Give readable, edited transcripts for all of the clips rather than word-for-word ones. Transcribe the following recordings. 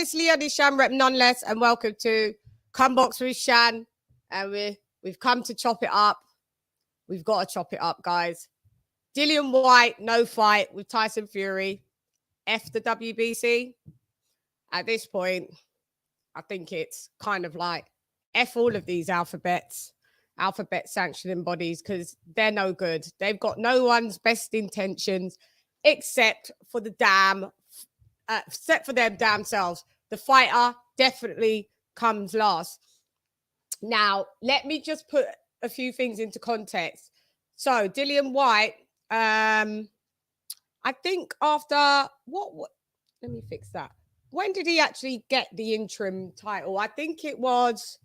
it's LadyChann rep nonetheless, and welcome to Come Box with Shan. And we've come to chop it up. We've got to chop it up, guys. Dillian Whyte, no fight with Tyson Fury. F the WBC. At this point, I think it's kind of like F all of these alphabet sanctioning bodies, because they're no good. They've got no one's best intentions except for the except for their damn selves. The fighter definitely comes last. Now, let me just put a few things into context. So, Dillian Whyte, I think after what? Let me fix that. When did he actually get the interim title? I think it was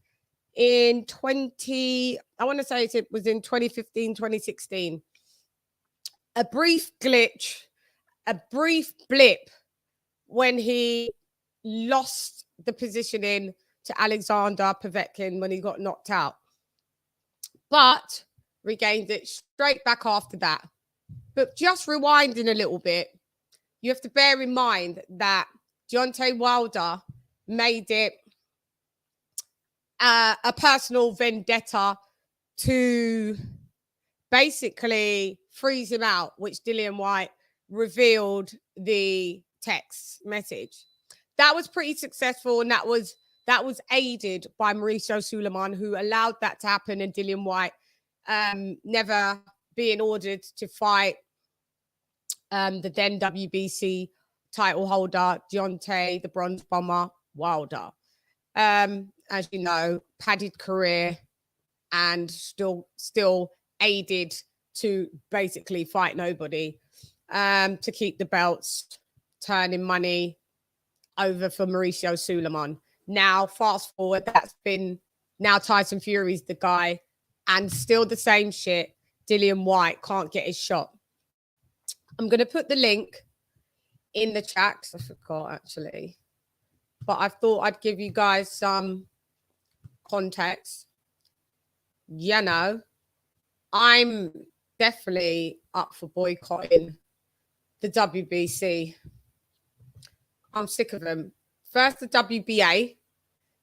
in I want to say it was in 2015, 2016. A brief glitch, a brief blip when he lost the positioning to Alexander Povetkin when he got knocked out, but regained it straight back after that. But just rewinding a little bit, you have to bear in mind that Deontay Wilder made it a personal vendetta to basically freeze him out, which Dillian Whyte revealed the text message. That was pretty successful, and that was aided by Mauricio Suleiman, who allowed that to happen, and Dillian Whyte never being ordered to fight the then WBC title holder, Deontay, the Bronze Bomber Wilder. As you know, padded career and still aided to basically fight nobody, to keep the belts, turning money over for Mauricio Suleiman. Now, fast forward, now Tyson Fury's the guy, and still the same shit. Dillian Whyte can't get his shot. I'm going to put the link in the chat, because I forgot actually. But I thought I'd give you guys some context. You know, I'm definitely up for boycotting the WBC. I'm sick of them. First the WBA,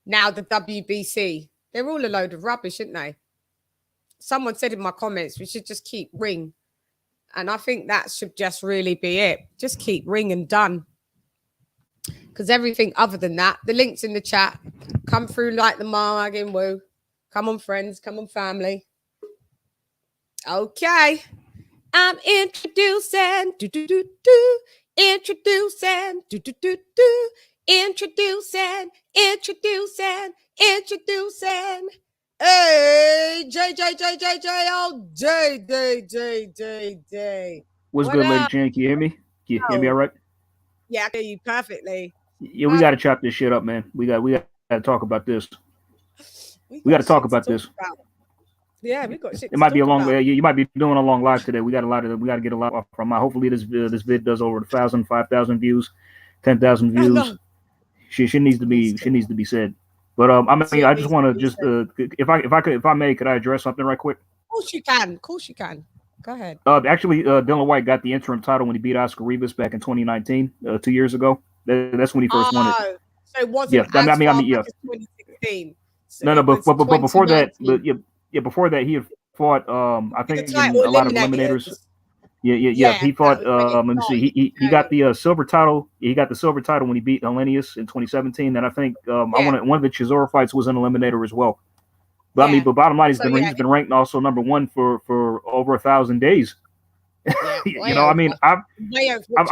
now the WBC. They're all a load of rubbish, aren't they? Someone said in my comments, we should just keep ring. And I think that should just really be it. Just keep ring and done. Because everything other than that, the link's in the chat. Come through like the mug in woo. Come on, friends. Come on, family. Okay. I'm introducing. Introducing. Introducing. Hey, J, oh, J. What's good, LadyChann? Can you hear me? Can you hear me all right? Yeah, I hear you perfectly. Yeah, we got to chop this shit up, man. We got to talk about this. We got to talk about this. Yeah, we got shit. It might be a long. You might be doing a long live today. We got to get a lot from. Hopefully, this vid does over 1,000, 5,000 views, 10,000 views. No. She needs to be said. But I just want to if I may, could I address something right quick? Of course you can. Go ahead. Actually, Dillian Whyte got the interim title when he beat Oscar Rivas back in 2019, 2 years ago. That's when he first won it. So it wasn't as far back as 2016. So no, but before that, before that, he had fought. I think a lot of eliminators. Yeah. He fought. Let me see. He got the silver title. He got the silver title when he beat Hellenius in 2017. And I think one of the Chisora fights was an eliminator as well. But I mean, but bottom line, he's been ranked also #1 for over 1,000 days. Yeah, you know, I mean, I've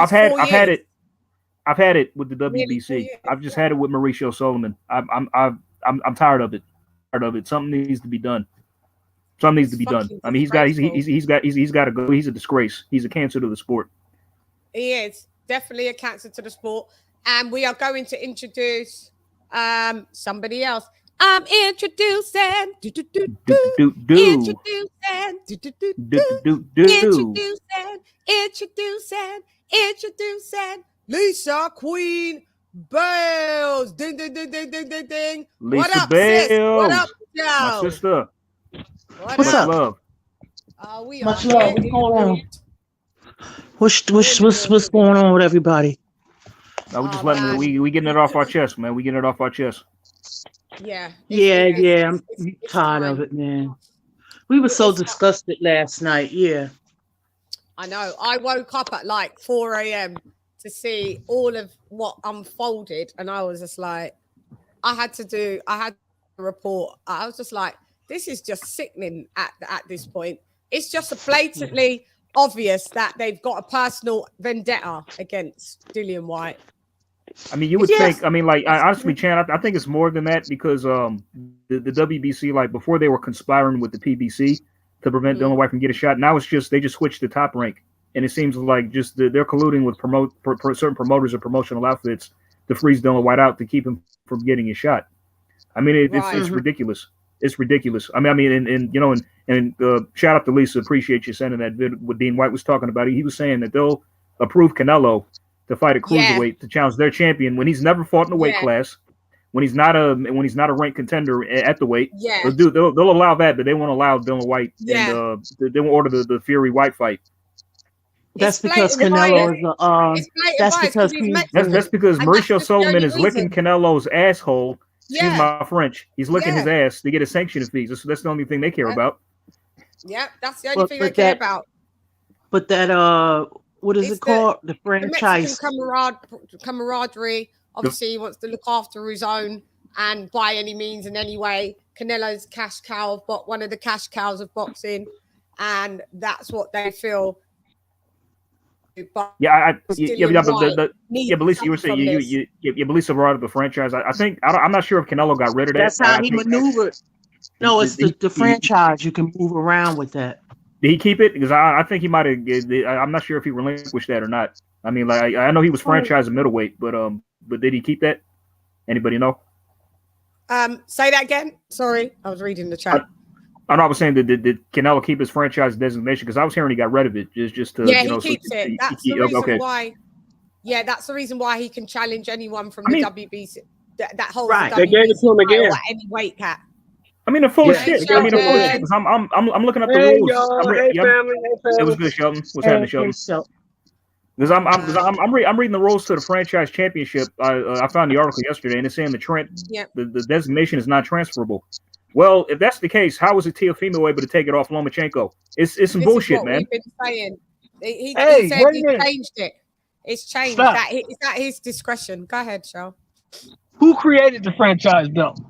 had it with the WBC. I've just had it with Mauricio Suleiman. I'm tired of it. Something needs to be done. Something needs to be done. I mean, he's got to go. He's a disgrace. He's a cancer to the sport. He is definitely a cancer to the sport. And we are going to introduce somebody else. I'm introducing. Introducing Lisa Queen Bales. Ding, ding, ding, ding, ding, ding, ding. Lisa what up, Bales. sis? What up, yo? My sister. What's up? Love. Much love. What's going on? What's going on with everybody? No, we just letting it, we getting it off our chest, man. We getting it off our chest. Yeah. I'm tired of it, man. We were so disgusted last night. Yeah. I know. I woke up at like 4 a.m. to see all of what unfolded, and I was just like, I had to report. I was just like, this is just sickening at this point. It's just blatantly obvious that they've got a personal vendetta against Dillian Whyte. I mean, you would think. I mean, like, honestly, Chan, I think it's more than that because the WBC, like, before they were conspiring with the PBC to prevent Dillian Whyte from getting shot. Now it's just they just switched to Top Rank, and it seems like just they're colluding with certain promoters or promotional outfits to freeze Dillian Whyte out to keep him from getting his shot. I mean, it's ridiculous. It's ridiculous. I mean, and you know, and shout out to Lisa. Appreciate you sending that vid. What Dean White was talking about. He was saying that they'll approve Canelo to fight a cruiserweight to challenge their champion when he's never fought in a weight class, when he's not a ranked contender at the weight. Yeah, they'll allow that, but they won't allow Dillian Whyte. Yeah, and they won't order the Fury White fight. That's because Canelo is that's because Mauricio Sullivan is licking Canelo's asshole. Excuse my French. He's licking his ass to get his sanctioning fees. That's the only thing they care about. Yeah, that's the only thing they care about. But that what is it called? The franchise. The camaraderie. Obviously, he wants to look after his own and by any means and any way. Canelo's cash cow, but one of the cash cows of boxing, and that's what they feel. But but Lisa, you were saying Lisa brought up the franchise. I think I'm not sure if Canelo got rid of that. That's how he maneuvered. No, it's the franchise. You can move around with that. Did he keep it? Because I think he might have. I'm not sure if he relinquished that or not. I mean, like I know he was franchised middleweight, but did he keep that? Anybody know? Say that again. Sorry, I was reading the chat. I was saying that did Canelo keep his franchise designation? Because I was hearing he got rid of it. Just to, he keeps it. That's the reason why. Yeah, that's the reason why he can challenge anyone from the WBC. That holds the WBC. They gave it to him again. Any weight cap. I mean, they're full of shit. I mean, they're full of shit. I'm looking up the rules. Hey, family. It was good, Sheldon. What's happening, Sheldon? Because I'm reading the rules to the franchise championship. I found the article yesterday, and it's saying the designation is not transferable. Well, if that's the case, how was Teofimo able to take it off Lomachenko? It's some bullshit, man. We've been saying. He said he changed it. It's changed. It's at his discretion. Go ahead, Shell. Who created the franchise belt?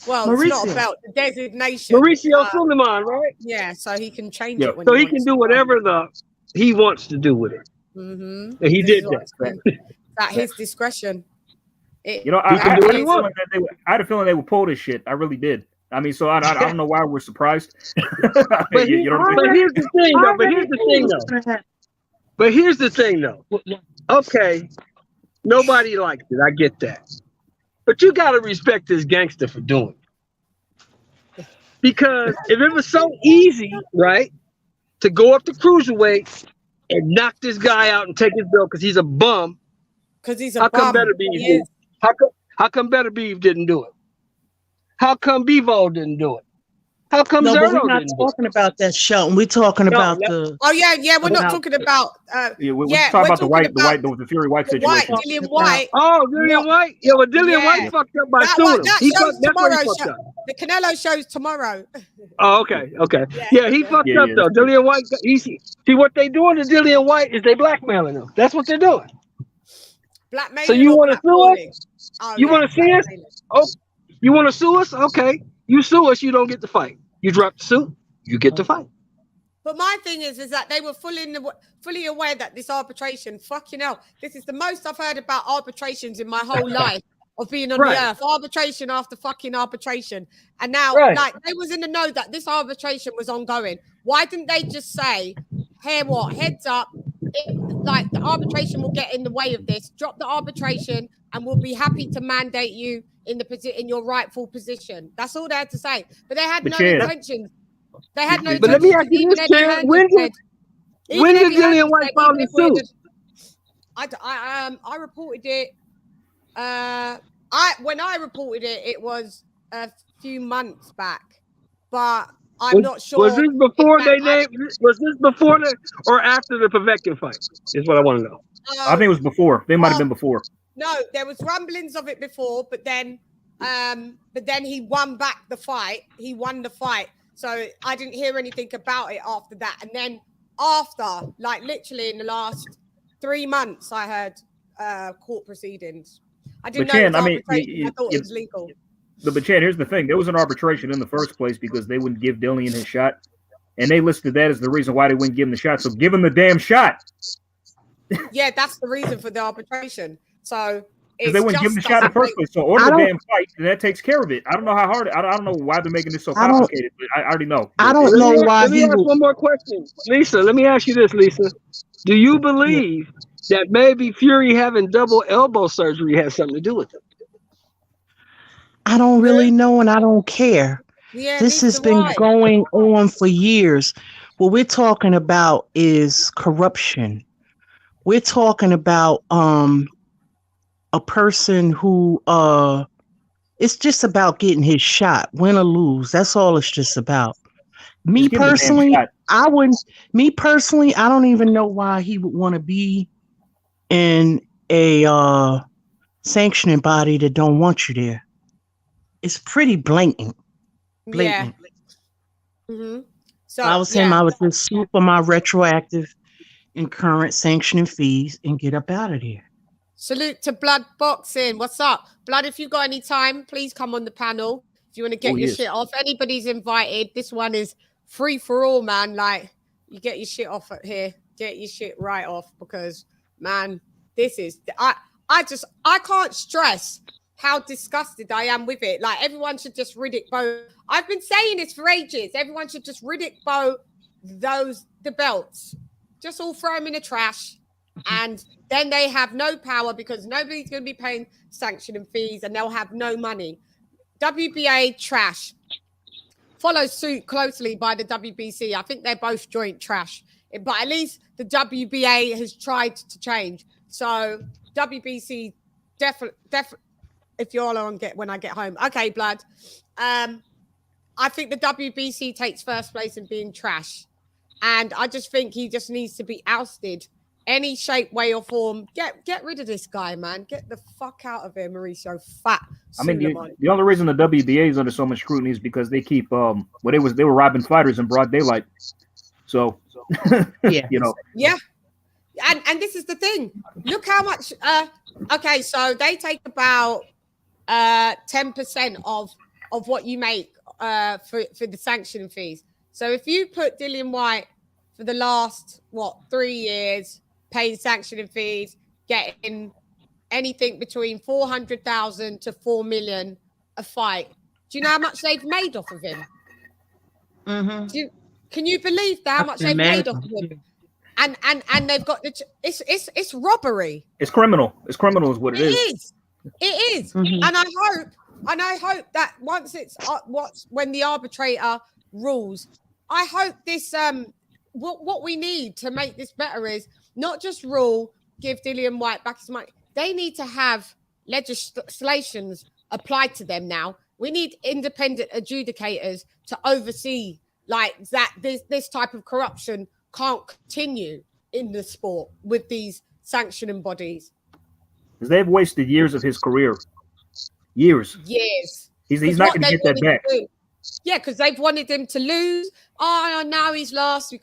Well, Mauricio. It's not a belt. The designation. Mauricio Sullivan, right? Yeah, so he can change it. So he can do whatever he wants to do with it. Mm-hmm. And he did that. At his discretion. I had a feeling they would pull this shit. I really did. I mean, so I don't know why we're surprised. But here's the thing, though. Okay, nobody likes it. I get that. But you got to respect this gangster for doing it. Because if it was so easy, right, to go up to cruiserweight and knock this guy out and take his belt because he's a bum. Because he's a bum. Come Better Beef? How come Better Beef didn't do it? How come Bevo didn't do it? How come Zerno didn't do it? We're not talking about that show. We're talking about the. Oh yeah. We're not talking about. We're talking about the Fury White situation. Dillian Whyte. Oh, Dillian Whyte. Yeah, well, Dillian Whyte fucked up by suing him. The Canelo show's tomorrow. Oh, okay. Yeah, he fucked up though. Dillian Whyte. See what they doing to Dillian Whyte is they blackmailing him. That's what they're doing. Blackmailing. So you want to sue us? You want to sue us? Oh, you want to sue us? Okay. You sue us, you don't get to fight. You drop the suit, you get to fight. But my thing is that they were fully aware that this arbitration, fucking hell, this is the most I've heard about arbitrations in my whole life of being on the earth. Arbitration after fucking arbitration. And now, they was in the know that this arbitration was ongoing. Why didn't they just say, hey, heads up, the arbitration will get in the way of this. Drop the arbitration and we'll be happy to mandate you in your rightful position. That's all they had to say. But they had no intentions. They had no intentions. But let me ask you this, Chan. When did Dillian Whyte file the suit? I reported it. When I reported it, it was a few months back. But I'm not sure. Was this before or after the Povetkin fight? Is what I want to know. I think it was before. They might have been before. No, there was rumblings of it before, but then he won back the fight. He won the fight. So I didn't hear anything about it after that. And then after, like literally in the last 3 months, I heard court proceedings. I didn't know it was arbitration. I thought it was legal. But Chad, here's the thing. There was an arbitration in the first place because they wouldn't give Dillian his shot. And they listed that as the reason why they wouldn't give him the shot. So give him the damn shot. Yeah, that's the reason for the arbitration. So they wouldn't give him the shot in the first place. So order the damn fight, and that takes care of it. I don't know how hard. I don't know why they're making this so complicated. But I already know. I don't know why. Let me ask one more question, Lisa. Let me ask you this, Lisa. Do you believe that maybe Fury having double elbow surgery has something to do with it? I don't really know, and I don't care. Yeah, this has been going on for years. What we're talking about is corruption. We're talking about a person who it's just about getting his shot, win or lose. That's all it's just about. Me personally, I don't even know why he would want to be in a sanctioning body that don't want you there. It's pretty blatant. Yeah. Mm-hmm. So I was him. I would just swoop on my retroactive and current sanctioning fees and get up out of there. Salute to Blood Boxing. What's up, Blood? If you got any time, please come on the panel. If you want to get your shit off, anybody's invited. This one is free for all, man. Like, you get your shit off at here, get your shit right off, because man, this is I can't stress how disgusted I am with it. Like, everyone should just Riddick Bowe. I've been saying this for ages. Everyone should just Riddick Bowe the belts. Just all throw them in the trash. And then they have no power because nobody's going to be paying sanctioning fees and they'll have no money. WBA trash. Follows suit closely by the WBC. I think they're both joint trash. But at least the WBA has tried to change. So WBC definitely. If you're on when I get home. Okay, Blood. I think the WBC takes first place in being trash. And I just think he just needs to be ousted. Any shape, way, or form. Get rid of this guy, man. Get the fuck out of here, Mauricio. Fat. I mean, the only reason the WBA is under so much scrutiny is because they keep they were robbing fighters in broad daylight. So yeah, you know. Yeah. And this is the thing. Look how much okay, so they take about 10% of what you make for the sanctioning fees. So if you put Dillian Whyte for the last 3 years paying sanctioning fees, getting anything between 400,000 to 4 million a fight, do you know how much they've made off of him? Mm-hmm. Can you believe that, how much they've made off of him? And they've got it's robbery. It's criminal. It's criminal is what it is. It is. Mm-hmm. And I hope that once it's when the arbitrator rules, I hope this what we need to make this better is not just rule, give Dillian Whyte back his money. They need to have legislations applied to them now. We need independent adjudicators to oversee like that this type of corruption can't continue in the sport with these sanctioning bodies. Because they've wasted years of his career. Years. He's not going to get that back. Yeah, because they've wanted him to lose. Oh, now he's lost. We've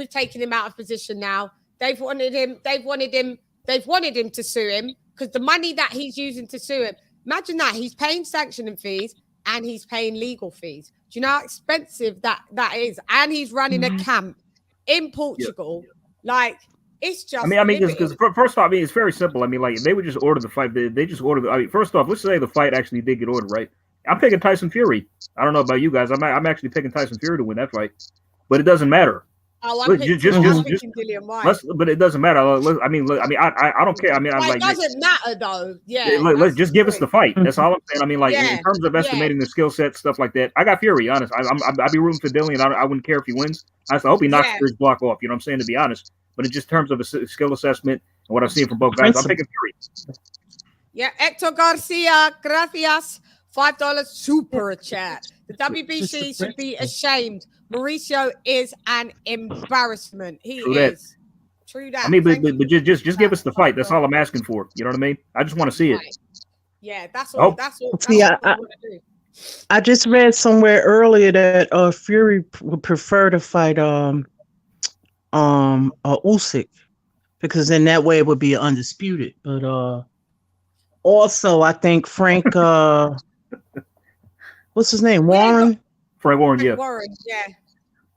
taken him out of position now. They've wanted him to sue him because the money that he's using to sue him. Imagine that he's paying sanctioning fees and he's paying legal fees. Do you know how expensive that is? And he's running a camp in Portugal. Yeah. Like, it's just. I mean, because first off, it's very simple. I mean, like, they would just order the fight. They just order first off, let's say the fight actually did get ordered, right? I'm picking Tyson Fury. I don't know about you guys. I'm actually picking Tyson Fury to win that fight, but it doesn't matter. Oh, I'm picking Dillian Whyte. But it doesn't matter. I don't care. I mean, it doesn't matter though. Yeah. Let's just give us the fight. That's all I'm saying. I mean, like in terms of estimating the skill set, stuff like that. I got Fury. Honest, I'd be rooting for Dillian. I wouldn't care if he wins. I hope he knocks Fury's block off. You know what I'm saying? To be honest, but in just terms of a skill assessment and what I've seen from both guys, I'm picking Fury. Yeah, Hector Garcia, gracias. $5 super chat. The WBC should be ashamed. Mauricio is an embarrassment. He is. True that. I mean, but just give us the fight. That's all I'm asking for. You know what I mean? I just want to see it. Yeah, that's all. That's all. That's See, all I want to do. I just read somewhere earlier that Fury would prefer to fight Usyk, because in that way it would be undisputed. But also I think Frank what's his name? Warren? Frank Warren, yeah. Warren, yeah.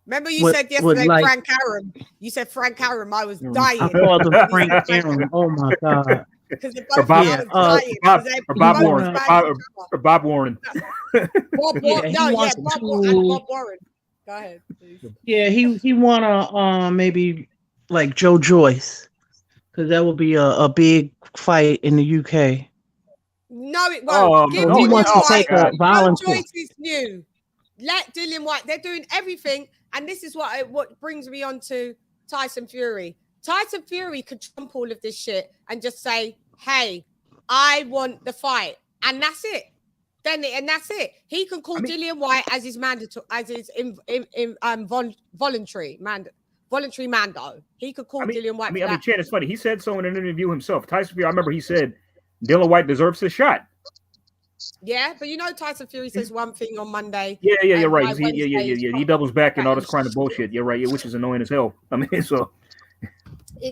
Remember you said yesterday Frank Aaron. You said Frank Aaron. I was dying. I called him Frank Aaron. Oh my God. Or Bob Warren. Bob Warren. Bob Warren. Go ahead, please. Yeah, he wanna maybe like Joe Joyce, because that would be a big fight in the UK. No, it won't. He wants to take a volunteer. Joe Joyce is new. Let Dillian Whyte. They're doing everything, and this is what brings me on to Tyson Fury. Tyson Fury could trump all of this shit and just say, "Hey, I want the fight," and that's it. And that's it. He can call Dillian Whyte as his mandatory, as his voluntary mando. He could call Dillian Whyte. I mean, Chan, it's funny. He said so in an interview himself. Tyson Fury. I remember he said Dillian Whyte deserves his shot. Yeah, but you know Tyson Fury says one thing on Monday. Yeah, you're right. He doubles back and all this kind of bullshit. You're right. Which is annoying as hell. I mean, so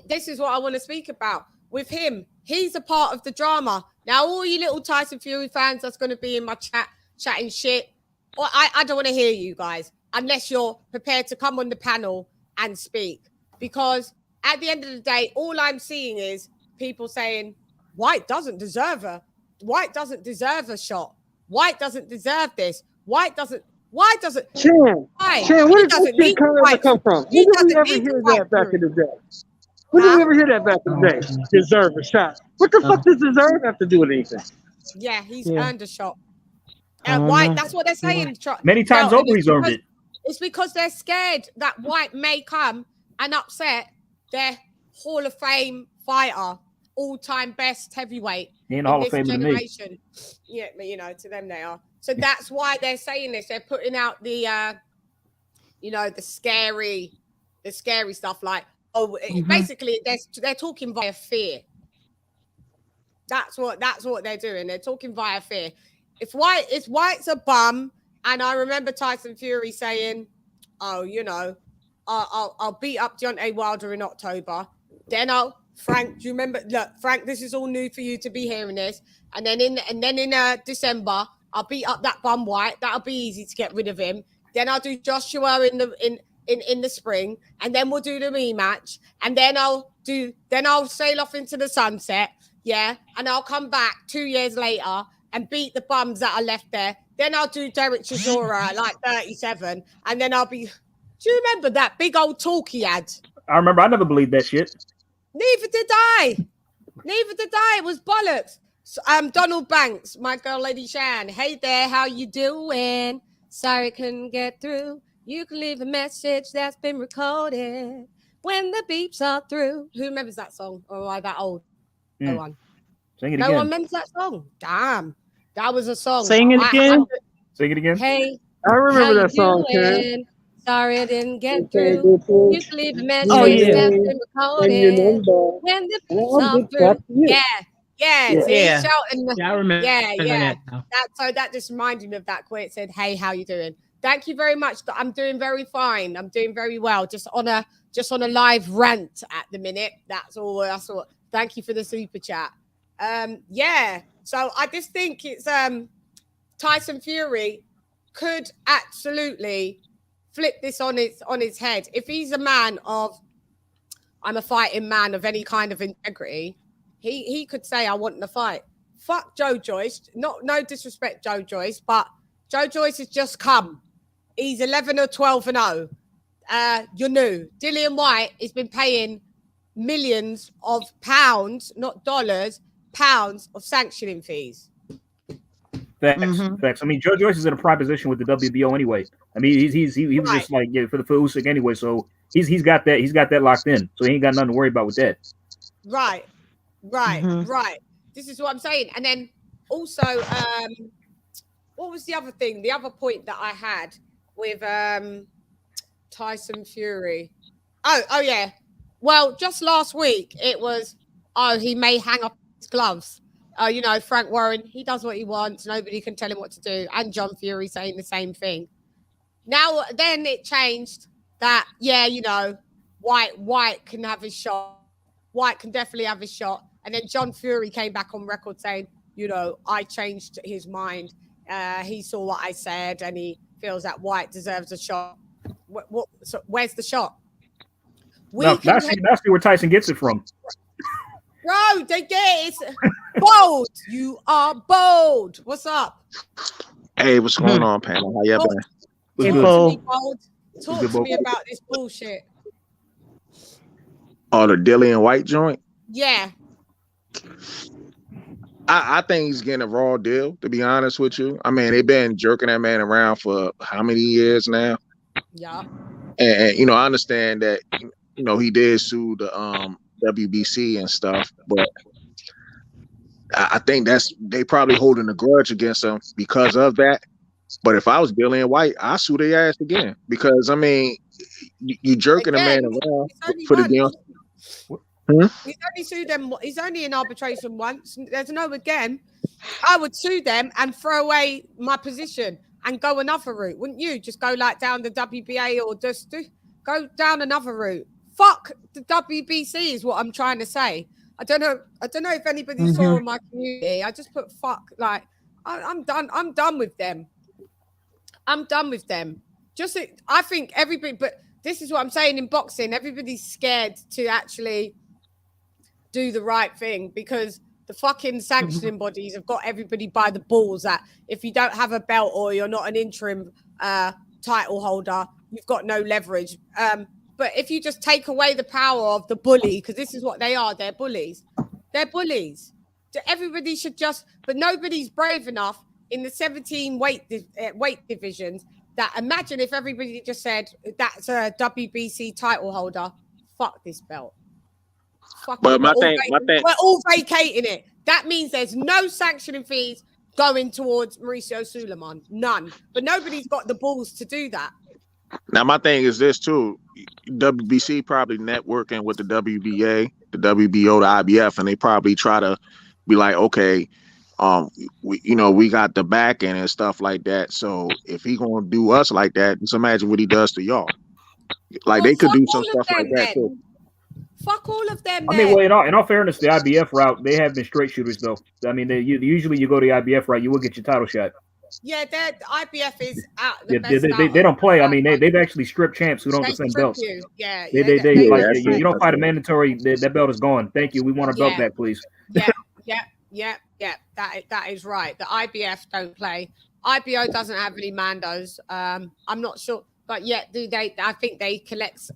this is what I want to speak about with him. He's a part of the drama. Now, all you little Tyson Fury fans that's going to be in my chat chatting shit, or I don't want to hear you guys unless you're prepared to come on the panel and speak. Because at the end of the day, all I'm seeing is people saying Whyte doesn't deserve a shot. Whyte doesn't deserve this. Whyte doesn't. CHANN, where did this comment come from? When did we ever hear that back in the day? When did we ever hear that back in the day? Deserve a shot. What the fuck does deserve have to do with anything? Yeah, he's earned a shot. And Whyte, that's what they're saying. Many times over, he's earned it. It's because they're scared that Whyte may come and upset their Hall of Fame fighter, all-time best heavyweight. In Hall of Fame to me. Yeah, but to them they are. So that's why they're saying this. They're putting out the, the scary stuff. Like, basically they're talking via fear. That's what they're doing. They're talking via fear. If Whyte's a bum, and I remember Tyson Fury saying, "Oh, I'll beat up Deontay Wilder in October. Then Frank, do you remember? Look, Frank, this is all new for you to be hearing this. And then in December, I'll beat up that bum Whyte. That'll be easy to get rid of him. Then I'll do Joshua in the spring, and then we'll do the rematch. And then I'll sail off into the sunset, yeah. And I'll come back 2 years later and beat the bums that are left there. Then I'll do Derek Chisora at like 37, and then I'll be." Do you remember that big old talk he had? I remember. I never believed that shit. Neither did I. It was bollocks. So, Donald Banks, my girl, LadyChann. Hey there, how you doing? Sorry, couldn't get through. You can leave a message that's been recorded when the beeps are through. Who remembers that song? Or am I that old? No one. Sing it no again. one remembers that song. Damn, that was a song. Sing it again. Sing it again. Hey, I remember that song, CHANN. Sorry I didn't get through. You can leave a message that's been recorded when the beeps are through. Yeah. Yeah. Shouting. Yeah, I remember. Yeah. That just reminded me of that quote. It said, "Hey, how you doing? Thank you very much. I'm doing very fine. I'm doing very well. Just on a live rant at the minute. That's all. Thank you for the super chat. So I just think it's Tyson Fury could absolutely flip this on its head. If he's a man of, I'm a fighting man of any kind of integrity, he could say, I want the fight. Fuck Joe Joyce. No disrespect, Joe Joyce, but Joe Joyce has just come. He's 11 or 12 and 0. You're new. Dillian Whyte has been paying millions of pounds, not dollars, pounds of sanctioning fees. Facts. I mean, Joe Joyce is in a prime position with the WBO anyway. I mean, he was just like for Usyk anyway, so he's got that locked in, so he ain't got nothing to worry about with that. Right. This is what I'm saying. And then also, what was the other thing? The other point that I had with Tyson Fury. Oh yeah. well, just last week it was, oh, he may hang up his gloves. You know, Frank Warren, he does what he wants. Nobody can tell him what to do. And John Fury saying the same thing. Now, then it changed that, yeah, you know, White can have his shot. White can definitely have his shot. And then John Fury came back on record saying, you know, I changed his mind. He saw what I said and he feels that White deserves a shot. So where's the shot? Now see where Tyson gets it from. Bro, they get it. Bold. You are bold. What's up? Hey, what's going on, panel? How y'all been? Talk to me about this bullshit. Oh, the Dillian Whyte joint? Yeah. I think he's getting a raw deal, to be honest with you. I mean, they've been jerking that man around for how many years now? Yeah. And you know, I understand that, you know, he did sue the WBC and stuff, but I think they probably holding a grudge against him because of that. But if I was Dillian Whyte, I'd sue their ass again because I mean, you jerking a man around for the deal. He's only sued them. He's only in arbitration once. There's no again. I would sue them and throw away my position and go another route, wouldn't you? Just go like down the WBA or just go down another route. Fuck the WBC is what I'm trying to say. I don't know if anybody saw in my community. I just put fuck, like I'm done. I'm done with them. I'm done with them. Just I think everybody, but this is what I'm saying in boxing. Everybody's scared to actually do the right thing because the fucking sanctioning bodies have got everybody by the balls that if you don't have a belt or you're not an interim title holder, you've got no leverage. But if you just take away the power of the bully, because this is what they are, they're bullies. They're bullies. Everybody should just, but nobody's brave enough in the 17 weight divisions that imagine if everybody just said that's a WBC title holder, fuck this belt. But my thing, we're all vacating it. That means there's no sanctioning fees going towards Mauricio Suleiman. None. But nobody's got the balls to do that. Now, my thing is this too. WBC probably networking with the WBA, the WBO, the IBF, and they probably try to be like, okay, we got the back end and stuff like that. So if he gonna do us like that, just imagine what he does to y'all. Like they could do some stuff like that too. Fuck all of them. I mean, well, in all fairness, the IBF route, they have been straight shooters, though. I mean, usually you go the IBF route, you will get your title shot. Yeah, the IBF is out. They don't play. I mean, they've actually stripped champs who don't defend belts. Yeah, you don't fight a mandatory. That belt is gone. Thank you. We want our belt back, please. Yeah. That is right. The IBF don't play. IBO doesn't have any mandos. I'm not sure, but yet do they? I think they collect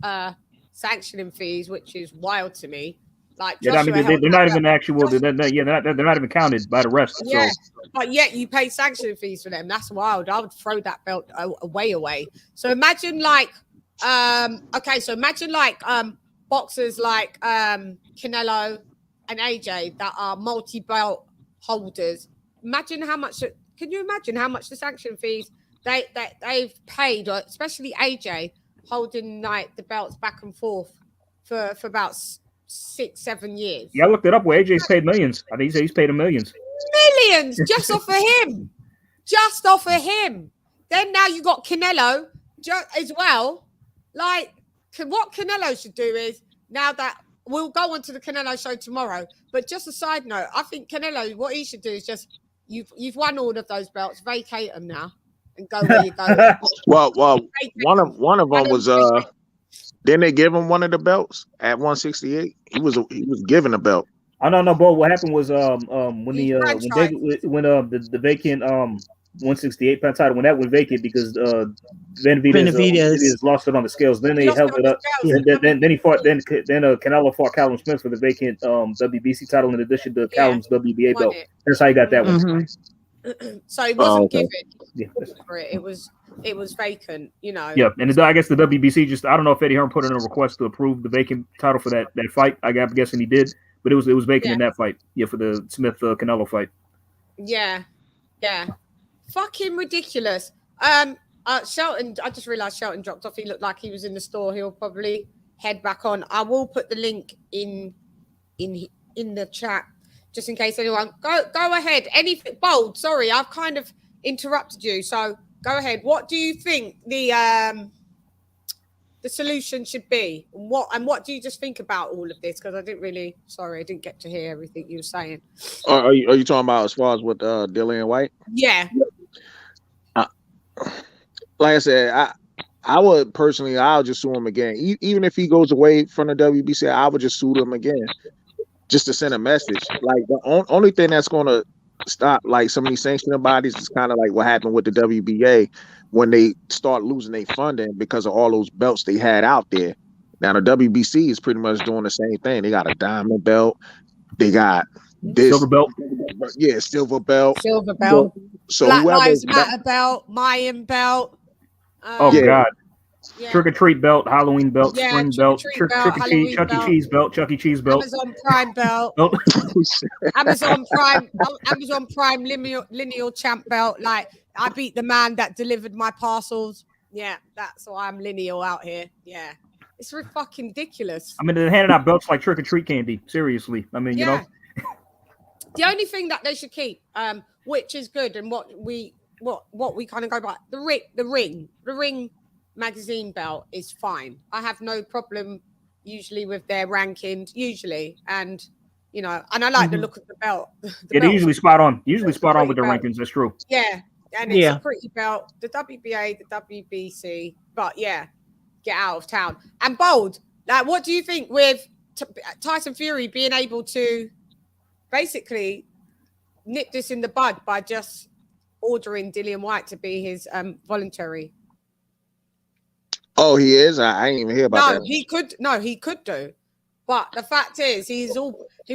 sanctioning fees, which is wild to me. Like, I mean, they're not even actual. They're not even counted by the rest. Yeah, so. But yet you pay sanctioning fees for them. That's wild. I would throw that belt away. So imagine boxers like Canelo and AJ that are multi-belt holders. Imagine how much. Can you imagine how much the sanction fees they've paid, especially AJ holding like the belts back and forth for about 6-7 years. Yeah, I looked it up where AJ's paid millions. I think he's paid him millions. Millions just off of him. Just off of him. Then now you got Canelo as well. Like, what Canelo should do is, now that we'll go on to the Canelo show tomorrow, but just a side note, I think Canelo, what he should do is just, you've won all of those belts, vacate them now and go where you go. Well, one of them was didn't they give him one of the belts at 168? He was given a belt. I don't know, Bo. What happened was when the vacant 168 pound title, when that went vacant because Benavidez lost it on the scales. Then they held it up. Then he fought. Then Canelo fought Callum Smith for the vacant WBC title in addition to Callum's WBA belt. That's how he got that one. So it wasn't given. Yeah. It was vacant, you know. Yeah, and I guess the WBC just, I don't know if Eddie Hearn put in a request to approve the vacant title for that fight. I'm guessing he did, but it was vacant in that fight. Yeah, for the Smith Canelo fight. Yeah. Fucking ridiculous. Shelton, I just realized Shelton dropped off. He looked like he was in the store. He'll probably head back on. I will put the link in the chat just in case anyone. Go ahead. Anything bold? Sorry, I've kind of interrupted you. So go ahead. What do you think the solution should be? What do you just think about all of this? Because I didn't get to hear everything you were saying. Are you talking about as far as with Dillian Whyte? Yeah. Like I said, I would personally, I'll just sue him again. Even if he goes away from the WBC, I would just sue him again, just to send a message. Like the only thing that's going to stop like some of these sanctioning bodies is kind of like what happened with the WBA when they start losing their funding because of all those belts they had out there. Now the WBC is pretty much doing the same thing. They got a diamond belt. They got this silver belt. Yeah, silver belt. Silver belt. So Black Lives Matter belt, Mayan belt. God. Yeah. Trick or treat belt, Halloween belt, spring belt, Chuck E. Cheese belt, Chuck E. Cheese belt, Amazon Prime belt, Amazon Prime lineal champ belt. Like I beat the man that delivered my parcels. Yeah, that's why I'm lineal out here. Yeah, it's fucking ridiculous. I mean, they're handing out belts like trick or treat candy. Seriously, I mean, you know. The only thing that they should keep, which is good, and what we kind of go by, the ring magazine belt is fine. I have no problem usually with their rankings, and you know, and I like the look of the belt. They're usually spot on. Usually spot on with the rankings. That's true. Yeah, and it's a pretty belt. The WBA, the WBC, but yeah, get out of town. And bold. Like, what do you think with Tyson Fury being able to basically nip this in the bud by just ordering Dillian Whyte to be his voluntary? Oh, he is? I ain't even hear about that. He could do. But the fact is, he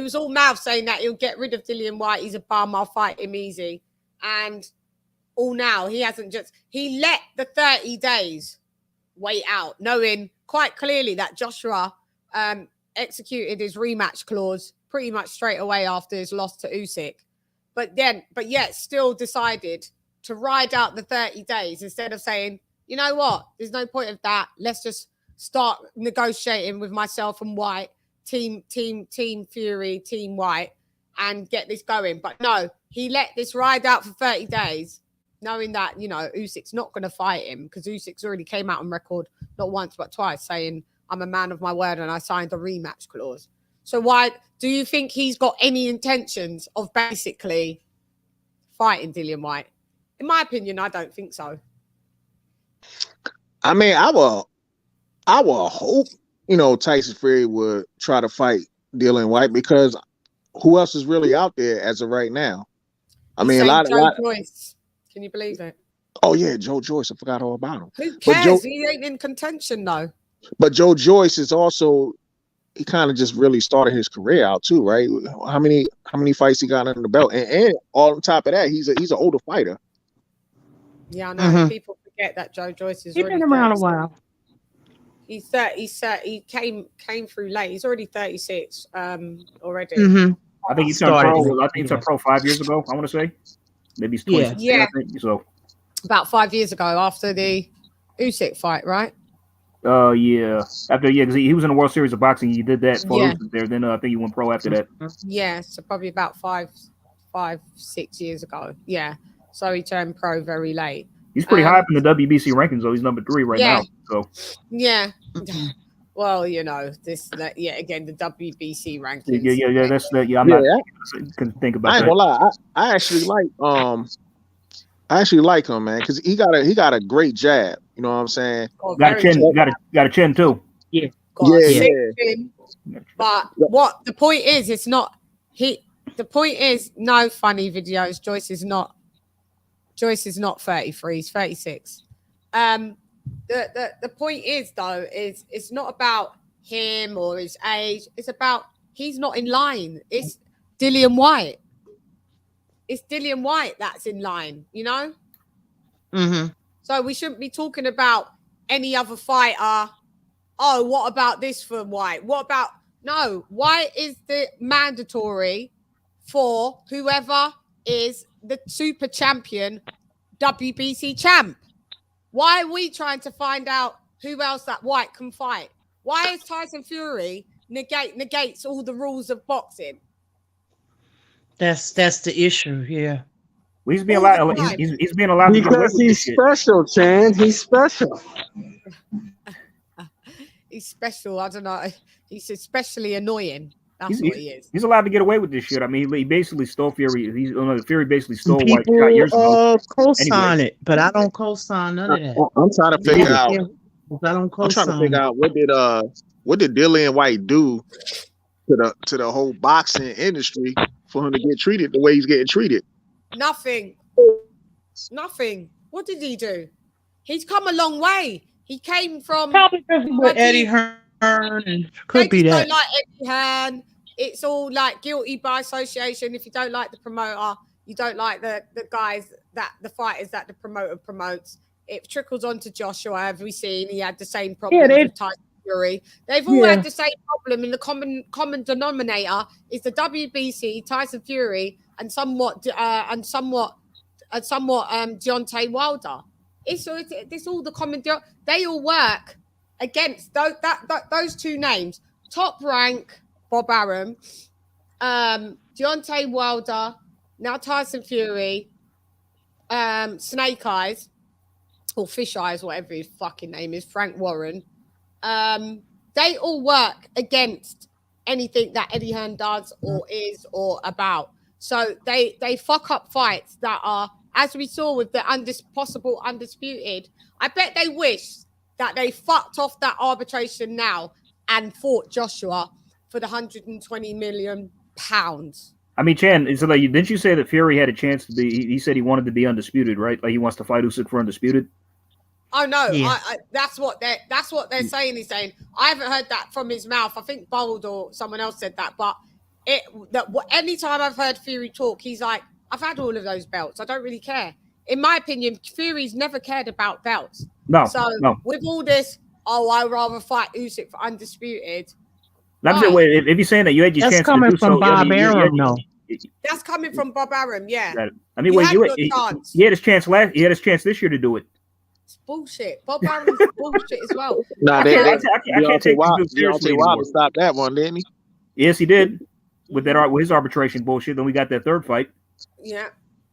was all mouth saying that he'll get rid of Dillian Whyte. He's a bum. I'll fight him easy. And all now, he let the 30 days wait out, knowing quite clearly that Joshua executed his rematch clause pretty much straight away after his loss to Usyk. But yet still decided to ride out the 30 days instead of saying, you know what? There's no point of that. Let's just start negotiating with myself and White, team Fury, team White, and get this going. But no, he let this ride out for 30 days, knowing that, you know, Usyk's not going to fight him because Usyk's already came out on record, not once but twice, saying, I'm a man of my word and I signed a rematch clause. So why do you think he's got any intentions of basically fighting Dillian Whyte? In my opinion, I don't think so. I mean, I will hope, you know, Tyson Fury would try to fight Dillian Whyte because who else is really out there as of right now? I mean, Joe Joyce. Can you believe it? Oh yeah, Joe Joyce. I forgot all about him. Who cares? He ain't in contention though. But Joe Joyce is also, he kind of just really started his career out too, right? How many fights he got under the belt, and on top of that, he's an older fighter. Yeah, I know. People forget that Joe Joyce is. He's been around a while. He's 30. He came through late. He's already 36. Already. I think he turned pro. I think he turned pro 5 years ago. I want to say maybe 26. Yeah. I think so. About 5 years ago, after the Usyk fight, right? Yeah. Because he was in the World Series of Boxing. He did that for Usyk there. Then I think he went pro after that. Yeah, so probably about 5-6 years ago. Yeah. So he turned pro very late. He's pretty high up in the WBC rankings, though. He's number 3 right now. So yeah. Well, you know, again, the WBC rankings. Yeah. That's that. Yeah, I'm not can think about that. I ain't gonna lie. I actually like him, man, because he got a great jab. You know what I'm saying? Got a chin. Got a chin too. Yeah. Chin. But what the point is, it's not he. The point is, no funny videos. Joyce is not 33. He's 36. The point is, though, is it's not about him or his age. It's about he's not in line. It's Dillian Whyte. It's Dillian Whyte that's in line, you know? So we shouldn't be talking about any other fighter. Oh, what about this for Whyte? No, Whyte is the mandatory for whoever is the super champion WBC champ. Why are we trying to find out who else that Whyte can fight? Why is Tyson Fury negates all the rules of boxing? That's the issue. Yeah. Well, he's being allowed. He's being allowed to get away with this shit. Because he's special, Chan. He's special. He's special. I don't know. He's especially annoying. That's what he is. He's allowed to get away with this shit. I mean, he basically stole Fury. Fury basically stole White shot years ago. Co-sign it, but I don't co-sign none of that. I'm trying to figure out. I don't co-sign. I'm trying to figure out what did Dillian Whyte do to the whole boxing industry for him to get treated the way he's getting treated? Nothing. What did he do? He's come a long way. He came from probably with Eddie Hearn, and could be that. Don't like Eddie Hearn. It's all like guilty by association. If you don't like the promoter, you don't like the guys the fighters that the promoter promotes. It trickles on to Joshua. Have we seen? He had the same problem with Tyson Fury. They've all had the same problem, and the common denominator is the WBC, Tyson Fury, and somewhat Deontay Wilder. It's all the common. They all work against those two names. Top rank Bob Arum, Deontay Wilder, now Tyson Fury, Snake Eyes or Fish Eyes, whatever his fucking name is, Frank Warren. They all work against anything that Eddie Hearn does or is or about. So they fuck up fights that are, as we saw with the possible undisputed. I bet they wish that they fucked off that arbitration now and fought Joshua for the £120 million. I mean, Chan, so didn't you say that Fury had a chance to be? He said he wanted to be undisputed, right? Like he wants to fight Usyk for undisputed. Oh no, yeah. That's what they're saying. He's saying I haven't heard that from his mouth. I think Bold or someone else said that, but anytime I've heard Fury talk, he's like, I've had all of those belts. I don't really care. In my opinion, Fury's never cared about belts. No. With all this, I'd rather fight Usyk for undisputed. If you're saying that you had your chance to do so, Bob Arum, no. That's coming from Bob Arum, yeah. I mean, he had his chance He had his chance this year to do it. It's bullshit. Bob Arum's bullshit as well. I can't take Deontay Wilder stop that one, didn't he? Yes, he did. With his arbitration bullshit. Then we got that third fight. Yeah.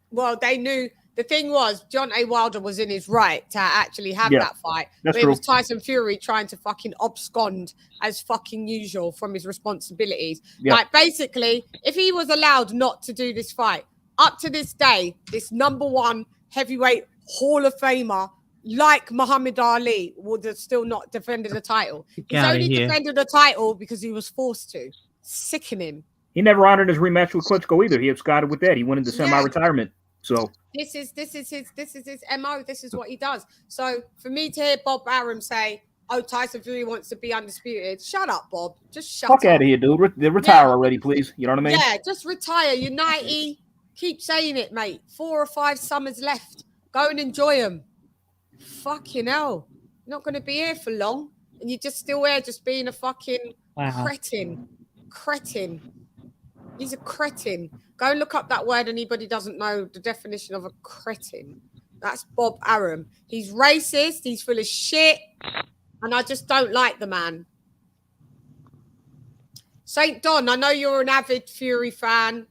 Well, they knew. The thing was, Deontay Wilder was in his right to actually have that fight. But it was Tyson Fury trying to fucking abscond as fucking usual from his responsibilities. Yeah. Like, basically, if he was allowed not to do this fight, up to this day, this #1 heavyweight Hall of Famer, like Muhammad Ali, would have still not defended the title. He's only defended the title because he was forced to. Sickening. He never honored his rematch with Klitschko either. He absconded with that. He went into semi-retirement. So this is his MO. This is what he does. So for me to hear Bob Arum say, "Oh, Tyson Fury wants to be undisputed," shut up, Bob. Just shut up. Fuck out of here, dude. Retire already, please. You know what I mean? Yeah, just retire. You're 90. Keep saying it, mate. 4 or 5 summers left. Go and enjoy them. Fucking hell. You're not going to be here for long, and you're just still here, just being a fucking cretin. He's a cretin. Go and look up that word. Anybody doesn't know the definition of a cretin. That's Bob Arum. He's racist. He's full of shit. And I just don't like the man. St. Don, I know you're an avid Fury fan.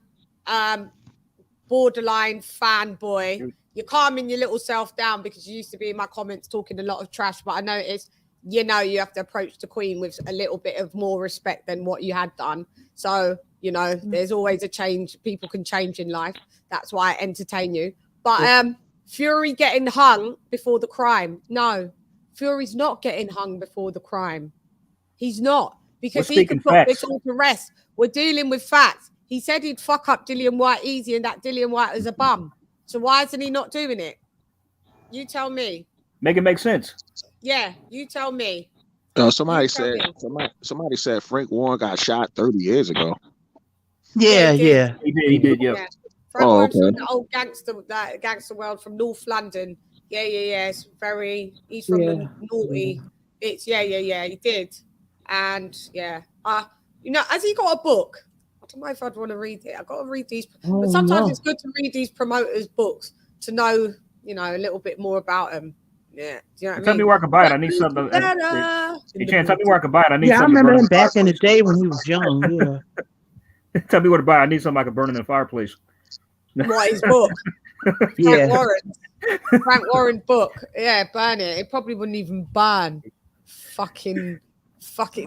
Borderline fanboy. You're calming your little self down because you used to be in my comments talking a lot of trash. But I noticed, you have to approach the Queen with a little bit of more respect than what you had done. So... there's always a change. People can change in life. That's why I entertain you. But Fury getting hung before the crime. No, Fury's not getting hung before the crime. He's not. Because he can put this all to rest. We're dealing with facts. He said he'd fuck up Dillian Whyte easy and that Dillian Whyte is a bum. So why isn't he not doing it? You tell me. Make it make sense. Yeah, you tell me. Somebody said Frank Warren got shot 30 years ago. Yeah. He did. Frank Warren's from the old gangster world from North London. Yeah. It's he's from the naughty. It's he did. And has he got a book? I don't know if I'd want to read it. I've got to read these. But sometimes it's good to read these promoters' books to know, a little bit more about them. Yeah. Do you know what Tell me where I can buy it. I need something. Hey, Chan, tell me where I can buy it. I need something. I remember him back in the day when he was young. Yeah. Tell me where to buy it. I need something I can burn in the fireplace. What, his book? Yeah. Frank Warren's book. Yeah, burn it. It probably wouldn't even burn. Fucking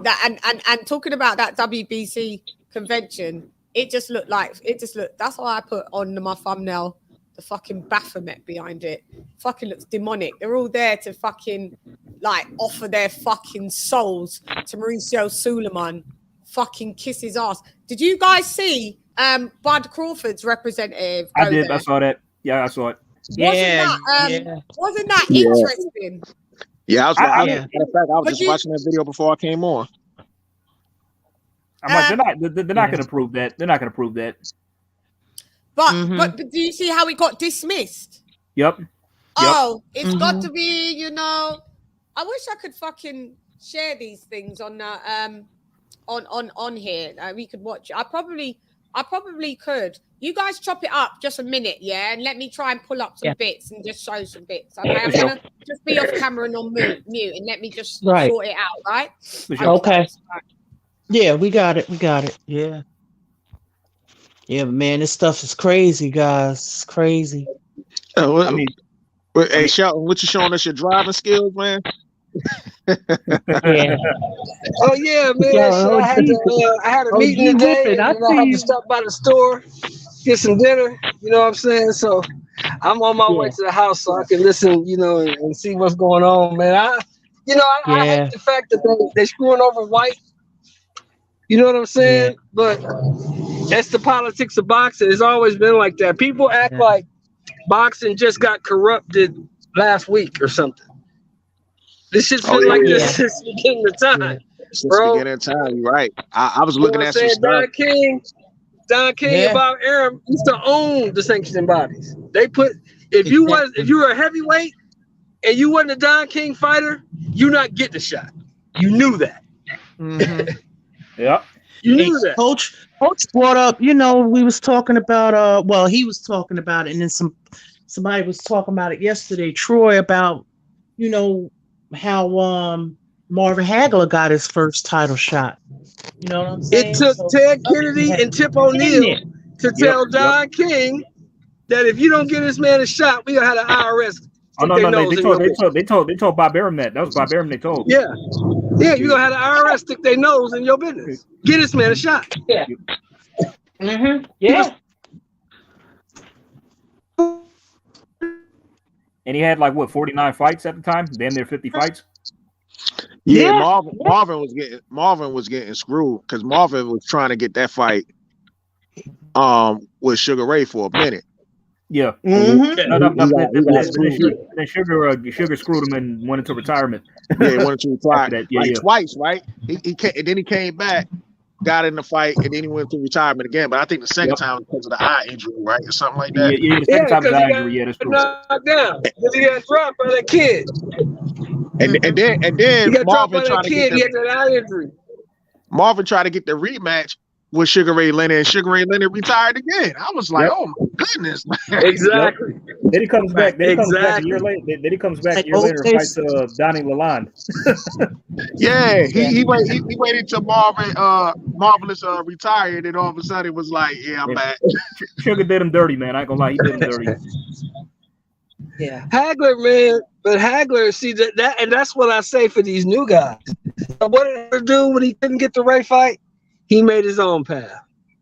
that. And talking about that WBC convention, it just looked. That's why I put on my thumbnail the fucking Baphomet behind it. Fucking looks demonic. They're all there to fucking like offer their fucking souls to Mauricio Suleiman. Fucking kiss his ass. Did you guys see Bud Crawford's representative? I did. There? I saw that. Yeah, I saw it. Wasn't that interesting? Yeah, I was just watching that video before I came on. I'm like, they're not going to prove that. They're not going to prove that. But do you see how he got dismissed? Yep. Oh, it's got to be, you know. I wish I could fucking share these things on here. We could watch it. I probably could. You guys chop it up just a minute, yeah, and let me try and pull up some bits and just show some bits. Okay, I'm gonna just be off camera and on mute, and let me just sort it out, right? Okay. Yeah, we got it. Yeah. Yeah, but man, this stuff is crazy, guys. It's crazy. Hey, Shelton, what you showing us your driving skills, man? Yeah. Oh yeah, man. So I had a meeting today. I had to stop by the store, get some dinner. You know what I'm saying? So I'm on my way to the house so I can listen, you know, and see what's going on, man. I hate the fact that they're screwing over White. You know what I'm saying? Yeah. But that's the politics of boxing. It's always been like that. People act like boxing just got corrupted last week or something. This shit's been like this since the beginning of time, bro. Beginning of time, you're right. I was looking at some stuff. Don King and Bob Arum used to own the sanctioning bodies. They put if you were a heavyweight and you wasn't a Don King fighter, you not get the shot. You knew that. Yeah. You knew that. Coach brought up, you know, we was talking about he was talking about it, and then somebody was talking about it yesterday, Troy, about, you know, how Marvin Hagler got his first title shot. You know what I'm saying? It took Ted Kennedy and Tip O'Neill to tell Don King that if you don't give this man a shot, we gonna have the IRS. They told Bob Arum that. That was Bob Arum they told. Yeah, you gonna have the IRS stick their nose in your business. Get this man a shot. Yeah. Yeah. And he had 49 fights at the time, damn near 50 fights. Yeah, Marvin was getting screwed because Marvin was trying to get that fight with Sugar Ray for a minute. Yeah. Sugar screwed him and went into retirement. Yeah, he went into retirement twice, right? Then he came back, got in the fight, and then he went to retirement again. But I think the second time was because of the eye injury, right, or something like that. Yeah, the second time was the eye injury. Yeah, that's true. Knocked down because he got dropped by that kid. And then he got dropped by Marvin that kid. He had that eye injury. Marvin tried to get the rematch with Sugar Ray Leonard, and Sugar Ray Leonard retired again. I was like, oh my goodness, man. Exactly. Then he comes back. Then he comes back a year later. Then he comes back a year later and fights Donnie Lalonde. Yeah, he waited till Marvelous retired, and all of a sudden it was like, I'm back. Sugar did him dirty, man. I ain't gonna lie, he did him dirty. Yeah, Hagler, man. But Hagler, see that, and that's what I say for these new guys. What did he do when he couldn't get the right fight? He made his own path.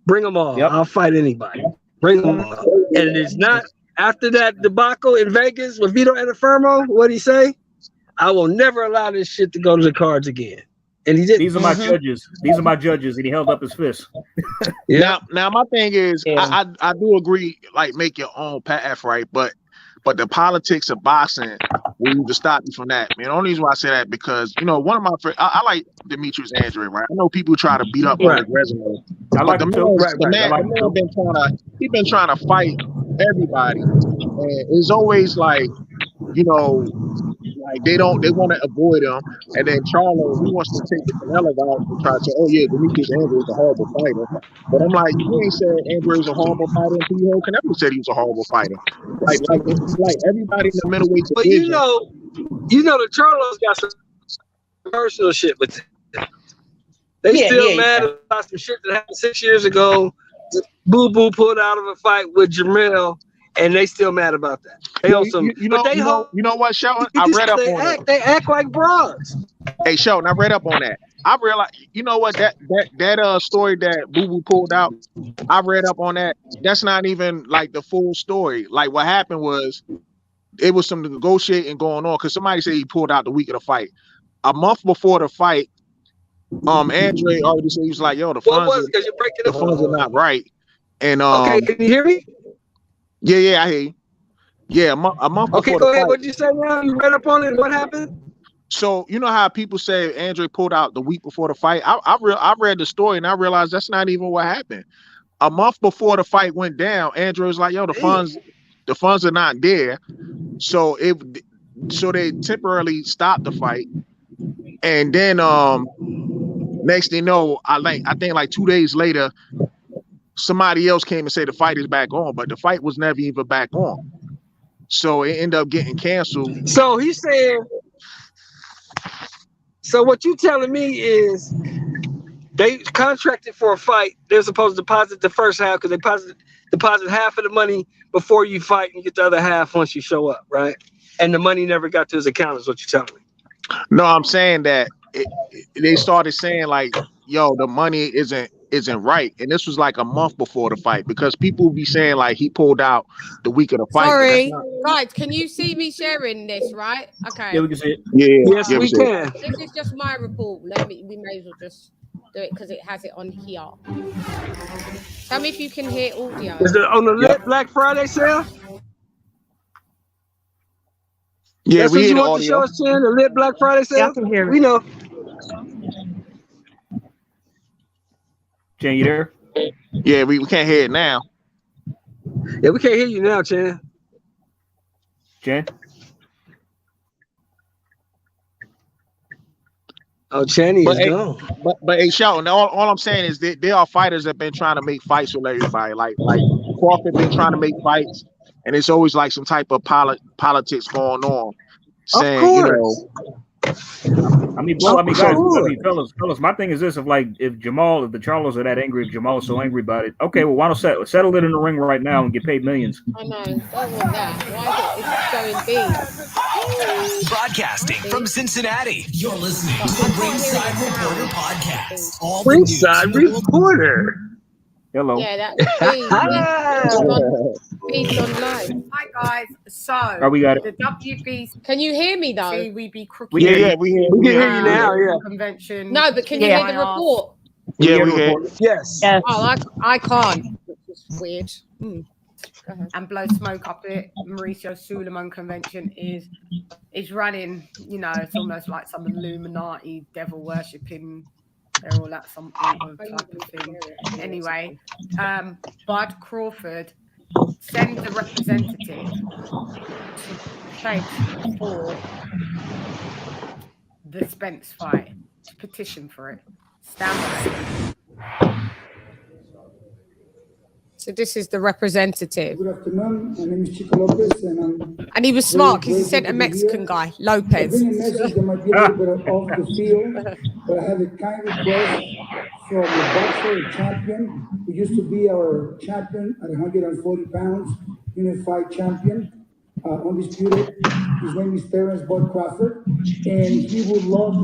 Bring them all. I'll fight anybody. Bring them all. And it's not after that debacle in Vegas with Vito Antuofermo. What'd he say? I will never allow this shit to go to the cards again. And he did. These are my judges. These are my judges. And he held up his fist. Now my thing is, I do agree. Make your own path, right? But the politics of boxing will need to stop you from that, man. The only reason why I say that because one of my friends, I like Demetrius Andre, right? I know people try to beat up on his resume. I like him too. The man been trying to fight everybody, and it's always they want to avoid him, and then Charlo, he wants to take the vanilla out and try to say, oh yeah, Demetrius Andre is a horrible fighter. But I'm like, you ain't said Andre was a horrible fighter, and P.O. never said he was a horrible fighter. Like everybody in the middleweight division. But You know, the Charlos got some personal shit with them. They still mad about some shit that happened 6 years ago. Boo Boo pulled out of a fight with Jamel, and they still mad about that. They owe some. You know what, Shelton? I read up on it. They act like bros. Hey, Shelton, I read up on that. I realized, you know what, that story that Boo Boo pulled out, I read up on that. That's not even like the full story. Like what happened was, it was some negotiating going on because somebody said he pulled out the week of the fight. A month before the fight, Andre already said, he was like, "Yo, the funds are not right." And okay, can you hear me? Yeah, I hear you. Yeah, a month. Okay, go ahead. What'd you say now? You read up on it. What happened? So you know how people say Andre pulled out the week before the fight. I read the story and I realized that's not even what happened. A month before the fight went down, Andre was like, "Yo, the funds are not there." So they temporarily stopped the fight, and then next thing you know, I think like 2 days later, somebody else came and said the fight is back on, but the fight was never even back on. So it ended up getting canceled. So he said. So what you telling me is they contracted for a fight. They're supposed to deposit the first half because they deposit half of the money before you fight and you get the other half once you show up, right? And the money never got to his account is what you're telling me. No, I'm saying that they started saying like, yo, the money isn't right. And this was like a month before the fight because people be saying like he pulled out the week of the fight. Sorry, guys, can you see me sharing this, right? Okay. Yeah, we can see it. Yeah, yes, we can. This is just my report. We may as well just do it because it has it on here. Tell me if you can hear audio. Is it on the Black Friday sale? Yeah, that's we what you hear want to show us, Chan, the lit Black Friday sale? Yeah, I can hear it. We know. Chan, you there? Yeah, we can't hear it now. Yeah, we can't hear you now, Chan. Chan? Oh, Channy is gone. But hey, Shelton, all I'm saying is that there are fighters that have been trying to make fights with everybody. Like Crawford been trying to make fights, and it's always like some type of politics going on. Saying, you know, I mean, guys, fellas, my thing is this: if the Charlos are that angry, if Jamal is so angry about it, okay, well, why don't settle it in the ring right now and get paid millions? I know, don't want that. Why is it going big? Broadcasting from Cincinnati, you're listening to the Ringside Reporter podcast. All Ringside Reporter. Hello. Yeah, that's Beast online. Hi guys. So we got it. The WBC. Can you hear me though? We be crooked. Yeah, we can hear you now. Yeah. Convention. No, but can you hear the report? Yeah, we can. Yes. Oh, I can't. Which is weird. And blow smoke up it. Mauricio Suleiman convention is running. You know, it's almost like some Illuminati devil worshipping. They're all at some type of thing. Anyway, Bud Crawford sends a representative to pledge for the Spence fight, to petition for it. Stand by. So this is the representative. Good afternoon. My name is Chico Lopez, and he was smart because he sent a Mexican guy, Lopez. I bring a message that might be a little bit off the field, but I have a kind request from a boxer, a champion, who used to be our champion at 140 pounds, unified champion, undisputed. His name is Terrence Bud Crawford, and he would love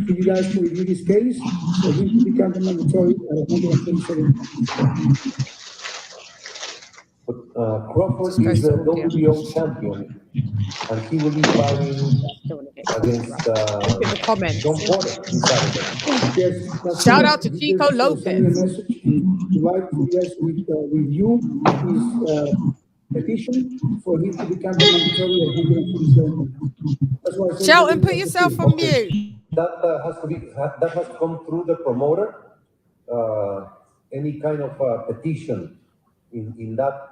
for you guys to review this case for him to become the mandatory at 137 pounds. Crawford is the WBO champion, and he will be fighting against John Porter on Saturday. Shout out to Chico Lopez. Like to guys review his petition for him to become the mandatory at 147. That's why I said Shelton, put yourself on mute. That has come through the promoter. Any kind of petition in that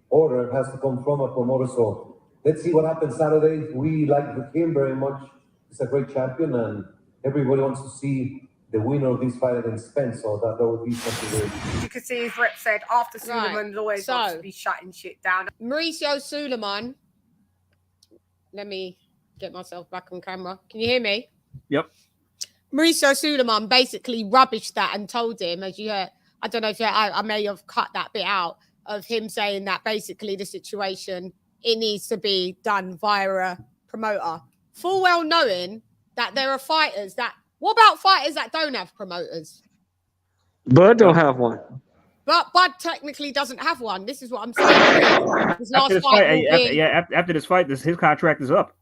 order has to come from a promoter. So let's see what happens Saturday. We like him very much. He's a great champion, and everybody wants to see the winner of this fight against Spence. So that would be something very good. You can see his rep said after Suleiman's always wants to be shutting shit down. Mauricio Suleiman. Let me get myself back on camera. Can you hear me? Yep. Mauricio Suleiman basically rubbished that and told him, as you heard, I don't know if I may have cut that bit out of him saying that basically the situation, it needs to be done via a promoter. Full well knowing that there are fighters that, what about fighters that don't have promoters? Bud don't have one. But Bud technically doesn't have one. This is what I'm saying. His last after this fight, his contract is up.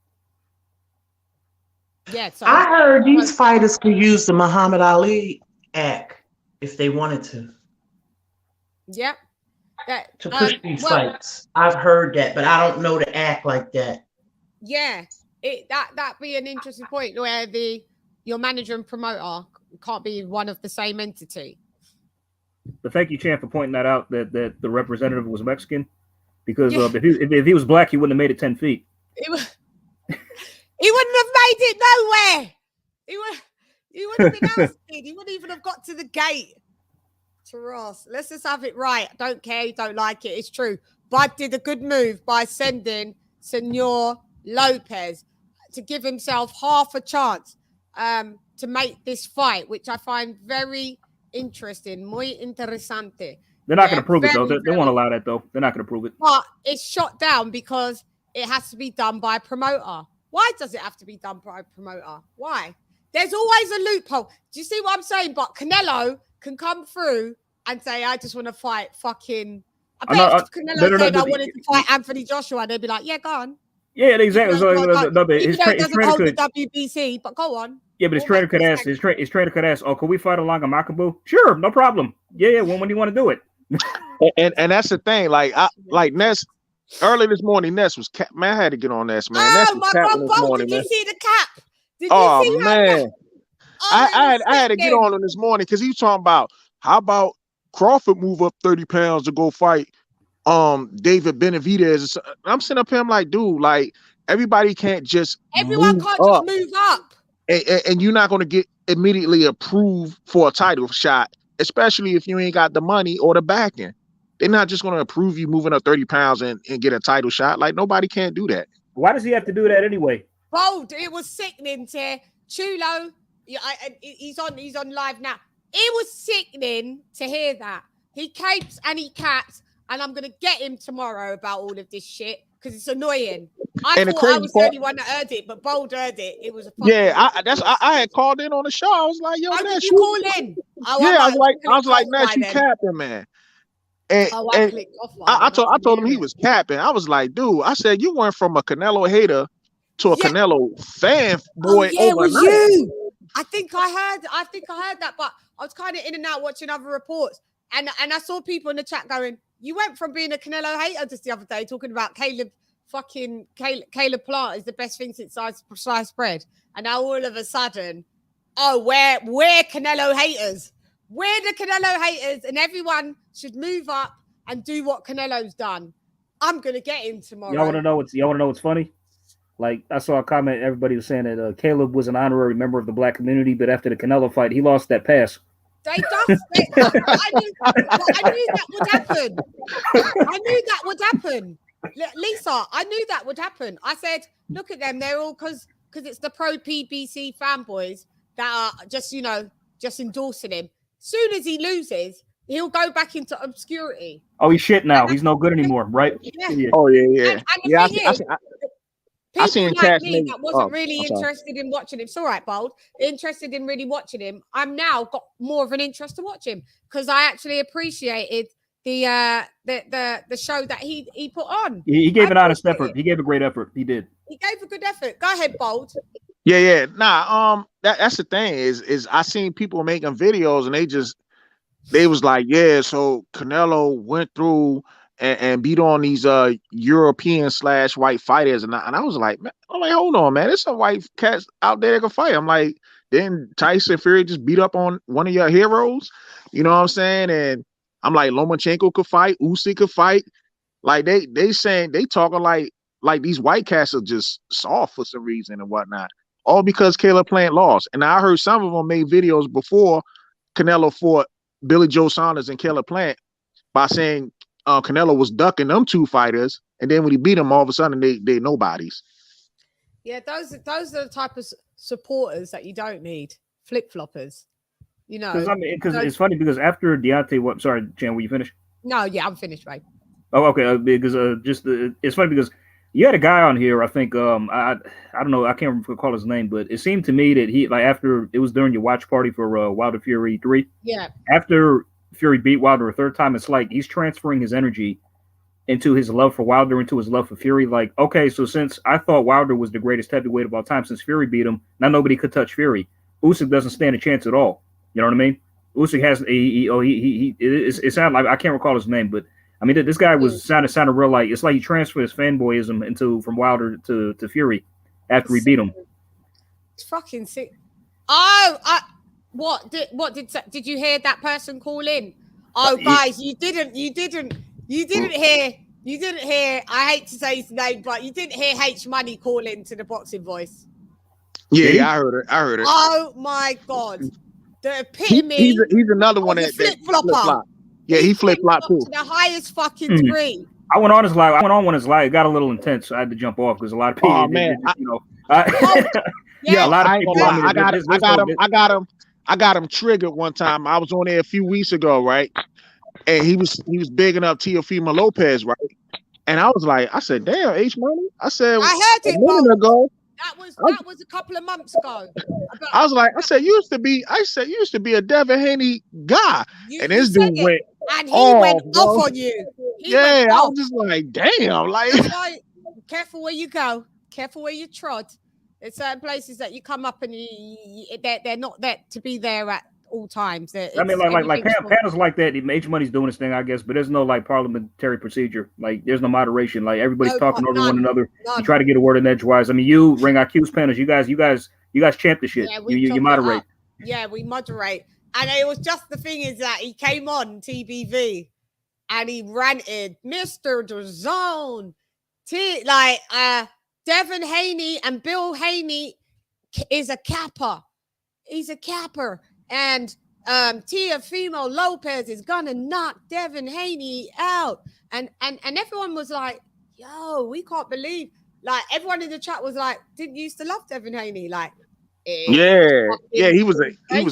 Yeah, so I heard these fighters could use the Muhammad Ali Act if they wanted to. Yep. To push these fights. I've heard that, but I don't know the act like that. Yeah, that'd be an interesting point where your manager and promoter can't be one of the same entity. But thank you, Chan, for pointing that out, that the representative was Mexican, because if he was black, he wouldn't have made it 10 feet. He wouldn't have made it nowhere. He wouldn't have been ousted. He wouldn't even have got to the gate. To Ross, let's just have it right. Don't care, don't like it. It's true. Bud did a good move by sending Senor Lopez to give himself half a chance to make this fight, which I find very interesting. Muy interesante. They're not going to prove it, though. They won't allow that, though. They're not going to prove it. But it's shot down because it has to be done by a promoter. Why does it have to be done by a promoter? Why? There's always a loophole. Do you see what I'm saying? But Canelo can come through and say, I just want to fight fucking... I bet if Canelo said I wanted to fight Anthony Joshua, they'd be like, yeah, go on. Yeah, exactly. His trainer doesn't hold the WBC, but go on. Yeah, but his trainer could ask, oh, could we fight along a Makabu? Sure, no problem. Yeah, when do you want to do it? and that's the thing. Like Ness, early this morning, Ness was man, I had to get on Ness, man. Ness was capping this morning, did you see the cap? Did you see man. I had to get on him this morning because he was talking about how about Crawford move up 30 pounds to go fight David Benavidez. I'm sitting up here, I'm like, dude, like everybody can't just everyone can't just move up. And you're not gonna get immediately approved for a title shot, especially if you ain't got the money or the backing. They're not just gonna approve you moving up 30 pounds and get a title shot. Like nobody can't do that. Why does he have to do that anyway? Bold, it was sickening to Chulo. Yeah, he's on live now. It was sickening to hear that. He capes and he caps, and I'm gonna get him tomorrow about all of this shit because it's annoying. I thought I was the only one that heard it, but Bold heard it. It was a I had called in on the show. I was like, yo, did you call in? I was like, Nash, you capping, man. And I told him he was capping. I was like, dude, I said you went from a Canelo hater to a Canelo fan boy overnight. It was you. I think I heard that, but I was kind of in and out watching other reports, and I saw people in the chat going, "You went from being a Canelo hater just the other day, talking about Caleb Plant is the best thing since sliced bread, and now all of a sudden, oh, we're Canelo haters. We're the Canelo haters, and everyone should move up and do what Canelo's done. I'm gonna get him tomorrow. Y'all want to know what's funny? Like, I saw a comment, everybody was saying that Caleb was an honorary member of the black community, but after the Canelo fight, he lost that pass. I knew that would happen. I knew that would happen. Lisa, I knew that would happen. I said, look at them. They're all because it's the pro PBC fanboys that are just endorsing him. Soon as he loses, he'll go back into obscurity. Oh, he's shit now. He's no good anymore, right? Yeah. Oh, yeah. I seen like me that wasn't really interested in watching him. It's all right, Bold. Interested in really watching him. I'm now got more of an interest to watch him because I actually appreciated the show that he put on. He gave an honest effort. He gave a great effort. He did. He gave a good effort. Go ahead, Bold. Yeah. Nah, that's the thing is I seen people making videos and they was like, yeah, so Canelo went through and beat on these European / white fighters, and I was like, man, hold on, man, there's some white cats out there that can fight. I'm like, didn't Tyson Fury just beat up on one of your heroes? You know what I'm saying? And I'm like, Lomachenko could fight, Usyk could fight. Like they saying they talking like these white cats are just soft for some reason and whatnot. All because Caleb Plant lost. And I heard some of them made videos before Canelo fought Billy Joe Saunders and Caleb Plant by saying Canelo was ducking them two fighters, and then when he beat them, all of a sudden they nobodies. Yeah, those are the type of supporters that you don't need. Flip floppers. You know, because it's funny because after Deontay, sorry, Chan, will you finish? No, yeah, I'm finished, right? Oh, okay. Because it's funny because you had a guy on here. I think I don't know. I can't recall his name, but it seemed to me that he like after it was during your watch party for Wilder Fury 3. Yeah. After Fury beat Wilder a third time, it's like he's transferring his energy into his love for Wilder, into his love for Fury. Like, okay, so since I thought Wilder was the greatest heavyweight of all time, since Fury beat him, now nobody could touch Fury. Usyk doesn't stand a chance at all. You know what I mean? Usyk has it sounded like I can't recall his name, but I mean this guy was sounded real like it's like he transferred his fanboyism from Wilder to Fury after he beat him. It's fucking sick. Oh, did you hear that person call in? Oh, guys, you didn't hear. I hate to say his name, but you didn't hear H Money call in to the Boxing Voice. Yeah, I heard it. Oh my God. The epitome. He's another one that flip flopper. Yeah, he flip flop too. To the highest fucking degree. I went on his live. When his live. It got a little intense, so I had to jump off because a lot of people. Oh man, a lot of people. I got him triggered one time. I was on there a few weeks ago, right? And he was bigging up Teofimo Lopez, right? And I was like, I said, damn, H Money. I said, I heard it a minute ago. That was a couple of months ago. I was like, you used to be a Devin Haney guy. And this dude went and he went off on you. I was just like, damn, like careful where you go, careful where you trod. There's certain places that you come up and they're not there to be there at all times. I mean, like panels like that. H Money's doing his thing, I guess, but there's no like parliamentary procedure. Like there's no moderation. Like everybody's talking over one another. You try to get a word in edgewise. I mean, you Ring IQ's panels. You guys champ the shit. Yeah, you moderate. Yeah, we moderate. And it was just the thing is that he came on TBV and he ranted, Mr. DAZN, Devin Haney and Bill Haney is a capper. He's a capper. And Teofimo Lopez is gonna knock Devin Haney out. And everyone was like, yo, we can't believe. Like everyone in the chat was like, didn't you used to love Devin Haney? Like he was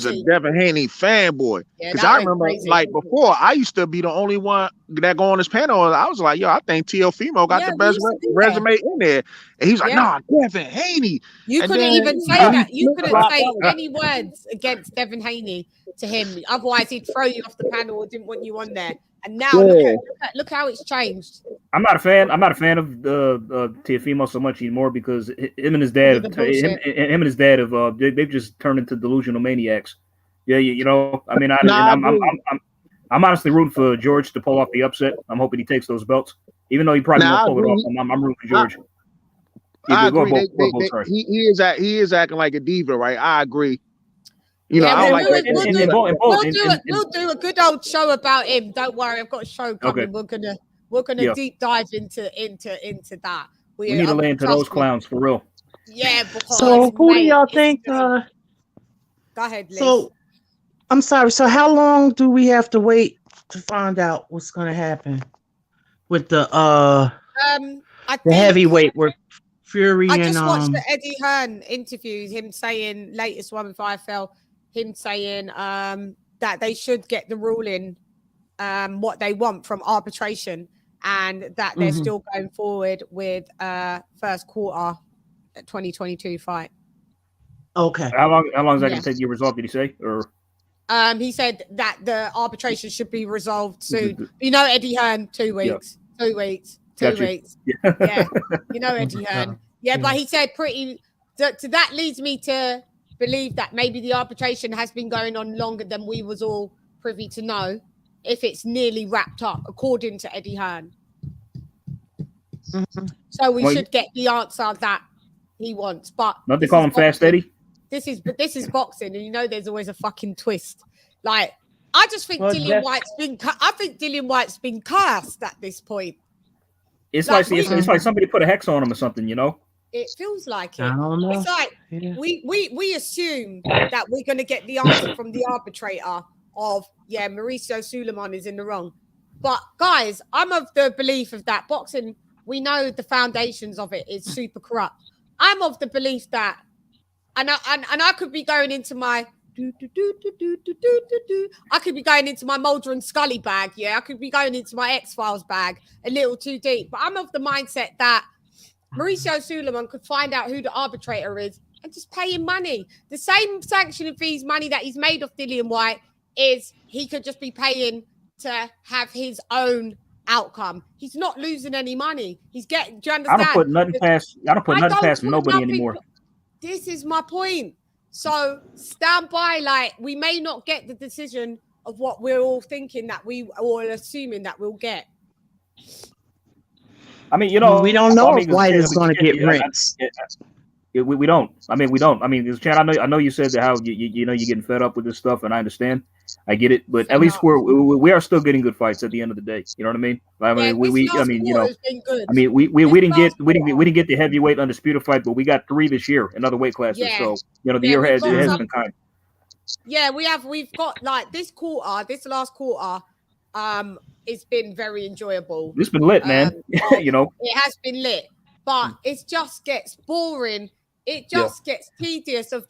a Devin Haney fanboy. Because I remember like before, I used to be the only one that go on this panel. And I was like, yo, I think Teofimo got the best resume in there. And he was like, nah, Devin Haney. You couldn't even say that. You couldn't say any words against Devin Haney to him. Otherwise, he'd throw you off the panel or didn't want you on there. And now look how it's changed. I'm not a fan of Teofimo so much anymore because him and his dad have they've just turned into delusional maniacs. Yeah, you know. I mean, I'm honestly rooting for George to pull off the upset. I'm hoping he takes those belts, even though he probably won't pull it off. I'm rooting for George. I agree. He is acting like a diva, right? I agree. You know, I don't like that. We'll do a good old show about him. Don't worry, I've got a show coming. Okay. We're gonna deep dive into that. We need to lay into those clowns for real. Yeah. So who do y'all think? Go ahead, Liz. So I'm sorry. So how long do we have to wait to find out what's gonna happen with the heavyweight with Fury and I just watched the Eddie Hearn interview. Him saying latest one with IFL. Him saying that they should get the ruling what they want from arbitration and that they're still going forward with first quarter 2022 fight. Okay. How long is that going to take you to resolve, did he say? Or he said that the arbitration should be resolved soon. You know Eddie Hearn, 2 weeks. Yeah. 2 weeks. 2 weeks. Yeah. You know Eddie Hearn. Yeah, but he said so that leads me to believe that maybe the arbitration has been going on longer than we was all privy to know if it's nearly wrapped up, according to Eddie Hearn. So we should get the answer that he wants. But don't they call him Fast Eddie? This is boxing, and you know there's always a fucking twist. Like I just think Dillian Whyte's been cast at this point. It's like somebody put a hex on him or something, you know. It feels like it. I don't know. It's like we assume that we're going to get the answer from the arbitrator of Mauricio Suleiman is in the wrong. But guys, I'm of the belief of that boxing. We know the foundations of it is super corrupt. I'm of the belief that, and I could be going into my I could be going into my Mulder and Scully bag. Yeah, I could be going into my X-Files bag a little too deep. But I'm of the mindset that Mauricio Suleiman could find out who the arbitrator is and just pay him money. The same sanction fees money that he's made off Dillian Whyte is he could just be paying to have his own outcome. He's not losing any money. He's getting. Do you understand? I don't put nothing past nobody anymore. This is my point. So stand by, like, we may not get the decision of what we're all thinking that we all assuming that we'll get. I mean, you know, we don't know if Whyte is going to get rinsed. We don't. I mean, we don't. I mean, CHANN, I know you said that how you know you're getting fed up with this stuff, and I understand. I get it, but at least we are still getting good fights at the end of the day. You know what I mean? I mean, I mean, you know, I mean, we didn't get the heavyweight undisputed fight, but we got 3 this year in other weight classes. Yeah. So you know, the year has been kind. Yeah, we've got like this last quarter, it's been very enjoyable. It's been lit, man. You know, it has been lit, but it just gets boring. It just gets tedious of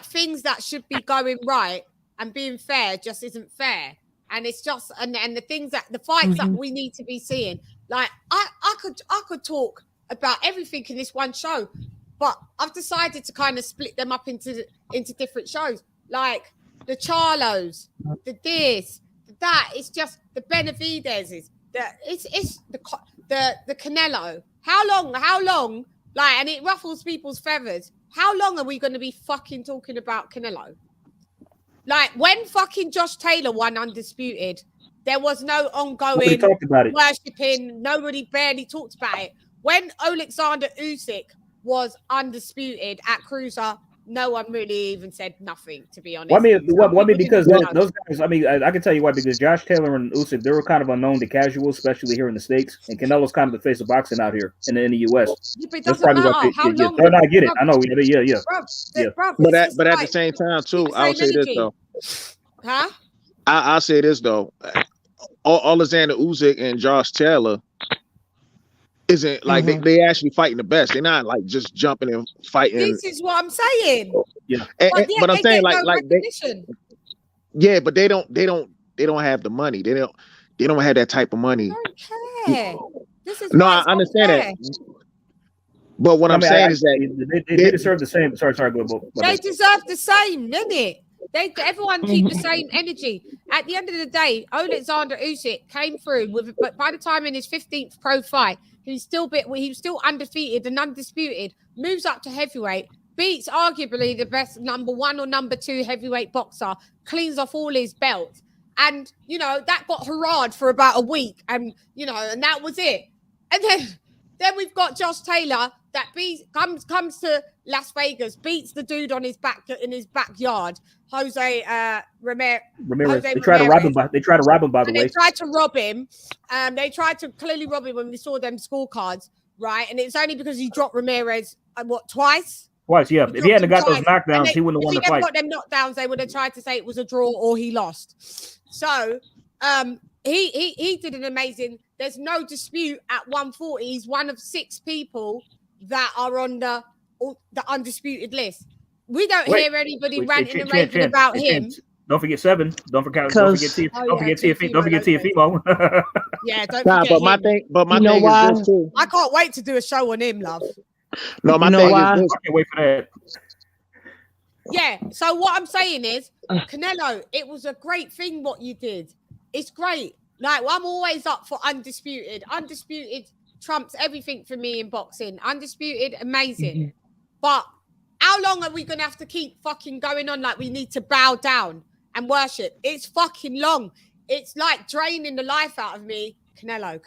things that should be going right and being fair just isn't fair. And it's just and the things that the fights that we need to be seeing. Like I could talk about everything in this one show, but I've decided to kind of split them up into different shows. Like the Charlos, the this, the that. It's just the Benavidez's. It's the Canelo. How long? Like, and it ruffles people's feathers. How long are we going to be fucking talking about Canelo? Like, when fucking Josh Taylor won undisputed, there was no ongoing worshipping. Nobody barely talked about it. When Alexander Usyk was undisputed at Cruiser, no one really even said nothing, to be honest. Well, I mean, because those guys, I mean, I can tell you why, because Josh Taylor and Usyk, they were kind of unknown to casuals, especially here in the States. And Canelo's kind of the face of boxing out here in the U.S. Yeah, but it doesn't matter. How long? I get it. I know. Yeah. But at the same time, too, I would say this, though. Huh? I'll say this, though. Alexander Usyk and Josh Taylor isn't like they actually fighting the best. They're not like just jumping and fighting. This is what I'm saying. Yeah. But I'm saying but they don't have the money. They don't have that type of money. I don't care. This is I understand that. But what I'm saying is that they deserve the same. Sorry, go. They deserve the same, didn't it? Everyone keep the same energy. At the end of the day, Alexander Usyk came through but by the time in his 15th pro fight, he was still undefeated and undisputed, moves up to heavyweight, beats arguably the best number 1 or number 2 heavyweight boxer, cleans off all his belts. And, you know, that got hurrahed for about a week. And, you know, and that was it. And then we've got Josh Taylor that comes to Las Vegas, beats the dude in his backyard, Jose Ramirez. They try to rob him, by the way. They tried to rob him. They tried to clearly rob him when we saw them scorecards, right? And it's only because he dropped Ramirez, twice? Twice, yeah. If he hadn't got those knockdowns, he wouldn't have won the fight. If he hadn't got them knockdowns, they would have tried to say it was a draw or he lost. So he did an amazing. There's no dispute at 140. He's one of 6 people that are on the undisputed list. We don't hear anybody ranting and raving about him. Don't forget 7. Don't forget TFimo. Yeah, don't forget but my him. thing is this too. I can't wait to do a show on him, love. No, my thing is this. I can't wait for that. Yeah, so what I'm saying is, Canelo, it was a great thing what you did. It's great. Like, I'm always up for undisputed. Undisputed trumps everything for me in boxing. Undisputed, amazing. But how long are we going to have to keep fucking going on like we need to bow down and worship? It's fucking long. It's like draining the life out of me. Canelo.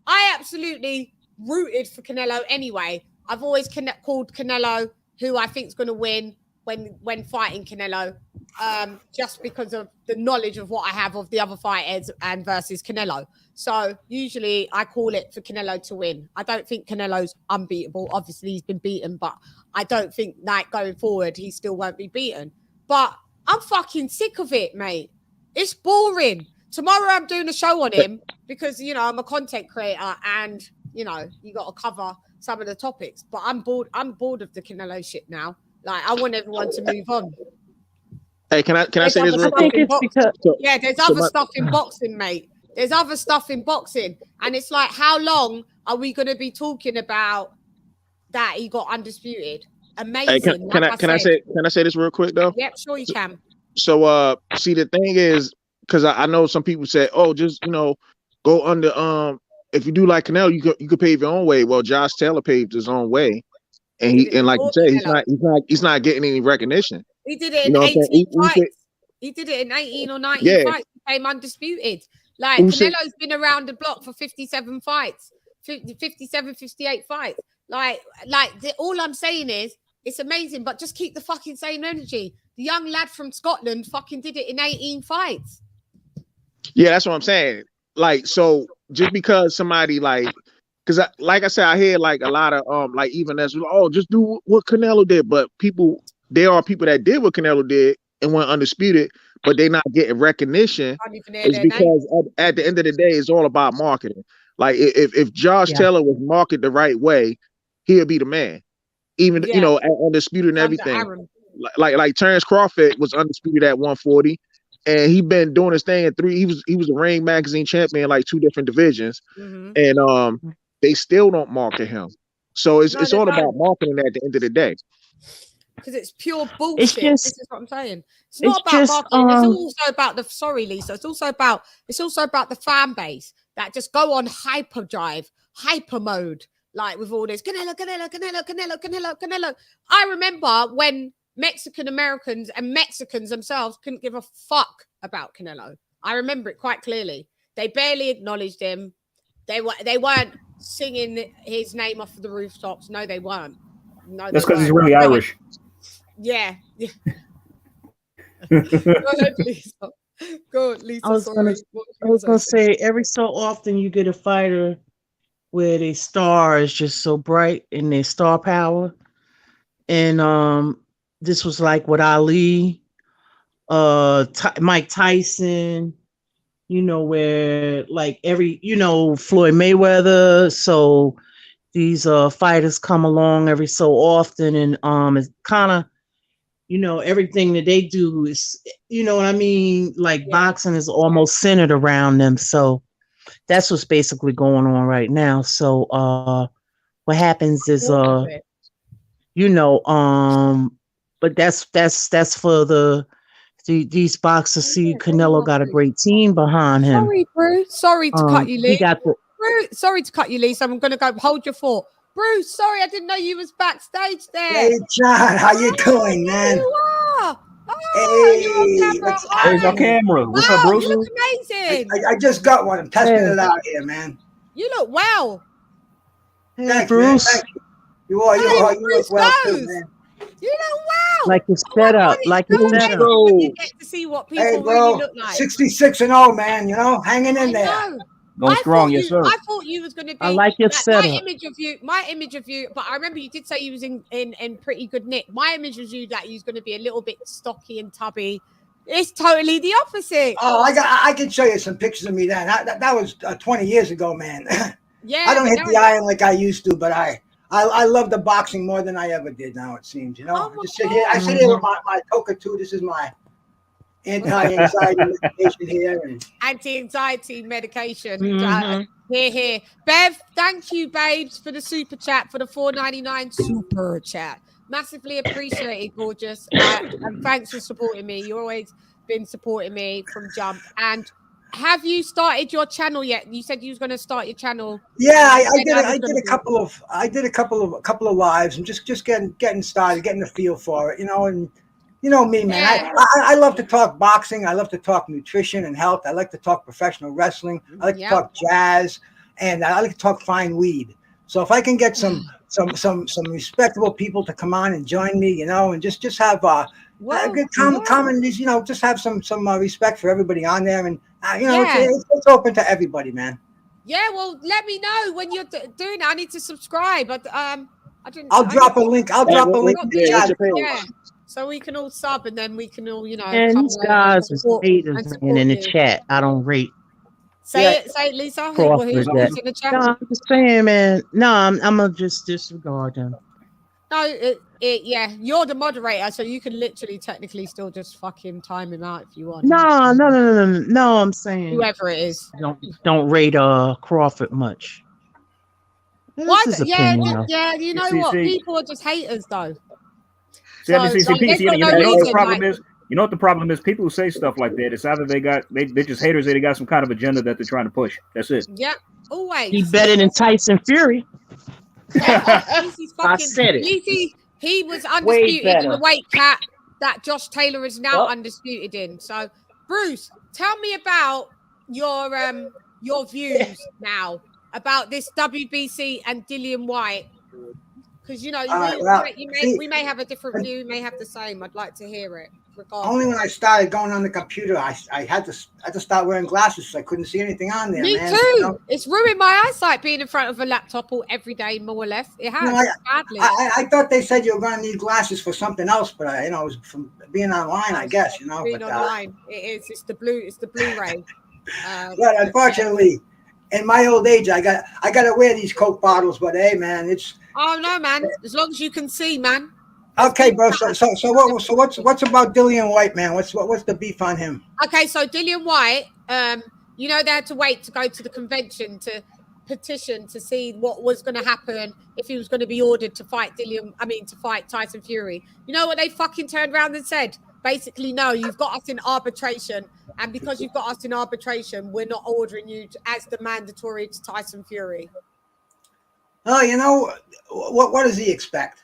I absolutely rooted for Canelo anyway. I've always called Canelo who I think is going to win when fighting Canelo, just because of the knowledge of what I have of the other fighters and versus Canelo. So usually I call it for Canelo to win. I don't think Canelo's unbeatable. Obviously he's been beaten, but I don't think like going forward he still won't be beaten. But I'm fucking sick of it, mate. It's boring. Tomorrow I'm doing a show on him because, you know, I'm a content creator and you know, you got to cover some of the topics. But I'm bored of the Canelo shit now. Like, I want everyone to move on. Hey, can I say this real quick? There's other stuff in boxing, mate. There's other stuff in boxing. And it's like, how long are we going to be talking about that he got undisputed? Amazing. Hey, can I say this real quick though? Yep, sure you can. So see, the thing is, because I know some people say, oh, just, you know, go under if you do like Canelo, you could pave your own way. Well, Josh Taylor paved his own way, and like you said, he's not getting any recognition. He did it in 18 fights. He did it in 18 or 19 fights. He became undisputed. Like, Canelo's been around the block for 57 fights, 57, 58 fights. Like all I'm saying is, it's amazing, but just keep the fucking same energy. The young lad from Scotland fucking did it in 18 fights. Yeah, that's what I'm saying. Like, so just because somebody because like I said, I hear like a lot of like, even as just do what Canelo did, but there are people that did what Canelo did and went undisputed, but they're not getting recognition. It's because at the end of the day, it's all about marketing. Like, if Josh Taylor was marketed the right way, he'll be the man. Even you know, at undisputed and everything. Like Terrence Crawford was undisputed at 140, and he been doing his thing at 3. He was a Ring Magazine champion, like 2 different divisions, and they still don't market him. So it's all about marketing at the end of the day. Because it's pure bullshit. This is what I'm saying. It's not about marketing. It's also about Lisa. It's also about the fan base that just go on hyper mode, like with all this Canelo. I remember when Mexican Americans and Mexicans themselves couldn't give a fuck about Canelo. I remember it quite clearly. They barely acknowledged him. They weren't singing his name off the rooftops. No, they weren't. No, that's because he's really Irish. Yeah. Go ahead, Lisa. Go, Lisa. I was gonna say, every so often you get a fighter where their star is just so bright in their star power, and this was like with Ali, Mike Tyson, you know, where like Floyd Mayweather. So these fighters come along every so often, and it's kind of, you know, everything that they do is, you know what I mean? Like boxing is almost centered around them. So that's what's basically going on right now. So what happens is you know, but that's for these boxers. See, Canelo got a great team behind him. Sorry, Bruce. Sorry to cut you, Lee. Bruce, sorry to cut you, Lisa. I'm going to go hold your thought. Bruce, sorry, I didn't know you was backstage there. Hey, John, how you doing, man? You are. There's our camera. What's up, Bruce? You look amazing. I just got one. I'm testing it out here, man. You look well. Thanks, Bruce. Man. Thank you. You look well too, man. You look well. Like it's set up. Like it's set up. You get to see what people really look like. 66-0, man. You know, hanging in there. Going strong, yes, sir. I thought you was going to be. I like your setup. My image of you. But I remember you did say you was in pretty good nick. My image was you that you was going to be a little bit stocky and tubby. It's totally the opposite. Oh, I can show you some pictures of me then. That was 20 years ago, man. Yeah, I don't hit the iron like I used to, but I love the boxing more than I ever did. Now it seems, you know. I sit here with my Coca too. This is my anti-anxiety medication here. Anti-anxiety medication. Here. Bev, thank you, babes, for the super chat, for the $4.99 super chat. Massively appreciated, gorgeous. And thanks for supporting me. You've always been supporting me from jump. And have you started your channel yet? You said you was going to start your channel. Yeah, I did a couple of lives and just getting started, getting the feel for it, you know. And you know me, man. Yeah. I love to talk boxing. I love to talk nutrition and health. I like to talk professional wrestling. I like to talk jazz, and I like to talk fine weed. So if I can get some respectable people to come on and join me, you know, and just have a good common, you know, just have some respect for everybody on there, and you know, it's open to everybody, man. Yeah, well, let me know when you're doing it. I need to subscribe. But I'll drop a link. I'll drop a link in the chat. Yeah. So we can all sub, and then we can all, you know. And these guys is haters in the chat. I don't rate. Say it, Lisa. Crawford, Who's in the chat? No, I'm just saying, man. No, I'm gonna just disregard them. No, yeah, you're the moderator, so you can literally, technically, still just fucking time him out if you want. No. I'm saying whoever it is. Don't rate Crawford much. Why? Yeah. You know what? People are just haters, though. You know what the problem is? You know what the problem is? People who say stuff like that, it's either they're just haters, or they got some kind of agenda that they're trying to push. That's it. Yeah, always. He better than Tyson Fury. I said it. He was undisputed in the weight cap that Josh Taylor is now undisputed in. So, Bruce, tell me about your views now about this WBC and Dillian Whyte. Because we may have a different view, we may have the same. I'd like to hear it. Regardless. Only when I started going on the computer, I had to start wearing glasses, so I couldn't see anything on there. Me man. too. You know? It's ruined my eyesight being in front of a laptop every day, more or less. It has badly. I thought they said you were going to need glasses for something else, but it was from being online, I guess. Being online, it is. It's the Blu-ray. But unfortunately, in my old age, I got to wear these Coke bottles. But hey, man, it's. Oh no, man! As long as you can see, man. Okay, bro. So what's about Dillian Whyte, man? What's the beef on him? Okay, so Dillian Whyte, they had to wait to go to the convention to petition to see what was going to happen if he was going to be ordered to fight Tyson Fury. You know what they fucking turned around and said? Basically, no, you've got us in arbitration, and because you've got us in arbitration, we're not ordering you as the mandatory to Tyson Fury. Oh, what does he expect?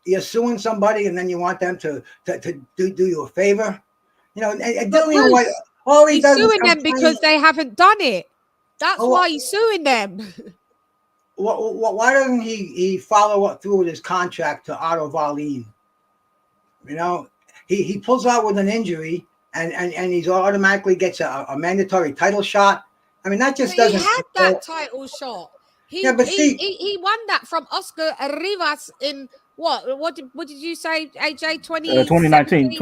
You're suing somebody, and then you want them to do you a favor. And Dillian Whyte, all he does is suing them because they haven't done it. That's why he's suing them. Why doesn't he follow up through with his contract to Otto Wallin? He pulls out with an injury, and he's automatically gets a mandatory title shot. I mean, that just doesn't. He had that title shot. He won that from Oscar Rivas in. What did you say, AJ? 2019, a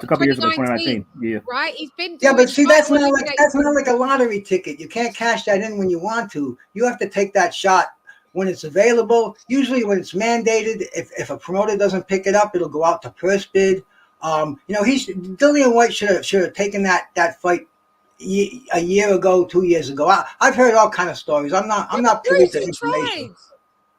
couple years ago, 2019. Yeah. Right? He's been but see, that's not like a lottery ticket. You can't cash that in when you want to. You have to take that shot when it's available. Usually when it's mandated, if a promoter doesn't pick it up, it'll go out to purse bid. Dillian Whyte should have taken that fight a year ago, 2 years ago. I've heard all kind of stories. I'm not privy to information.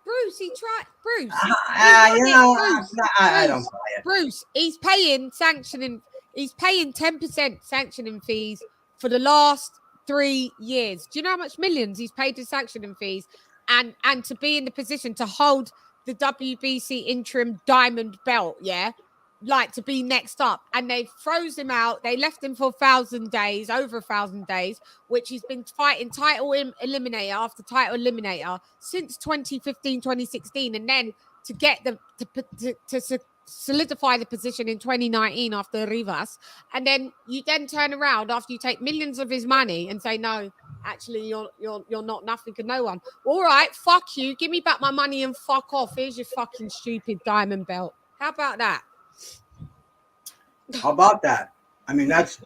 Bruce, he tried. Bruce. I don't buy it. Bruce, he's paying 10% sanctioning fees for the last 3 years. Do you know how much millions he's paid in sanctioning fees? And to be in the position to hold the WBC interim diamond belt, like to be next up, and they froze him out. They left him for over 1,000 days, which he's been fighting title eliminator after title eliminator since 2015, 2016, and then to get them to solidify the position in 2019 after Rivas, and then you turn around after you take millions of his money and say no. Actually, you're not nothing to no one. All right, fuck you. Give me back my money and fuck off. Here's your fucking stupid diamond belt. How about that? How about that? I mean, that's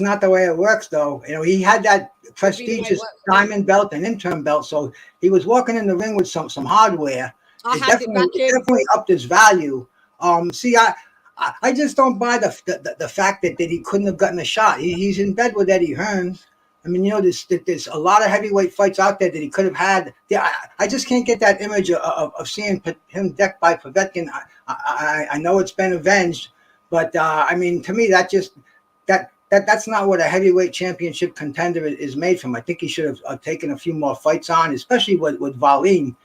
not the way it works, though. He had that prestigious diamond belt and interim belt, so he was walking in the ring with some hardware. It definitely upped his value. See, I just don't buy the fact that he couldn't have gotten a shot. He's in bed with Eddie Hearns. I mean, there's a lot of heavyweight fights out there that he could have had. I just can't get that image of seeing him decked by Povetkin. I know it's been avenged. But I mean, to me, that's not what a heavyweight championship contender is made from. I think he should have taken a few more fights on, especially with Wallin.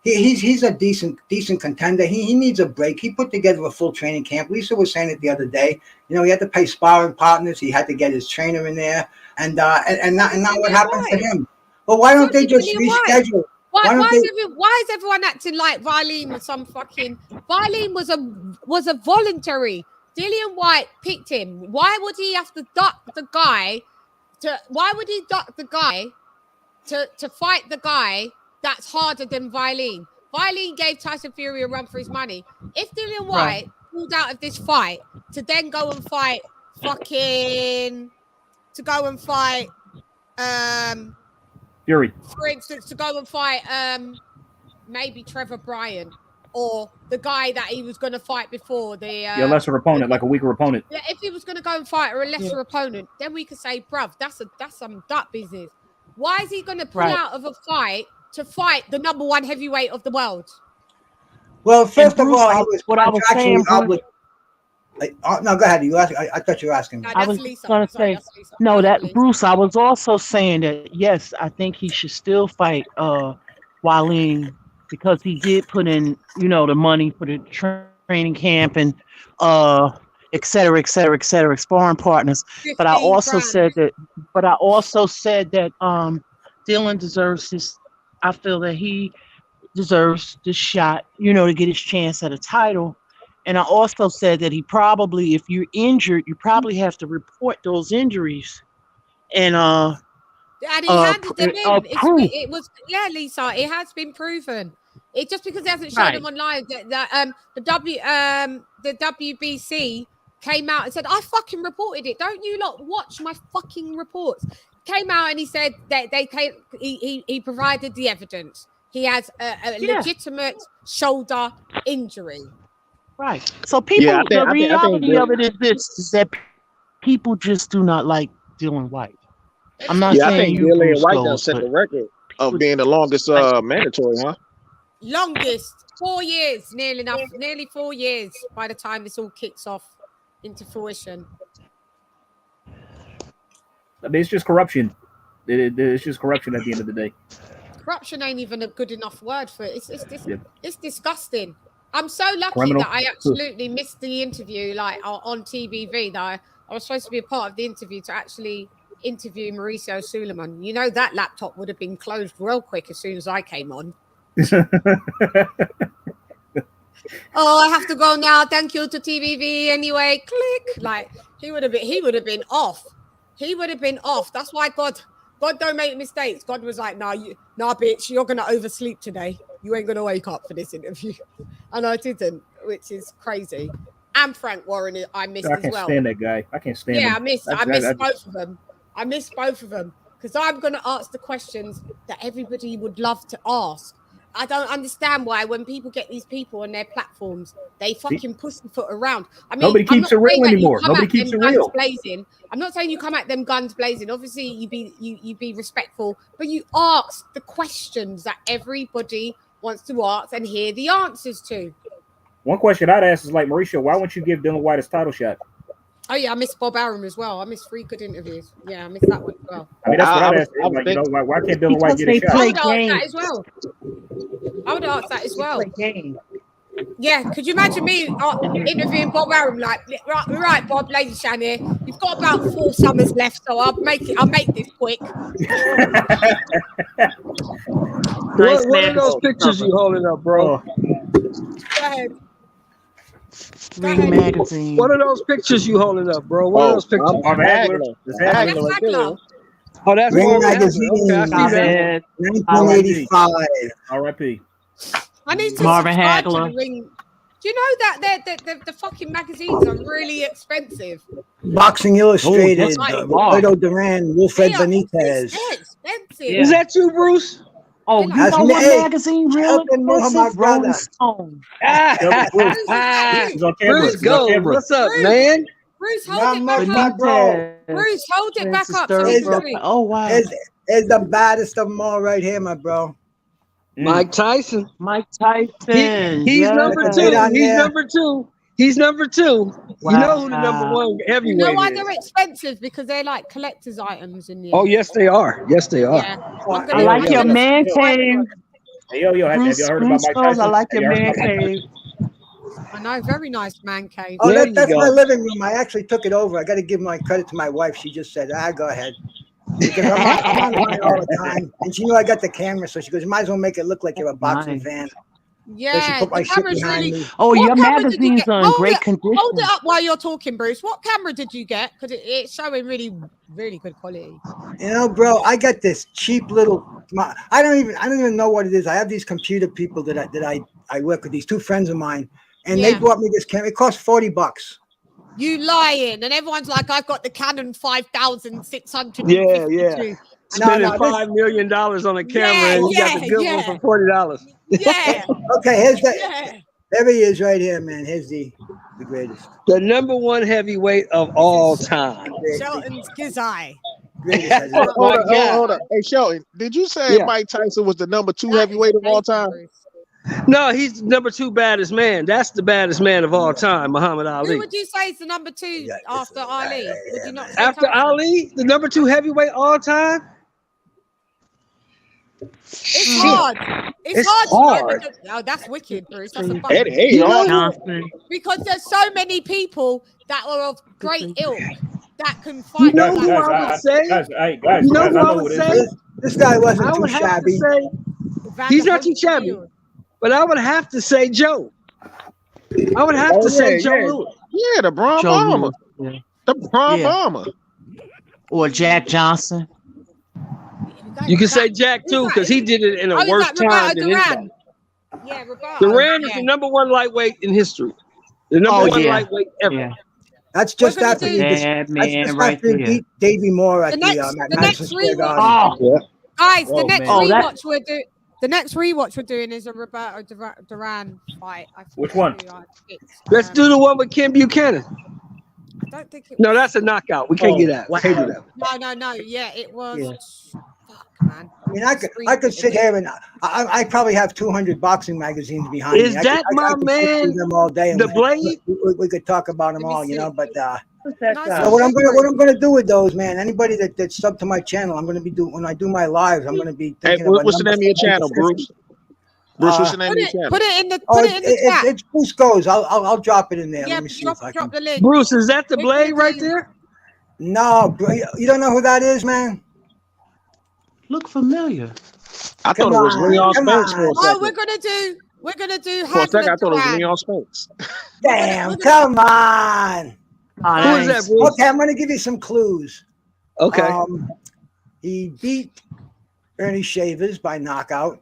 He's a decent contender. He needs a break. He put together a full training camp. Lisa was saying it the other day. He had to pay sparring partners. He had to get his trainer in there, and now what happened to him? Well, why don't they just reschedule? Why is everyone acting like Wallin was some fucking? Wallin was a voluntary. Dillian Whyte picked him. Why would he have to duck the guy? Why would he duck the guy to fight the guy that's harder than Wallin? Wallin gave Tyson Fury a run for his money. If Dillian Whyte pulled out of this fight to then go and fight Fury, for instance, to go and fight maybe Trevor Bryan or the guy that he was going to fight before the lesser opponent, like a weaker opponent. Yeah, if he was going to go and fight a lesser opponent, then we could say, bruv, that's some duck business. Why is he going to pull out of a fight to fight the number one heavyweight of the world? Well, first of all, I was saying. No, go ahead. You ask. I thought you were asking me. I was going to say, no, that Bruce. I was also saying that yes, I think he should still fight Wallin because he did put in, the money for the training camp and et cetera, sparring partners. But I also said that. Dillian deserves this. I feel that he deserves this shot, to get his chance at a title. And I also said that he probably, if you're injured, you probably have to report those injuries. And he handed them in. It was, Lisa, it has been proven. It just because it hasn't shown them online that the WBC came out and said, I fucking reported it. Don't you lot watch my fucking reports? Came out and he said that he provided the evidence. He has a legitimate shoulder injury. Right. So people, the reality of it is this: is that people just do not like Dillian Whyte. I'm not saying I think Dillian Whyte done set the record of being the longest mandatory, huh? Longest 4 years, nearly 4 years by the time this all kicks off into fruition. I mean, it's just corruption. It's just corruption at the end of the day. Corruption ain't even a good enough word for it. It's disgusting. I'm so lucky that I absolutely missed the interview, like on TBV. That I was supposed to be a part of the interview to actually interview Mauricio Suleiman. That laptop would have been closed real quick as soon as I came on. Oh, I have to go now. Thank you to TBV anyway. Click. Like he would have been off. He would have been off. That's why God don't make mistakes. God was like, nah, bitch, you're gonna oversleep today. You ain't gonna wake up for this interview. And I didn't, which is crazy. And Frank Warren, I missed as well. I can't stand that guy. I can't stand him. I missed both of them. I missed both of them because I'm gonna ask the questions that everybody would love to ask. I don't understand why when people get these people on their platforms, they fucking pussyfoot around. I mean, nobody keeps it real anymore. Nobody keeps it real. Blazing. I'm not saying you come at them guns blazing. Obviously, you be respectful, but you ask the questions that everybody wants to ask and hear the answers to. One question I'd ask is like, Mauricio, why won't you give Dillian Whyte his title shot? Oh yeah, I missed Bob Arum as well. I missed 3 good interviews. Yeah, I missed that one as well. I mean, that's what I'd ask. Like, why can't Dillian Whyte get a shot? I would ask that as well. I would ask that as well. Yeah, could you imagine me interviewing Bob Arum? Like, right, Bob, LadyChann here. You've got about 4 summers left, so I'll make this quick. What are those pictures you holding up, bro? Go ahead. Magazine. What are those pictures you holding up, bro? What are those pictures? Hagler. Oh, that's Ring Magazine. Okay, 1985. R.I.P. I need to Marvin subscribe Hagler. to the Ring. Do you know that the fucking magazines are really expensive? Boxing Illustrated, Roberto Duran, Wilfred Benitez. They're expensive. Is that you, Bruce? Oh, you know what magazine really expensive? Rolling Stone. Bruce, go. What's up, man? Bruce, hold it back up, bro. Bruce, hold it back up. Oh, wow. It's the baddest of them all right here, my bro. Mike Tyson. He's number 2. He's number 2. Wow. You know who the number 1 heavyweight You know why is. they're expensive? Because they're like collector's items in the Oh, yes, they are. Yes, they are. Yeah. I like your man cave. Hey, yo, have you heard about Mike Tyson? I like your man cave. I know, very nice man cave. Oh, that's my living room. I actually took it over. I got to give my credit to my wife. She just said, go ahead. Because I'm on all the time. And she knew I got the camera, so she goes, you might as well make it look like you're a boxing fan. Yeah, so she put my shit behind me. Oh, your magazine's are in great condition. Hold it up while you're talking, Bruce. What camera did you get? Because it's showing really, really good quality. You know, bro, I got this cheap little. I don't even know what it is. I have these computer people that I work with. These 2 friends of mine, and they bought me this camera. It cost $40. You lying, and everyone's like, I've got the Canon 5600. Yeah. spending $5 million on a camera, and you got the good one for $40. Yeah. Okay, here's the. There he is, right here, man. Here's the greatest. The #1 heavyweight of all time. Shelton's Kizai. Hold on. Hey, Shelton, did you say Mike Tyson was the #2 heavyweight of all time? No, he's #2 baddest man. That's the baddest man of all time, Muhammad Ali. Who would you say is the #2 after Ali? Would you not say after Tyson? Ali, the #2 heavyweight all time? It's hard. It's hard. Oh, that's wicked, Bruce. That's a because there's so many people that are of great ilk that can fight. You know who I would say? You know who I would say? This guy wasn't too shabby. He's not too shabby. But I would have to say Joe. I would have to say Joe Louis. Yeah, the Braun Bomber. Yeah. The Braun Bomber. Or Jack Johnson. You can say Jack too, because he did it in a worse time than anybody. Yeah, Duran is the #1 lightweight in history. The #1 lightweight ever. Yeah. That's just after he beat Davey Moore at the Madison Square Garden. Guys, the next rewatch we're doing is a Roberto Duran fight. Which one? Let's do the one with Ken Buchanan. I don't think it was. No, that's a knockout. We can't get that. We can't do that. No. Yeah, it was. Fuck, man. I mean, I could sit here and I probably have 200 boxing magazines behind me. Is that my man? Them all day. The Blade? We could talk about them all, you know. But so what I'm gonna do with those, man. Anybody that's sub to my channel, I'm gonna be when I do my lives, I'm gonna be. Hey, what's the name of your channel, Bruce? Bruce, what's the name of your channel? Put it in the chat. It's Bruce Goes. I'll drop it in there. Yeah, Let me see drop the link. Bruce, is that the Blade right there? No, you don't know who that is, man. Look familiar. I thought it was Leon Spinks for a second. Oh, we're gonna do. For a second, I thought it was Leon Spinks. Damn, come on. Who is that, Bruce? Okay, I'm gonna give you some clues. Okay. He beat Ernie Shavers by knockout.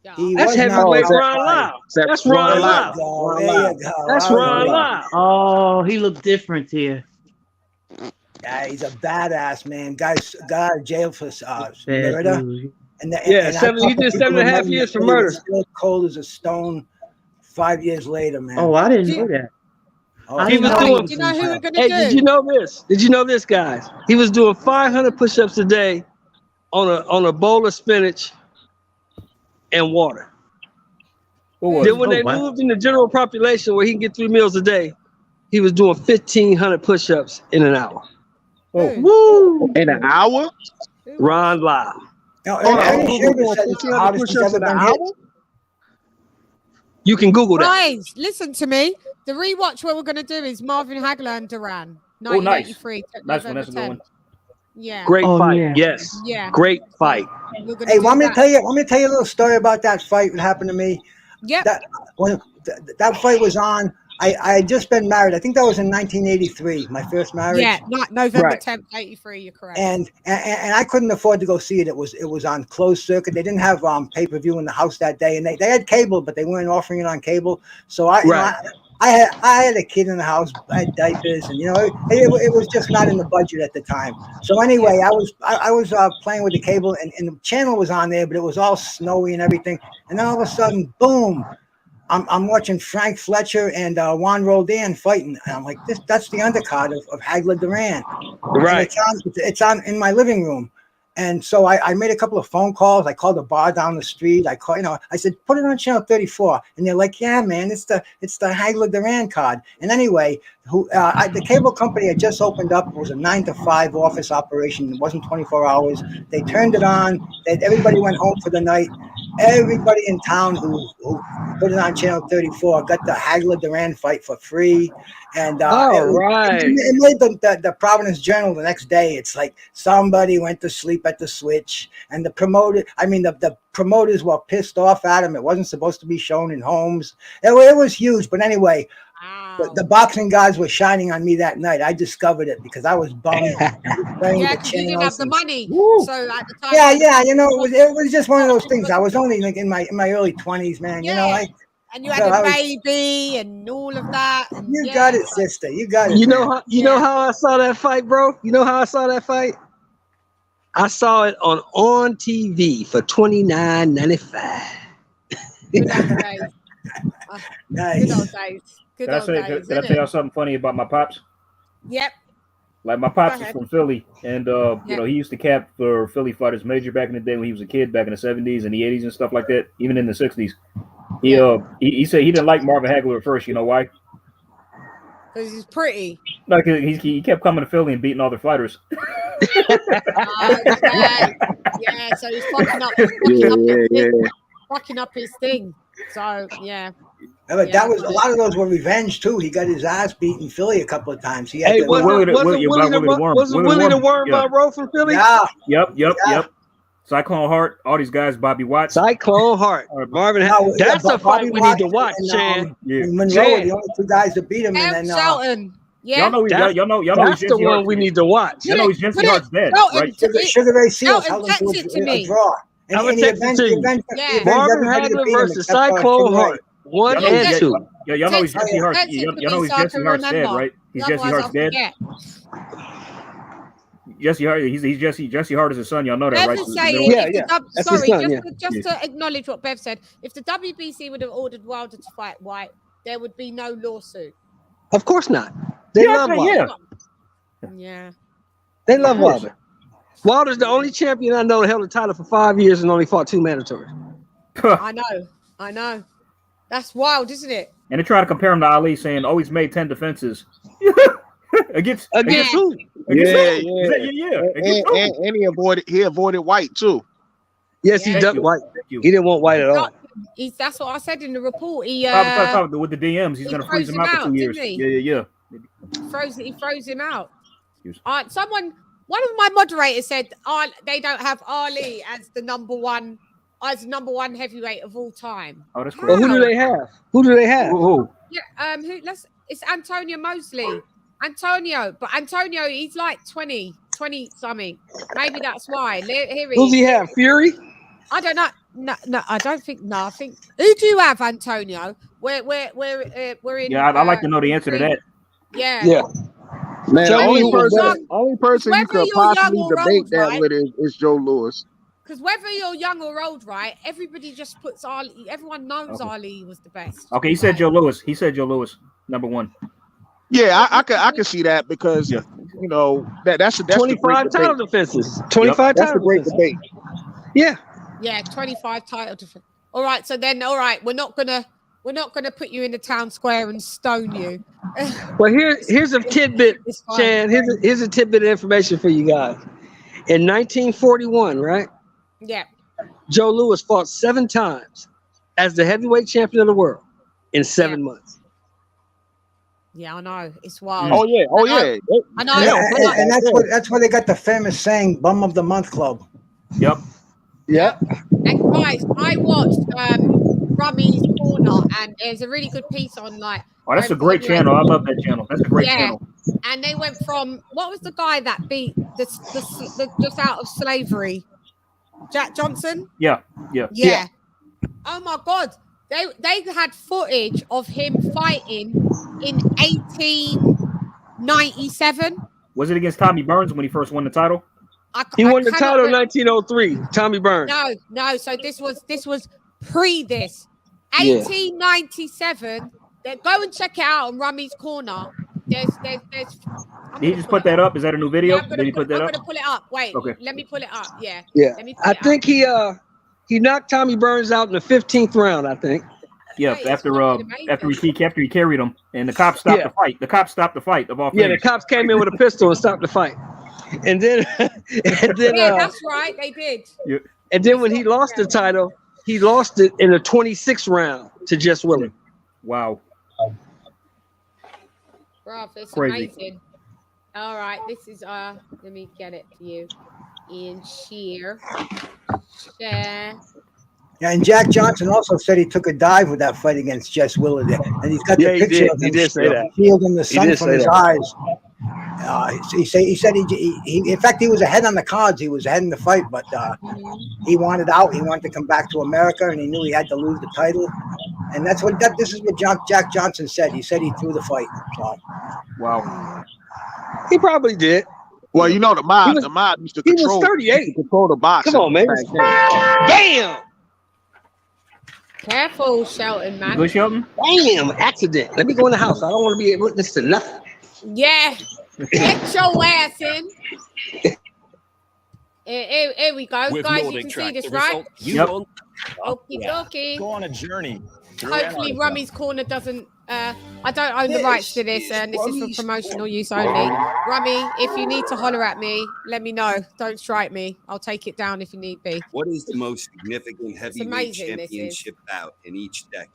That's heavyweight Ron Lyle. That's Ron Lyle. There you go. That's Ron Lyle. Oh, he looked different here. Yeah, he's a badass man. Guys got out of jail for murder. He did 7.5 years for murder. Still cold as a stone. 5 years later, man. Oh, I didn't know that. He was doing. Do you know who we're gonna do? Hey, did you know this? Did you know this, guys? He was doing 500 push-ups a day on a bowl of spinach and water. Then when they moved in the general population where he can get 3 meals a day, he was doing 1,500 push-ups in an hour. Woo! In an hour? Ron Lyle. You can Google that. Guys, listen to me. The rewatch what we're going to do is Marvin Hagler and Duran. 1983. Nice one. That's a good one. Yeah. Great fight. Yes. Yeah. Great fight. Hey, want me to tell you a little story about that fight that happened to me? Yeah. That fight was on. I had just been married. I think that was in 1983, my first marriage. Yeah, November 10th, 83. You're correct. And I couldn't afford to go see it. It was on closed circuit. They didn't have pay-per-view in the house that day, and they had cable, but they weren't offering it on cable. So I had a kid in the house. I had diapers, and it was just not in the budget at the time. So anyway, I was playing with the cable, and the channel was on there, but it was all snowy and everything. And then all of a sudden, boom. I'm watching Frank Fletcher and Juan Roldan fighting, and I'm like, that's the undercard of Hagler Duran. Right. It's on in my living room. And so I made a couple of phone calls. I called a bar down the street. I said, put it on channel 34. And they're like, yeah, man, it's the Hagler Duran card. And anyway, the cable company had just opened up. It was a 9 to 5 office operation. It wasn't 24 hours. They turned it on. Everybody went home for the night. Everybody in town who put it on channel 34 got the Hagler Duran fight for free. And it made the Providence Journal the next day. It's like somebody went to sleep at the switch, and the promoters were pissed off at him. It wasn't supposed to be shown in homes. It was huge. But anyway, the boxing guys were shining on me that night. I discovered it because I was bummed. Yeah, because you didn't have the money. So at the time, it was just one of those things. I was only like in my early 20s, man. Yeah. And you had a baby and all of that. You got it, sister. You got it. You know how I saw that fight, bro? You know how I saw that fight? I saw it on TV for $29.95. Good old days. Nice. Good old days. Good old days. Can I tell y'all something funny about my pops? Yep. Like my pops is from Philly, and you know, he used to cap for Philly fighters major back in the day when he was a kid, back in the 70s and the 80s and stuff like that, even in the 60s. He said he didn't like Marvin Hagler at first. You know why? Because he's pretty. Like he kept coming to Philly and beating all the fighters. Yeah, so he's fucking up his thing. So yeah, but that was a lot of those were revenge too. He got his ass beat in Philly a couple of times. He had Willie the Worm Monroe from Philly? Yeah. Yep. Cyclone Hart, all these guys, Bobby Watts. Cyclone Hart, Marvin Hagler. That's a fight we need to watch, Chan. Monroe were the only two guys that beat him. And then Shelton. Yeah, y'all know that's the one we need to watch. You know he's Jesse Hart's dad, right? Sugar Ray Seals held him to a draw. I'm gonna text it to you. Marvin Hagler versus Cyclone Hart. 1 and 2. Yeah, y'all know he's Jesse Hart's. Y'all know he's Jesse Hart's dad, right? He's Jesse Hart's dad. Jesse Hart. He's Jesse Hart is his son. Y'all know that, right? Just to acknowledge what Bev said. If the WBC would have ordered Wilder to fight White, there would be no lawsuit. Of course not. They love Wilder. Yeah. They love Wilder. Wilder's the only champion I know that held the title for 5 years and only fought 2 mandatories. I know. That's wild, isn't it? And they try to compare him to Ali, saying, "Oh, he's made 10 defenses." Against who? Yeah. And he avoided White too. Yes, he ducked White. He didn't want White at all. That's what I said in the report. With the DMs, he's going to freeze him out for 2 years. Yeah. He froze him out. One of my moderators said, they don't have Ali as the number one heavyweight of all time. Oh, that's cool. Well, who do they have? Who? Yeah, it's Antonio Mosley. But Antonio, he's like 20 something. Maybe that's why. Here Who's he have? Fury? I don't know. No, I don't think. No, I think. Who do you have, Antonio? We're in. Yeah, I'd like to know the answer to that. Yeah. Man, the only person you could possibly debate that with is Joe Louis. Because whether you're young or old, right? Everybody just puts Ali. Everyone knows Ali was the best. Okay, he said Joe Louis. Number one. Yeah, I could see that because you know that's 25 title defenses. 25 That's a great debate. Yeah, 25 title defense. All right, we're not gonna put you in the town square and stone you. Well, here's a tidbit, Chan. Here's a tidbit of information for you guys. In 1941, right? Yeah. Joe Louis fought 7 times as the heavyweight champion of the world in 7 months. Yeah, I know. It's wild. Oh yeah. I know. And that's where they got the famous saying, "Bum of the Month Club." Yep. And guys, I watched Rummy's Corner, and there's a really good piece on like. Oh, that's a great channel. I love that channel. That's a great channel. And they went from what was the guy that beat the just out of slavery, Jack Johnson? Yeah. Oh my God. They had footage of him fighting in 1897. Was it against Tommy Burns when he first won the title? He won the title in 1903. Tommy Burns. No. So this was pre this. 1897. Go and check it out on Rummy's Corner. There's. Did he just put that up? Is that a new video? Did he put that up? I'm gonna pull it up. Wait. Okay. Let me pull it up. Yeah. I think he knocked Tommy Burns out in the 15th round. I think. Yeah, after he carried him, and the cops stopped the fight. The cops stopped the fight of all things. Yeah, the cops came in with a pistol and stopped the fight. And then that's right, they did. Yeah. And then when he lost the title, he lost it in the 26th round to Jess Willie. Wow. Bro, it's crazy. Amazing. All right, this is let me get it for you in share. Yeah, and Jack Johnson also said he took a dive with that fight against Jess Willard, and he's got the picture of him. He did say that. Shielding the sun from his eyes. He said he in fact he was ahead on the cards. He was ahead in the fight, but he wanted out. He wanted to come back to America, and he knew he had to lose the title. And this is what Jack Johnson said. He said he threw the fight. So. Wow. He probably did. Well, you know the mob used to control. He was 38. Control the boxing. Come on, man. Bam! Careful, Shelton, man. Good, Shelton? Bam! Accident. Let me go in the house. I don't want to be a witness to nothing. Yeah. Get your ass in. Here we go. With Guys, no you can track, see this, the right? result, you Yep. will Okie dokie. go on a journey. Hopefully Rummy's Corner doesn't I don't own the rights to this, and this is for promotional use only. Rummy, if you need to holler at me, let me know. Don't strike me. I'll take it down if you need be. What is the most significant heavyweight championship bout in each decade?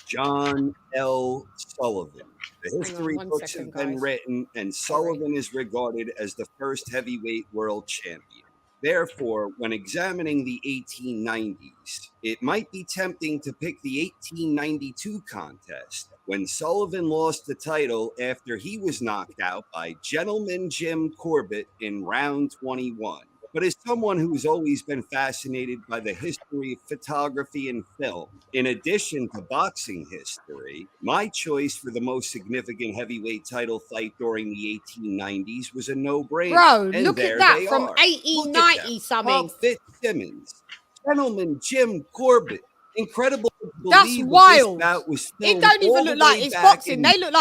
John L. Sullivan. The history books have been written, and Sullivan is regarded as the first heavyweight world champion. Therefore, when examining the 1890s, it might be tempting to pick the 1892 contest, when Sullivan lost the title after he was knocked out by Gentleman Jim Corbett in round 21. But as someone who's always been fascinated by the history of photography and film, in addition to boxing history, my choice for the most significant heavyweight title fight during the 1890s was a no-brainer. Bro, and look there at that they from are. 1890 something. Bob Fitzsimmons, Gentleman Jim Corbett. Incredible. That's wild. Was it don't even look like it's boxing. They look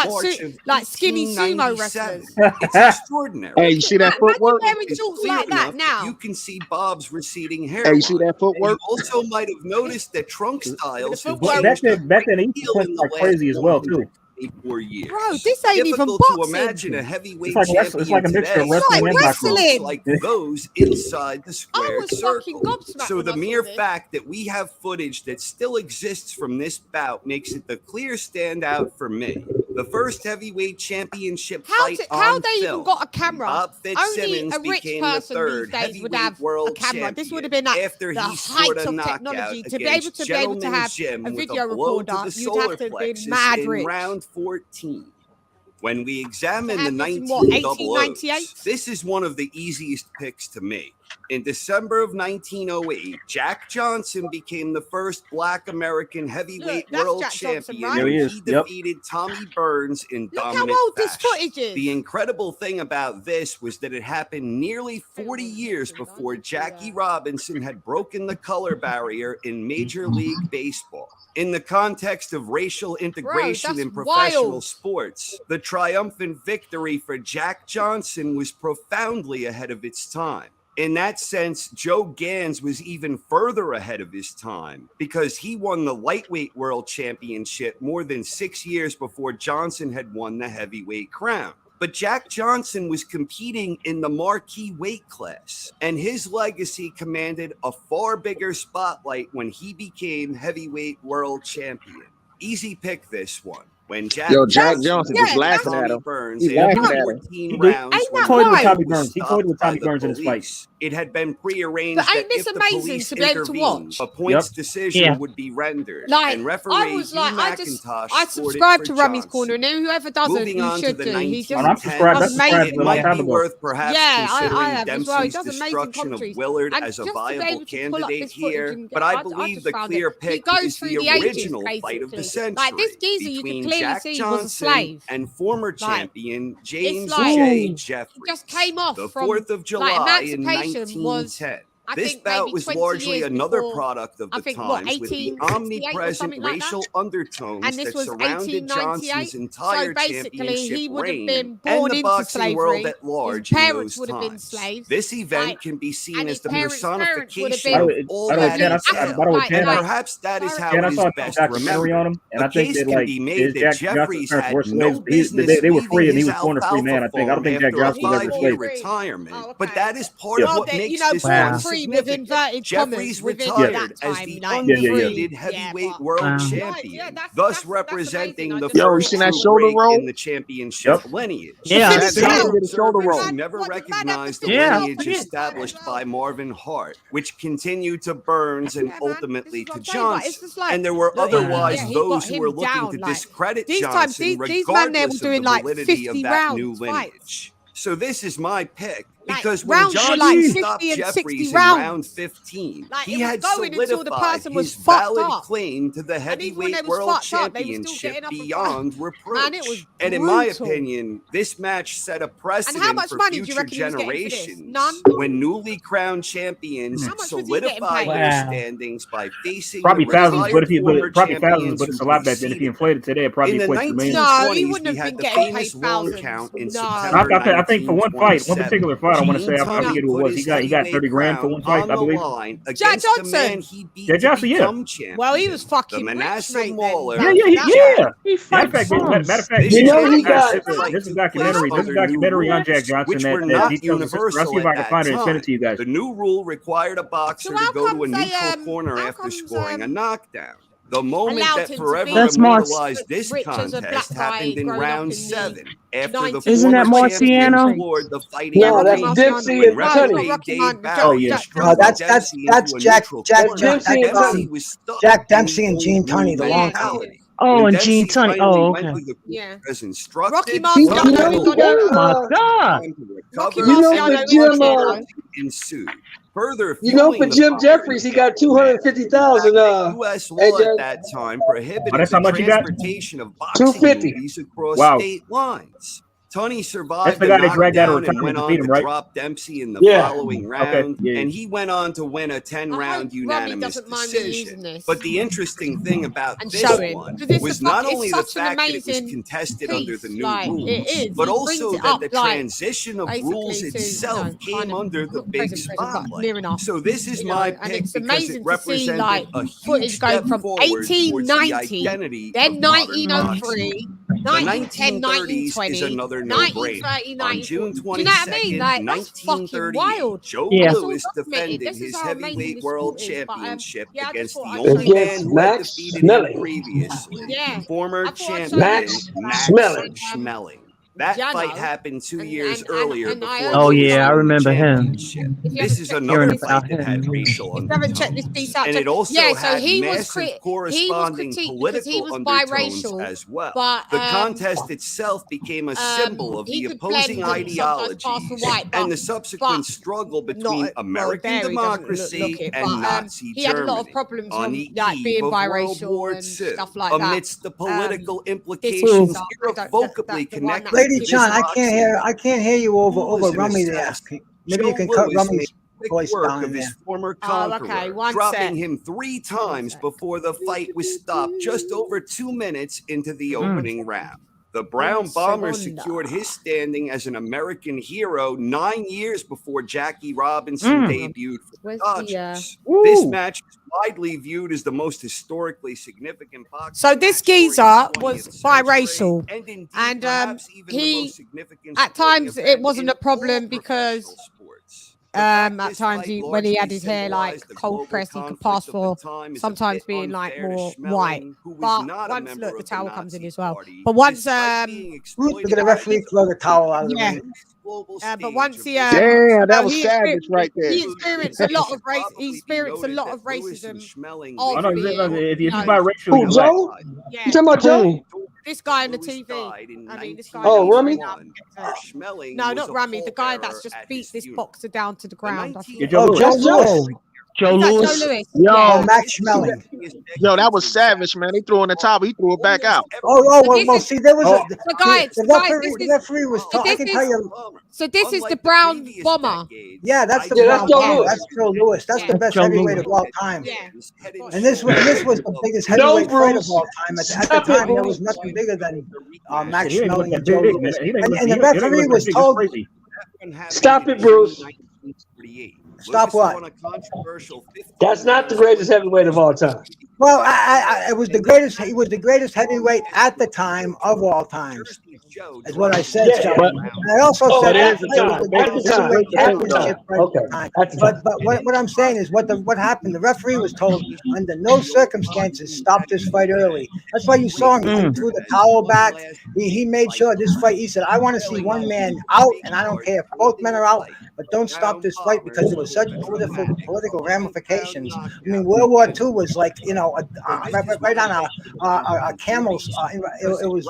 like skinny sumo wrestlers. It's extraordinary. Hey, you see that footwork? Wearing shorts like that now. You can see Bob's receding hair. Hey, you see that footwork? You also might have noticed that Trunk Styles. Back then, he was like crazy as well too. 4 years. Bro, this ain't even boxing. To imagine a heavyweight it's like a mixture of wrestling and boxing. Like those inside the square circle. So the mere fact that we have footage that still exists from this bout makes it the clear standout for me. The first heavyweight championship fight how on they film. even got a camera? Bob Fitzsimmons Only a rich became person the third these days would heavyweight have world a camera. champion This would have been like after the he scored height a of knockout technology to be against able to have Jim a with video a blow to recorder. the You'd solar have to be plexus mad in rich. round 14. When we examine the 1898, this is one of the easiest picks to make. In December of 1908, Jack Johnson became the first Black American heavyweight world champion. There he is. He defeated Tommy Burns in dominant how old fashion. this footage is. The incredible thing about this was that it happened nearly 40 years before Jackie Robinson had broken the color barrier in Major League Baseball. In the context of racial integration in professional sports, the triumphant victory for Jack Johnson was profoundly ahead of its time. In that sense, Joe Gans was even further ahead of his time because he won the lightweight world championship more than 6 years before Johnson had won the heavyweight crown. But Jack Johnson was competing in the marquee weight class, and his legacy commanded a far bigger spotlight when he became heavyweight world champion. Easy pick this one. When Jack Johnson just laughing at him. He toyed with Tommy Burns. He toyed with Tommy Burns in his fight. It had been prearranged but that ain't this if the amazing police to be able to intervened, watch? a points decision would be rendered. Like, and referee I was like, McIntosh I subscribe to Rummy's Corner, and whoever doesn't, you should do. He just I'm subscribed. does amazing. It might be worth perhaps I have considering as well. He Dempsey's does amazing destruction of commentaries. Willard And as a just to be viable able to pull up candidate this footage here. and But I believe the clear pick is the original fight of the century. Like this geezer, you can clearly Jack see he was a Johnson slave. and former champion James like, J. Jeffries. He just came off the from 4th of July in emancipation 1910. I This think bout maybe was 20 largely years another before, product of the what, times with the 1868 or omnipresent something like racial that? undertones And this that was surrounded 1898. Johnson's entire So basically, championship he would have reign been and born the into boxing world slavery. at large His in parents those would have been times. slaves. This event Like, can be seen and as his the parents' personification been- of all that Chan, and perhaps that is how Chan, I it is saw a best documentary on him, and I think that like that Jeffries had no business they were free, and he was leaving born a free man. I think. I don't think Jack Johnson was ever a slave. Retirement, but that is part of Well, what they- makes you know, this born one free with significant. inverted Jeffries commas within retired that as time, the like, undefeated free. heavyweight world champion, thus representing the Yo, you first seen that true shoulder break roll? in the championship lineage. Yeah, I seen it. Shoulder roll. who never recognized the Yeah. lineage established by Marvin Hart, which continued to Burns and ultimately to Johnson. And there were otherwise those who were looking to discredit Johnson these men there were regardless doing of the like validity 50 of that new rounds lineage. So this is my pick. Because when rounds were Johnson like stopped 50 and 60 Jeffries in round. round 15, Like, he it was had going until the solidified person was his fucked valid up. claim to the And even when they heavyweight was world fucked up, they were still championship getting up and beyond fighting. reproach. Man, it was and in my brutal. opinion, this match set a And precedent how much for money do you future reckon he was getting for this? generations None? when newly crowned champions How much was he getting solidify paid? their Wow. standings by facing Probably the thousands, but retired former probably thousands, champions but who it's a lot back then. If you preceded inflated today, it probably in the equates to millions. No, he 1920s, wouldn't we have had been the getting paid famous loan thousands. count in No. September I think for one fight, one 1927. particular fight, I want to say, I Tony forget who it put was. his He got heavyweight 30 grand for crown one fight, on I the believe. line Jack against the man Johnson. he beat Yeah, to Johnson, yeah. become champion. Well, he was fucking the rich, Manasseh mate. Waller. Then. Yeah. He Matter fight of fact, bums. matter of fact, This You know, he championship got- fight this is took place documentary. This is under new documentary on rules, Jack Johnson which were that not details the history. I'll see universal if I at can that find it and send time. it to you guys. The new rule required a boxer So to how go to a comes they, neutral corner how after comes, scoring a knockdown. The moment allowed that him to forever be That's Mars- immortalized this rich as a contest black guy happened in growing up round in the 7 after the 1920s? Isn't that former Marciano? champion floored the fighting Yeah, No, Rocky that's Greek Dempsey Marciano. and when No, it's Tunney. not referee Rocky Dave Marciano. Barry yeah. instructed No, that's Dempsey that's into a Jack neutral Jack corner, Dempsey Jack and Dempsey Tunney. Dempsey, was stuck Jack in Dempsey and old Gene rule Tunney, the long time. mentality. Oh, When and Gene Dempsey Tunney. finally Oh, went okay. to the Yeah. corner as Rocky instructed, Marciano. You know, Oh my God. time to Rocky recover, You know, Marciano for is Jim, okay, ensued. Further you know, for fueling the Jim fire Jeffries, he got 250,000. U.S. law at that time Oh, prohibited that's the how much you got? transportation of boxing 250. movies across Wow. state lines. Tunney That's survived the the guy they dragged out of knockdown and retirement went to on beat to him, right? drop Dempsey in the Yeah. following Okay, round, yeah. and he went on to win a 10-round Rummy unanimous doesn't mind me using decision. this But the interesting thing about and this showing one because it's was a not fuck, only it's the such an fact that it was amazing contested under the piece. new Like it rules, is. but He brings also it that up the like transition of rules basically to itself came kind of under the not big present, but spotlight. near enough. So this is You my know, and pick it's because it amazing to see represented like a huge footage going step from forward towards the 1890, identity then of modern 1903, boxing. The 1910, 1930s is 1920, another no-brainer. 1930, On June 1940. Do you know what I mean? 22nd, Like that's fucking 1938, wild. Joe Yeah. That's all Louis documented. defended This is his how amazing heavyweight this world sport is. But championship yeah, I just against thought the I'd show only you man Against who had Max defeated him Schmeling. previously, yeah. former I thought I'd show you champion this. Max Schmeling. Schmeling. That fight Jano, happened 2 and years and earlier and I before urge Oh you Louis yeah, I won the remember him. championship. if you This haven't is checked another this, Hearing fight about that had him. racial if you haven't checked this undertones, piece out, and it also yeah. So had he was massive he was corresponding critiqued because he political was undertones biracial, as well. but The contest itself became a symbol of he the could opposing blend and sometimes pass for ideologies white, and the but subsequent struggle between not American there. He doesn't look democracy it, and but Nazi he had a lot of Germany problems on from the like eve being of World biracial War and II. stuff like that. Amidst the political This implications piece, irrevocably the one that connected Lady to Chan, this boxing I can't hear you over Who was an Rummy there. assassin? Maybe you Joe can cut Louis Rummy's made quick voice work down of in his there. former Oh, conqueror, okay, one dropping sec. him 3 times before the fight was stopped just over 2 minutes into the opening round. The Brown Bomber secured his standing as an American hero 9 years before Jackie Robinson debuted for the Dodgers. This match is widely viewed as the most historically significant boxing. So this geezer was biracial, and he at times it wasn't a problem because at times when he had his hair like cold pressed, he could pass for sometimes being like more white. But once look, the towel comes in as well. But once Look at the referee throw the towel out of the ring. but once he damn, that was savage right there. He experienced a lot of race. He experienced a lot of racism. Oh, no, if you biracial, Who, you're Joe? black. Yeah. You talking about Joe? This guy on the TV. I mean, this guy. Oh, Rummy? No, not Rummy. The guy that's just beat this boxer down to the ground. Yeah, Joe Louis. Joe Louis. Joe Is that Louis. Joe Louis? Yo, Oh, Max Schmeling. Yo, that was savage, man. They threw in the top, he threw it back out. Well, see, there was So guys, the referee was so I can tell you. So this is the Brown Bomber. Yeah, that's the Yeah, that's Brown Joe Bomber. Louis. That's Joe Louis. That's the best Joe heavyweight Louis. of all time. Yeah. And this was the biggest No, heavyweight fight of Bruce. all time. At the Stop it, time, there Bruce. was nothing bigger than Max He ain't Schmeling look and that Joe big, Louis. man. He ain't look And the that big. referee He was ain't told. look crazy. Stop it, Bruce. Stop what? That's not the greatest heavyweight of all time. Well, it was the greatest. He was the greatest heavyweight at the time of all times. Is what I said. Yeah, so. but- And I also Oh, said at that the was time. the At the greatest time. heavyweight At the time. championship right Okay. at the time. At the time. But what I'm saying is what happened. The referee was told under no circumstances stop this fight early. That's why you saw him. He threw the towel back. He made sure this fight. He said, I want to see one man out, and I don't care if both men are out. but don't stop this fight because it was such political ramifications. I mean, World War II was like, you know, right on a camel's. It was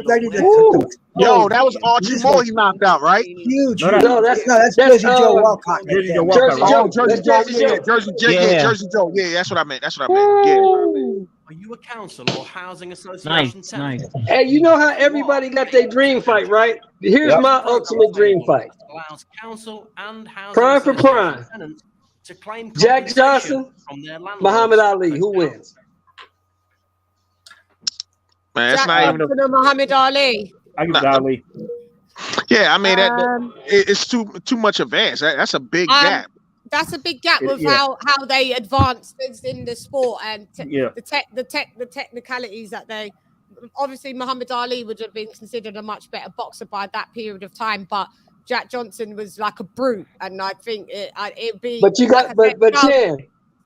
ready to Yo, that was Archie Moore he knocked out, right? Huge. No, that's Jersey Joe Walcott. Jersey Joe. Jersey Joe. Yeah, that's what I meant. Yeah. Are you a council or housing association? Nice. Hey, you know how everybody got their dream fight, right? Here's my ultimate dream fight. Allows council and housing Prime for prime. To claim Jack Johnson, from their Muhammad Ali. Who wins? Man, that's not even Muhammad Ali. I give Ali. Yeah, I mean it's too much advance. That's a big gap. That's a big gap with how they advance things in the sport and the technicalities that they. Obviously, Muhammad Ali would have been considered a much better boxer by that period of time, but Jack Johnson was like a brute, and I think it'd be. But you got, but Chan,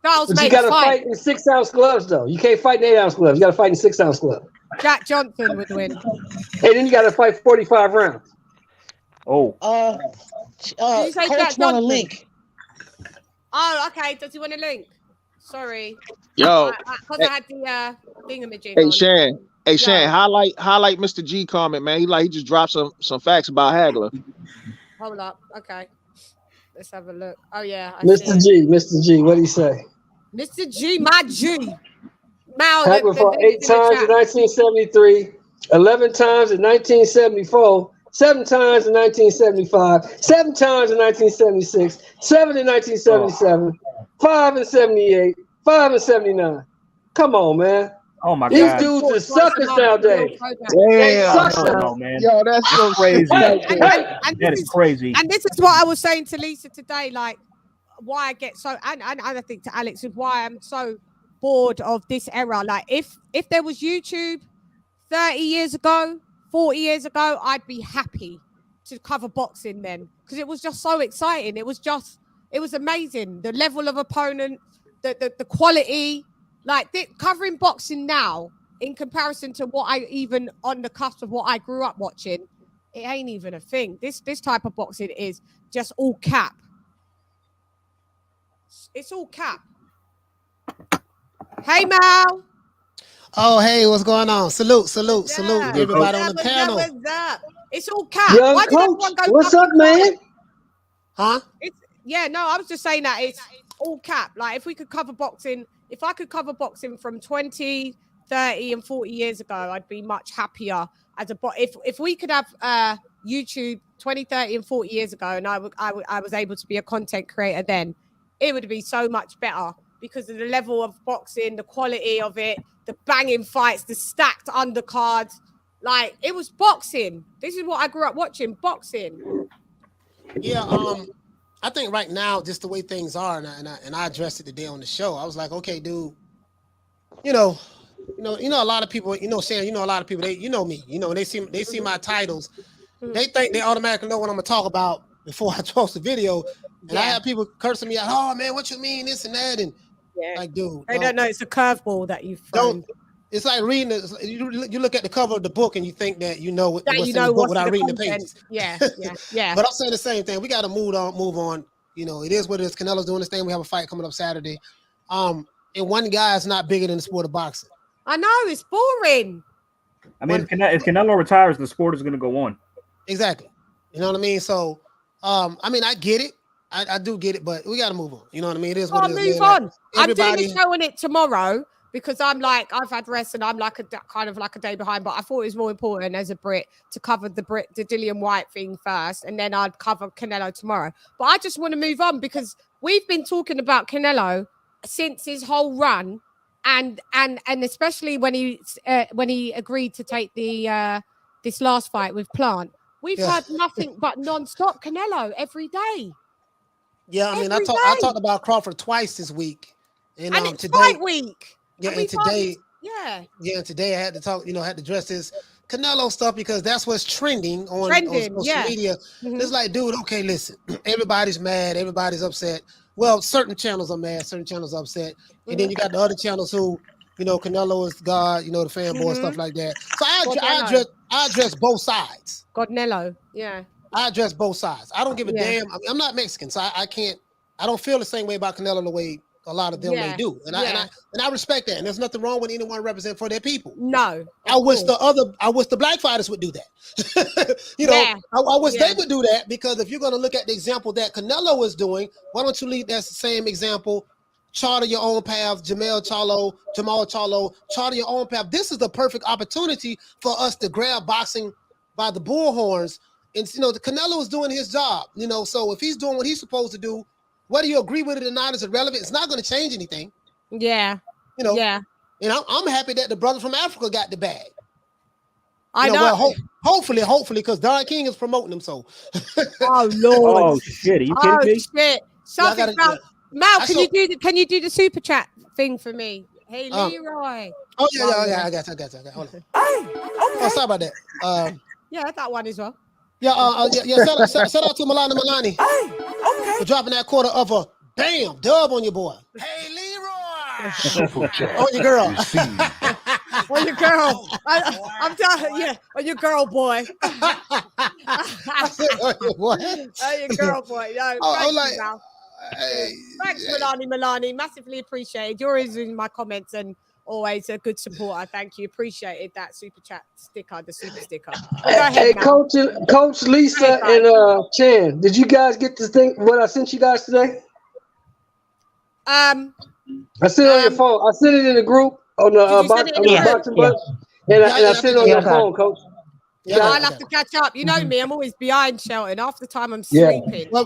but you got to fight in 6-ounce gloves, though. You can't fight in 8-ounce gloves. You got to fight in 6-ounce gloves. Jack Johnson would win. And then you got to fight 45 rounds. Did you say Coach Jack want a Johnson? link? Oh, okay. Does he want a link? Sorry. Yo, because I had the thingamajig. Hey, Shan. Hey, Shan, highlight Mr. G comment, man. He just dropped some facts about Hagler. Hold up. Okay. Let's have a look. Oh, yeah. Mr. G, what do you say? Mr. G, my G. Now, Hagler fought 8 times in 1973, 11 times in 1974, 7 times in 1975, 7 times in 1976, 7 in 1977, 5 in 78, 5 in 79. Come on, man. Oh my These God. These dudes are suckers nowadays. Damn. Yo, that's so crazy. That is crazy. And this is what I was saying to Lisa today, like why I get so and I think to Alex is why I'm so bored of this era. Like if there was YouTube 30 years ago, 40 years ago, I'd be happy to cover boxing then because it was just so exciting. It was amazing. The level of opponent, the quality, like covering boxing now in comparison to what I even on the cusp of what I grew up watching, it ain't even a thing. This type of boxing is just all cap. It's all cap. Hey, Mal. Oh, hey, what's going on? Salute everybody on the panel. What's up? It's all cap. Young Why coach, did everyone go what's up, man? Huh? I was just saying that it's all cap. Like if I could cover boxing from 20, 30 and 40 years ago, I'd be much happier as a if we could have YouTube 20, 30 and 40 years ago and I was able to be a content creator then, it would be so much better because of the level of boxing, the quality of it, the banging fights, the stacked undercards. Like it was boxing. This is what I grew up watching, boxing. Yeah, I think right now, just the way things are, and I addressed it today on the show. I was like, okay, dude, you know, a lot of people, Shan, a lot of people, they, me, they see my titles, they think they automatically know what I'm gonna talk about before I post the video, and I have people cursing me out. Oh man, what you mean this and that, and like, dude, they don't know it's a curveball that you've thrown. It's like reading you look at the cover of the book and you think that you know what's in the book without reading the pages. Yeah. But I'm saying the same thing. We got to move on. It is what it is. Canelo's doing this thing. We have a fight coming up Saturday. And one guy is not bigger than the sport of boxing. I know, it's boring. I mean, if Canelo retires, the sport is going to go on. Exactly. You know what I mean? So, I mean, I get it. I do get it, but we got to move on. You know what I mean? It is what it is. Move on. I'm doing a show on it tomorrow. Because I've had rest and I'm like a day behind, but I thought it was more important as a Brit to cover the Dillian Whyte thing first, and then I'd cover Canelo tomorrow. But I just want to move on because we've been talking about Canelo since his whole run, and especially when he agreed to take the this last fight with Plant. We've had nothing but non-stop Canelo every day. Yeah, I mean, I talked about Crawford twice this week, and it's today, fight week. Yeah, and today, today I had to talk, had to address this Canelo stuff because that's what's trending on social media. Mm-hmm. It's like, dude, okay, listen, everybody's mad, everybody's upset. Well, certain channels are mad, certain channels are upset. And then you got the other channels who, Canelo is God, the fanboy, stuff like that. So I address both sides. Godnello, yeah. I address both sides. I don't give a damn. I'm not Mexican, so I can't. I don't feel the same way about Canelo the way a lot of them may do, and I respect that. And there's nothing wrong with anyone representing for their people. No, I wish the black fighters would do that. I wish they would do that, because if you're going to look at the example that Canelo is doing, why don't you lead that same example? Charter your own path, Jamal Charlo, charter your own path. This is the perfect opportunity for us to grab boxing by the bullhorns. And the Canelo is doing his job. So if he's doing what he's supposed to do, whether you agree with it or not is irrelevant. It's not going to change anything. Yeah. Yeah. And I'm happy that the brother from Africa got the bag. I know. Well, hopefully, because Don King is promoting him. So. Oh Lord. Oh shit! Are you kidding me? Shit! Something about Mal. Can you do the super chat thing for me? Hey Leroy. Oh yeah. I got you. Hold on. Oh, sorry about that. Yeah, that one as well. Yeah. Shout out to Milani. For dropping that quarter of a dub on your boy. Hey, Leroy. On your girl. On your girl. I'm telling you, on your girl, boy. On your girl, boy. Thanks, Milani. Massively appreciated. You're always in my comments and always a good supporter. Thank you. Appreciated that super chat sticker, the super sticker. Hey, Coach Lisa and Chan, did you guys get to think what I sent you guys today? I sent it on your phone. I sent it in the group on the boxing bunch, and I sent it on your phone, Coach. Yeah, I'll have to catch up. You know me, I'm always behind Shelton. Half the time I'm sleeping. I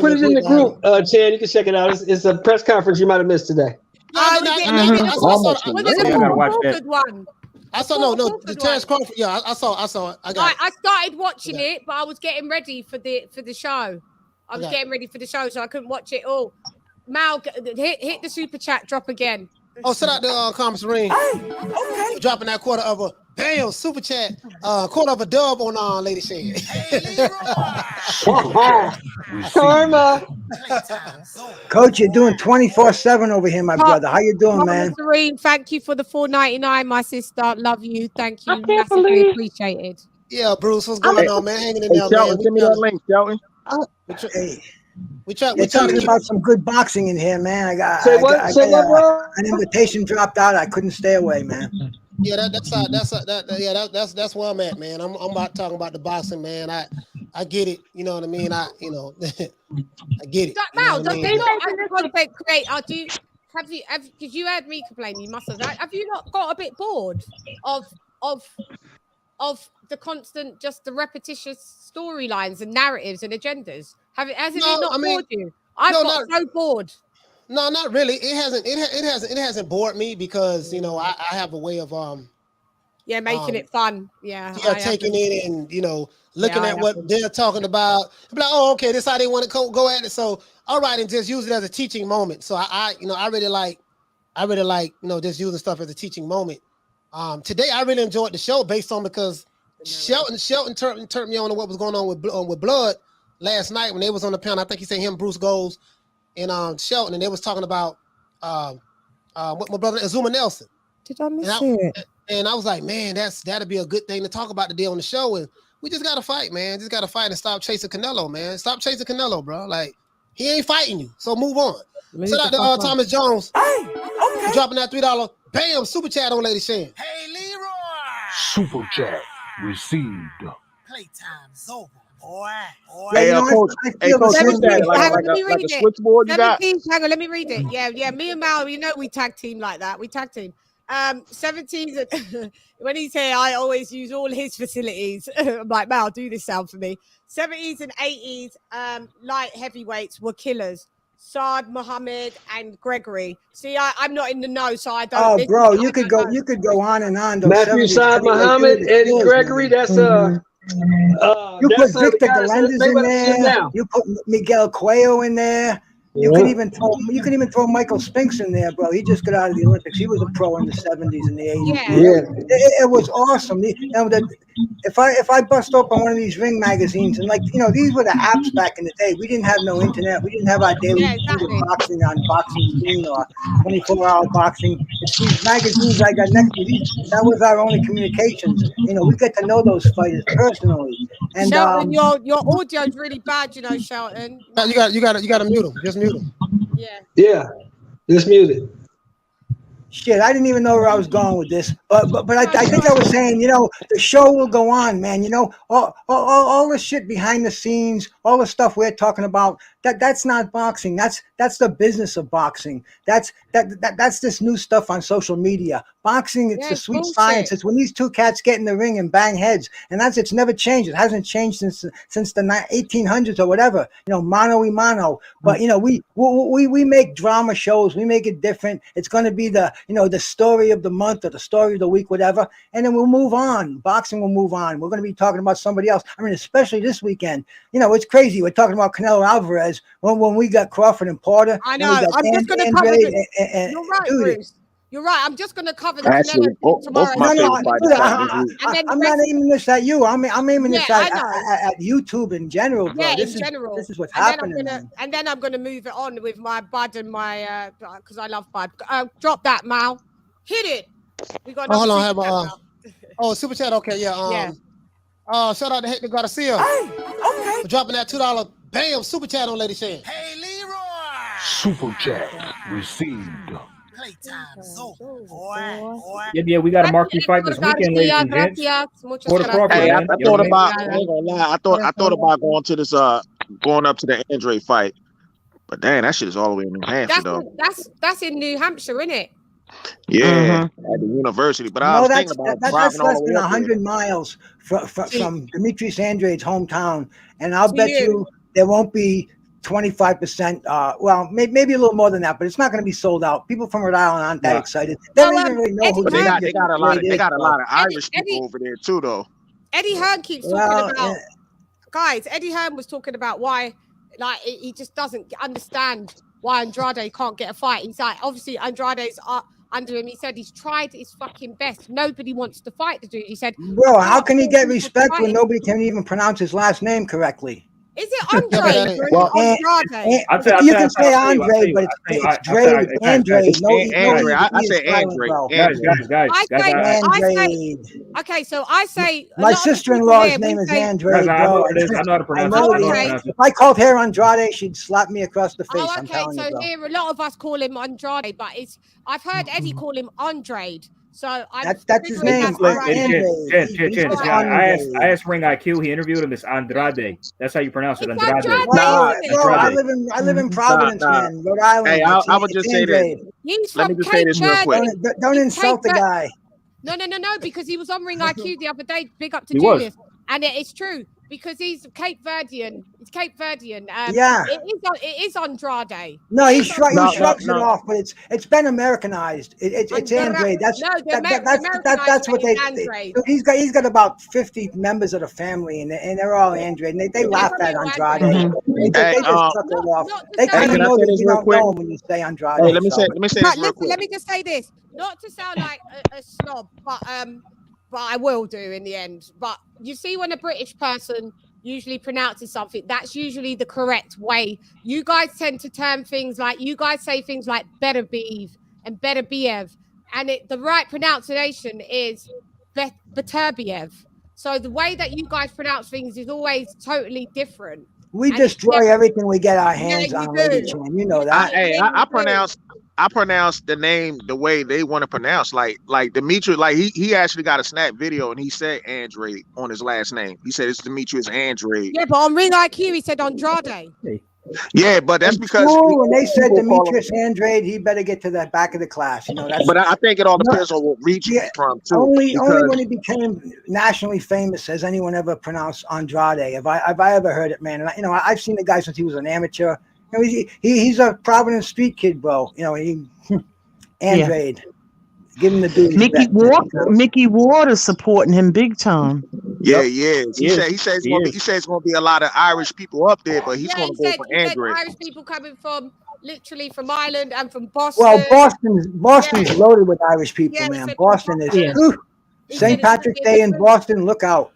put it in the group, Chan. You can check it out. It's a press conference you might have missed today. I gotta watch that. One. I saw the Terrence Crawford. Yeah, I saw it. I started watching it, but I was getting ready for the show. I was getting ready for the show, so I couldn't watch it all. Mal, hit the super chat drop again. Oh, set out the comments ring. Okay. Dropping that quarter of a super chat. Quarter of a dub on LadyChann. Karma. Coach, you're doing 24/7 over here, my brother. How you doing, man? Serene, thank you for the $4.99, my sister. Love you. Thank you. Massively appreciated. Yeah, Bruce, what's going on, man? Hanging in there, man. Send me that link, Shelton. We're talking about some good boxing in here, man. I got an invitation dropped out. I couldn't stay away, man. Yeah, that's where I'm at, man. I'm about talking about the boxing, man. I get it. You know what I mean? I get it. Mal, does they not as content creator because you heard me complain, you must have you not got a bit bored of the constant, just the repetitious storylines and narratives and agendas? Hasn't it not bored you? I've got so bored. No, not really. It hasn't bored me because I have a way of making it fun. Yeah, taking it and looking at what they're talking about. Be like, oh, okay, this is how they want to go at it. So all right, and just use it as a teaching moment. So I really like just using stuff as a teaching moment. Today I really enjoyed the show because Shelton turned me on to what was going on with Blood last night when they was on the panel. I think he said him, Bruce Goals, and Shelton, and they was talking about what my brother Azuma Nelson. Did I miss it? And I was like, man, that'd be a good thing to talk about today on the show. And we just gotta fight, man. Just gotta fight and stop chasing Canelo, man. Stop chasing Canelo, bro. Like, he ain't fighting you. So move on. Shout out to Thomas Jones. Dropping that $3 super chat on LadyChann. Hey, Leroy. Super chat received. Playtime's over, boy. Hey, Coach, like a switchboard you got? Hang on, let me read it. Yeah. Me and Mal, we tag team like that. We tag team. 70s, when he's here, I always use all his facilities. I'm like, Mal, do this sound for me. 70s and 80s, light heavyweights were killers. Saad, Muhammad, and Gregory. See, I'm not in the know, so I don't. Oh, bro, you could go on and on. Matthew, Saad, Muhammad, Eddie Gregory. That's you put Victor Galendez in there. You put Miguel Cuello in there. You can even throw Michael Spinks in there, bro. He just got out of the Olympics. He was a pro in the 70s and the 80s. Yeah. It was awesome. if I bust open one of these ring magazines and these were the apps back in the day. We didn't have no internet. We didn't have our daily feed of boxing on Boxing Scene or 24-hour boxing. It's these magazines I got next to me. That was our only communications. We get to know those fighters personally. And Shelton, your audio's really bad, Shelton. You got to mute him. Just mute him. Yeah. Just mute it. Shit, I didn't even know where I was going with this, but I think I was saying, the show will go on, man. All the shit behind the scenes, all the stuff we're talking about, that's not boxing. That's the business of boxing. That's this new stuff on social media. Boxing, it's the sweet science. It's when these two cats get in the ring and bang heads, and it's never changed. It hasn't changed since the 1800s or whatever. Mano y mano. But we make drama shows. We make it different. It's going to be the story of the month or the story of the week, whatever, and then we'll move on. Boxing will move on. We're going to be talking about somebody else. I mean, especially this weekend. It's crazy. We're talking about Canelo Alvarez when we got Crawford and Porter. I know. I'm just going to cover it. You're right, Bruce. You're right. I'm just going to cover the Canelo tomorrow. I'm not aiming this at you. I'm aiming this at YouTube in general, bro. Yeah, this is what's happening. And then I'm going to move it on with my Bud and my because I love Bud. Drop that, Mal. Hit it. We got. Hold on. Super chat. Okay, yeah. Shout out to Hector Garcia. Hey, okay. For dropping that $2 bam super chat on LadyChann. Hey, Leroy. Super chat received. Playtime's over, boy. Yeah, we got a marquee fight this weekend, ladies and gents. Hey, I thought about. I ain't gonna lie. I thought about going to this. Going up to the Andre fight, but dang, that shit is all the way in New Hampshire, though. That's in New Hampshire, isn't it? Yeah, at the university. But I was thinking about that's less than 100 miles from Demetrius Andrade's hometown, and I'll bet you there won't be 25%. Well, maybe a little more than that, but it's not going to be sold out. People from Rhode Island aren't that excited. They don't even really know who they got. They got a lot of Irish people over there too, though. Eddie Hearn keeps talking about. Guys, Eddie Hearn was talking about why, he just doesn't understand why Andrade can't get a fight. He's like, obviously Andrade's under him. He said he's tried his fucking best. Nobody wants to fight the dude. He said, bro, how can he get respect when nobody can even pronounce his last name correctly? Is it Andre? Andrade? You can say Andre, but it's Dre. Andre. I say Andre. Okay, so I say my sister-in-law's name is Andre. I know how to pronounce it. If I called her Andrade, she'd slap me across the face. Oh, okay. So here, a lot of us call him Andrade, but I've heard Eddie call him Andrade. So that's his name. I asked Ring IQ. He interviewed him as Andrade. That's how you pronounce it, Andrade. I live in Providence, man, Rhode Island. Hey, I would just say this. Let me just say this real quick. Don't insult the guy. No, because he was on Ring IQ the other day. Big up to Julius, and it's true. Because he's Cape Verdean. It's Cape Verdean. It is Andrade. No, he shrugs it off, but it's been Americanized. It's Andrade. That's what they he's got about 50 members of the family, and they're all Andrade. And they laugh at Andrade. They just chuck it off. They kind of know that you don't know him when you say Andrade. Hey, let me say this real quick. Let me just say this, not to sound like a snob, but I will do in the end. But you see, when a British person usually pronounces something, that's usually the correct way. You guys tend to term things like, you guys say things like better beeve and better biev, and the right pronunciation is Beterbiev. So the way that you guys pronounce things is always totally different. We destroy everything we get our hands on, LadyChann. You know that. I pronounce the name the way they want to pronounce. Like Demetrius, like he actually got a snap video and he said Andrade on his last name. He said it's Demetrius Andrade. Yeah, but on Ring IQ he said Andrade. Yeah, but that's because when they said Demetrius Andrade, he better get to the back of the class. You know, but I think it all depends on what region he's from too. Only when he became nationally famous has anyone ever pronounced Andrade. Have I ever heard it, man? And I've seen the guy since he was an amateur. He's a Providence street kid, bro. Andrade. Yeah. Give him the dude. Mickey Waters supporting him big time. Yeah, he says it's gonna be a lot of Irish people up there, but he's gonna go for Andrade. Irish people coming from Ireland and from Boston. Well, Boston's loaded with Irish people, man. Boston is. St. Patrick's Day in Boston, look out.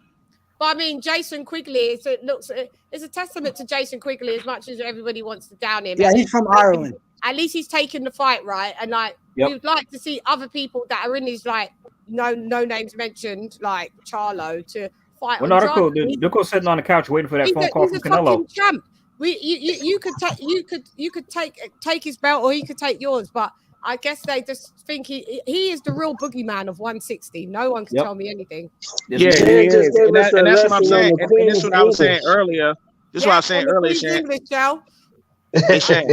But I mean, Jason Quigley, it's a testament to Jason Quigley as much as everybody wants to down him. Yeah, he's from Ireland. At least he's taking the fight, right? And like, we'd like to see other people that are in his like no names mentioned, like Charlo, to fight. Well, no, they're cool sitting on the couch waiting for that phone call from Canelo. Champ. You could take his belt, or he could take yours, but I guess they just think he is the real boogeyman of 160. No one can tell me anything. Yeah, he is. And that's what I'm saying. And this is what I was saying earlier. This is what I was saying earlier, Shan. English, Joe. Hey, Shan.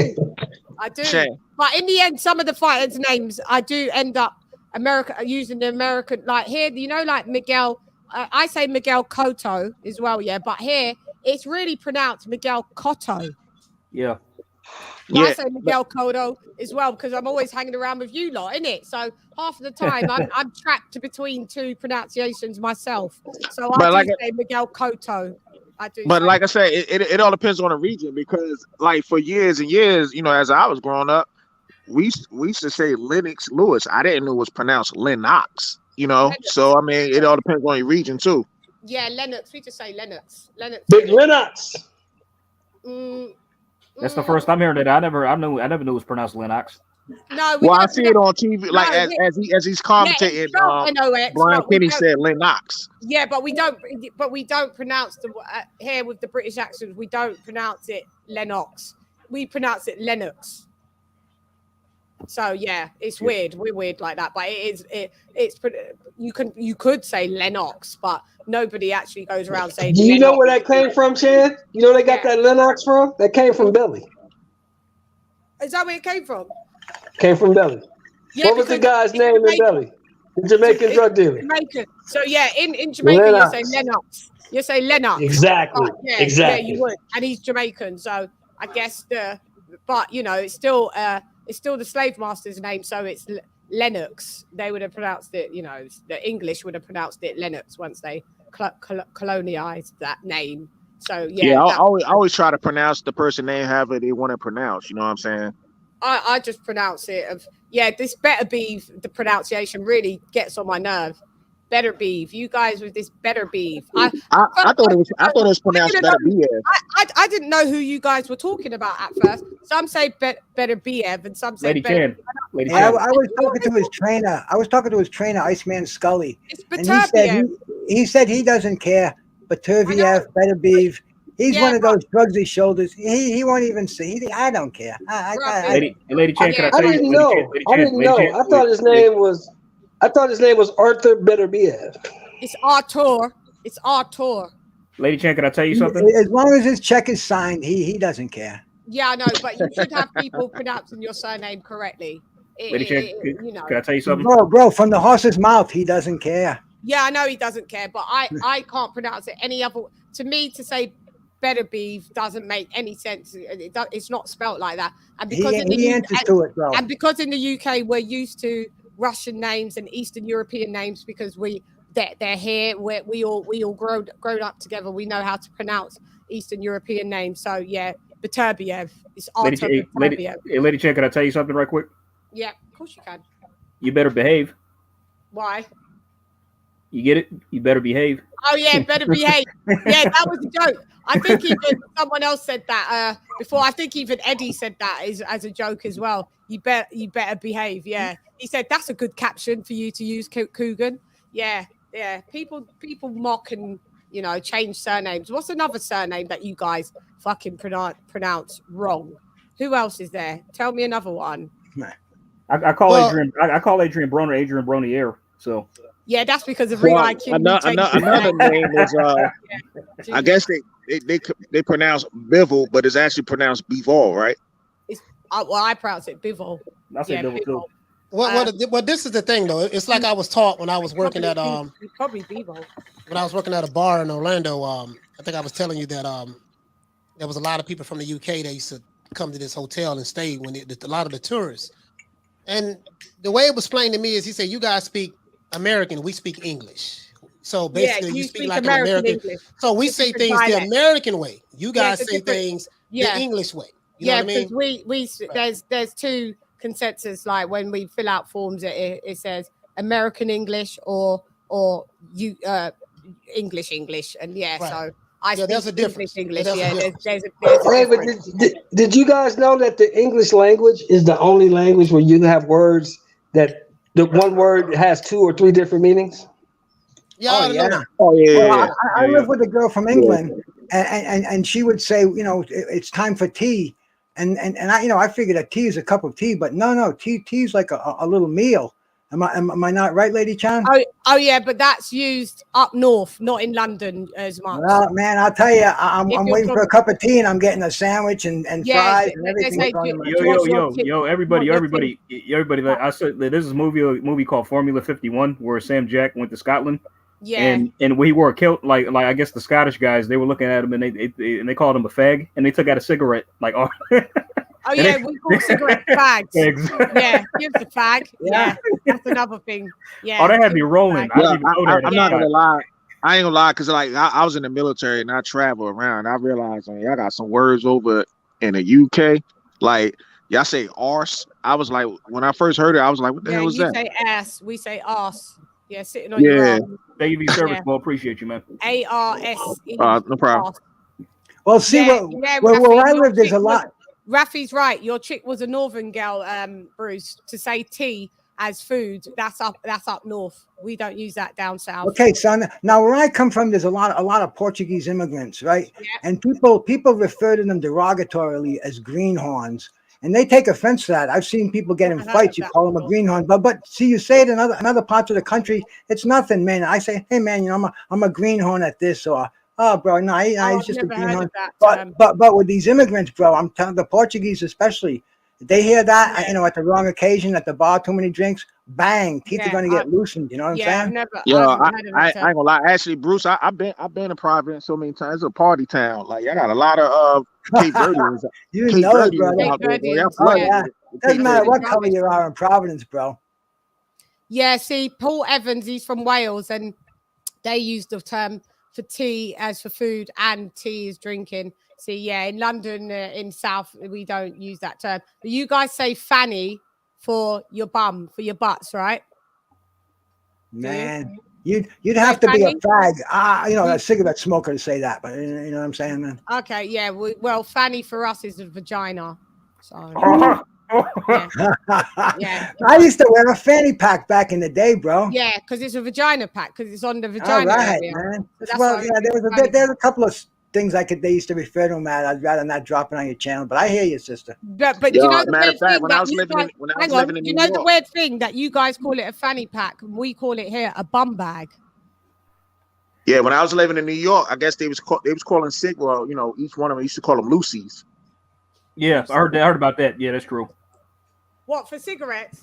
I do. Shan. But in the end, some of the fighters' names, I do end up using the American, like here, you know, like Miguel. I say Miguel Cotto as well, yeah. But here, it's really pronounced Miguel Cotto. Yeah. I say Miguel Cotto as well because I'm always hanging around with you lot, innit? So half of the time I'm trapped between two pronunciations myself. So I say Miguel Cotto. I do. But like I said, it all depends on the region because, like, for years and years, you know, as I was growing up, we used to say Lennox Lewis. I didn't know it was pronounced Lennox. You know, so I mean, it all depends on your region too. Yeah, Lennox. We just say Lennox. Big Lennox. That's the first I'm hearing that. I never knew it was pronounced Lennox. No, I see it on TV, like as he's commentating. Brian Kenny said Lennox. Yeah, but we don't pronounce the here with the British accent. We don't pronounce it Lennox. We pronounce it Lennox. So yeah, it's weird. We're weird like that, but it's you could say Lennox, but nobody actually goes around saying. Do you know where that came from, Chan? You know where they got that Lennox from? That came from Belly. Is that where it came from? Came from Belly. Yeah, what was the guy's name in Belly? The Jamaican drug dealer. Jamaican. So yeah, in Jamaica you say Lennox. You say Lennox. Exactly. Exactly. Yeah, you would, and he's Jamaican, so I guess but you know, it's still the slave master's name, so it's Lennox. They would have pronounced it, you know, the English would have pronounced it Lennox once they colonized that name. So yeah. I always try to pronounce the person name however they want to pronounce. You know what I'm saying? I just pronounce it this better be the pronunciation really gets on my nerve. Better beef. You guys with this better beef. I thought it was pronounced better beef. I didn't know who you guys were talking about at first. Some say better BF and some say LadyChann. I was talking to his trainer. Iceman Scully. And he said he doesn't care. But Turviev, better beef. He's one of those shrugs his shoulders. He won't even see. I don't care. LadyChann, can I tell you? I didn't know. I thought his name was Arthur Beterbiev. It's Artur. LadyChann, can I tell you something? As long as his check is signed, he doesn't care. Yeah, I know, but you should have people pronouncing your surname correctly. Can I tell you something? Bro, from the horse's mouth, he doesn't care. Yeah, I know he doesn't care, but I can't pronounce it any other. To me, to say better beef doesn't make any sense. It's not spelt like that. And because because in the UK we're used to Russian names and Eastern European names because they're here. We all grown up together. We know how to pronounce Eastern European names. So yeah, Beterbiev is Artur Beterbiev. LadyChann, can I tell you something right quick? Yeah, of course you can. You better behave. Why? You get it? You better behave. Oh yeah, better behave. Yeah, that was a joke. I think even someone else said that before. I think even Eddie said that as a joke as well. You better behave. Yeah, he said that's a good caption for you to use, Coogan. Yeah. People mock and change surnames. What's another surname that you guys fucking pronounce wrong? Who else is there? Tell me another one. I call Adrian Broner Adrian Bronier. So. Yeah, that's because of real IQ. Another name is I guess they pronounce Bivol, but it's actually pronounced Bivol, right? I pronounce it Bivol. I say Bivol too. Well, this is the thing though. It's like I was taught when I was working at probably Bivol. When I was working at a bar in Orlando. I think I was telling you that there was a lot of people from the UK that used to come to this hotel and stay when a lot of the tourists. And the way it was explained to me is he said, "You guys speak American, we speak English. So basically, you speak like an American. English. So we say things the American way. You guys say things the English way. You know what I mean? Because there's two consensus. Like when we fill out forms, it says American English or or you English, and Right. so I speak there's a difference. English. There's a Yeah, difference. there's a Hey, but difference. did you guys know that the English language is the only language where you have words that the one word has 2 or 3 different meanings? Yeah, I already know that. Oh yeah. Well, I live with a girl from England, and she would say, it's time for tea, and I figured that tea is a cup of tea, but no, tea is like a little meal. Am I not right, LadyChann? Oh yeah, but that's used up north, not in London as much. Well, man, I'll tell you, I'm waiting for a cup of tea, and I'm getting a sandwich and fries and everything. Yo, everybody! I said this is a movie called Formula 51, where Sam Jack went to Scotland. Yeah, and he wore a kilt, like I guess the Scottish guys, they were looking at him and they called him a fag, and they took out a cigarette, like oh. Oh yeah, we call cigarette fags. Yeah, give the fag. Yeah, that's another thing. Yeah. Oh, they had me rolling. I'm not gonna lie. I ain't gonna lie, because like I was in the military and I travel around. I realized I got some words over in the UK. Like y'all say arse. I was like, when I first heard it, I was like, what the hell is that? You say ass, we say arse. Yeah, sitting on your ass. Thank you for your service, well, appreciate you, man. ARS. No problem. Well, see where I live, there's a lot. Rafi's right. Your chick was a northern girl, Bruce. To say tea as food, that's up north. We don't use that down south. Okay, son. Now where I come from, there's a lot of Portuguese immigrants, right? Yeah. And people refer to them derogatorily as greenhorns, and they take offense to that. I've seen people get in fights. You call them a greenhorn, but see, you say it in other parts of the country, it's nothing, man. I say, hey, man, I'm a greenhorn at this, or oh, bro, no, he's just a greenhorn. But with these immigrants, bro, I'm telling the Portuguese especially, they hear that, at the wrong occasion, at the bar, too many drinks, bang, teeth are going to get loosened. You know what I'm saying? I ain't gonna lie. Actually, Bruce, I've been to Providence so many times. It's a party town. Like I got a lot of Cape Verdeans. You know it, brother. Doesn't matter what color you are in Providence, bro. Yeah, see, Paul Evans, he's from Wales, and they use the term for tea as for food, and tea is drinking. See, yeah, in London, in South, we don't use that term. But you guys say fanny for your bum, for your butts, right? Man, you'd have to be a fag, a cigarette smoker to say that. But you know what I'm saying, man? Okay, yeah. Well, fanny for us is a vagina. So. Yeah. I used to wear a fanny pack back in the day, bro. Yeah, because it's a vagina pack, because it's on the vagina. All right, man. Well, yeah, there's a couple of things they used to refer to them at. I'd rather not drop it on your channel, but I hear you, sister. But you know the weird thing when I was living in New York, the weird thing that you guys call it a fanny pack, and we call it here a bum bag. Yeah, when I was living in New York, I guess they was calling each one of them used to call them Lucy's. Yeah, I heard about that. Yeah, that's true. What, for cigarettes?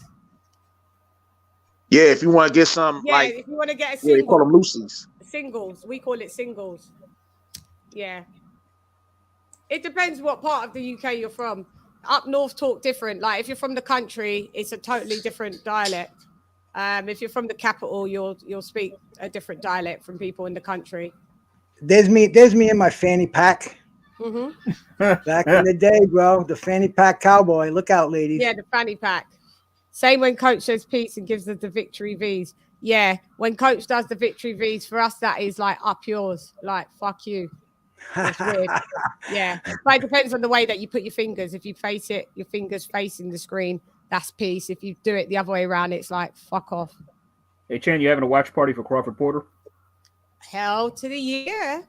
Yeah, if you want to get some, if you want to get a single, they call them Lucy's. Singles, we call it singles. Yeah, it depends what part of the UK you're from. Up north, talk different. Like if you're from the country, it's a totally different dialect. If you're from the capital, you'll speak a different dialect from people in the country. There's me in my fanny pack. Back in the day, bro, the fanny pack cowboy. Look out, ladies. Yeah, the fanny pack. Same when Coach says peace and gives us the victory V's. Yeah, when Coach does the victory V's, for us that is like up yours, like fuck you. It's weird. Yeah, but it depends on the way that you put your fingers. If you face it, your fingers facing the screen, that's peace. If you do it the other way around, it's like fuck off. Hey, Chan, you having a watch party for Crawford Porter? Hell to the year.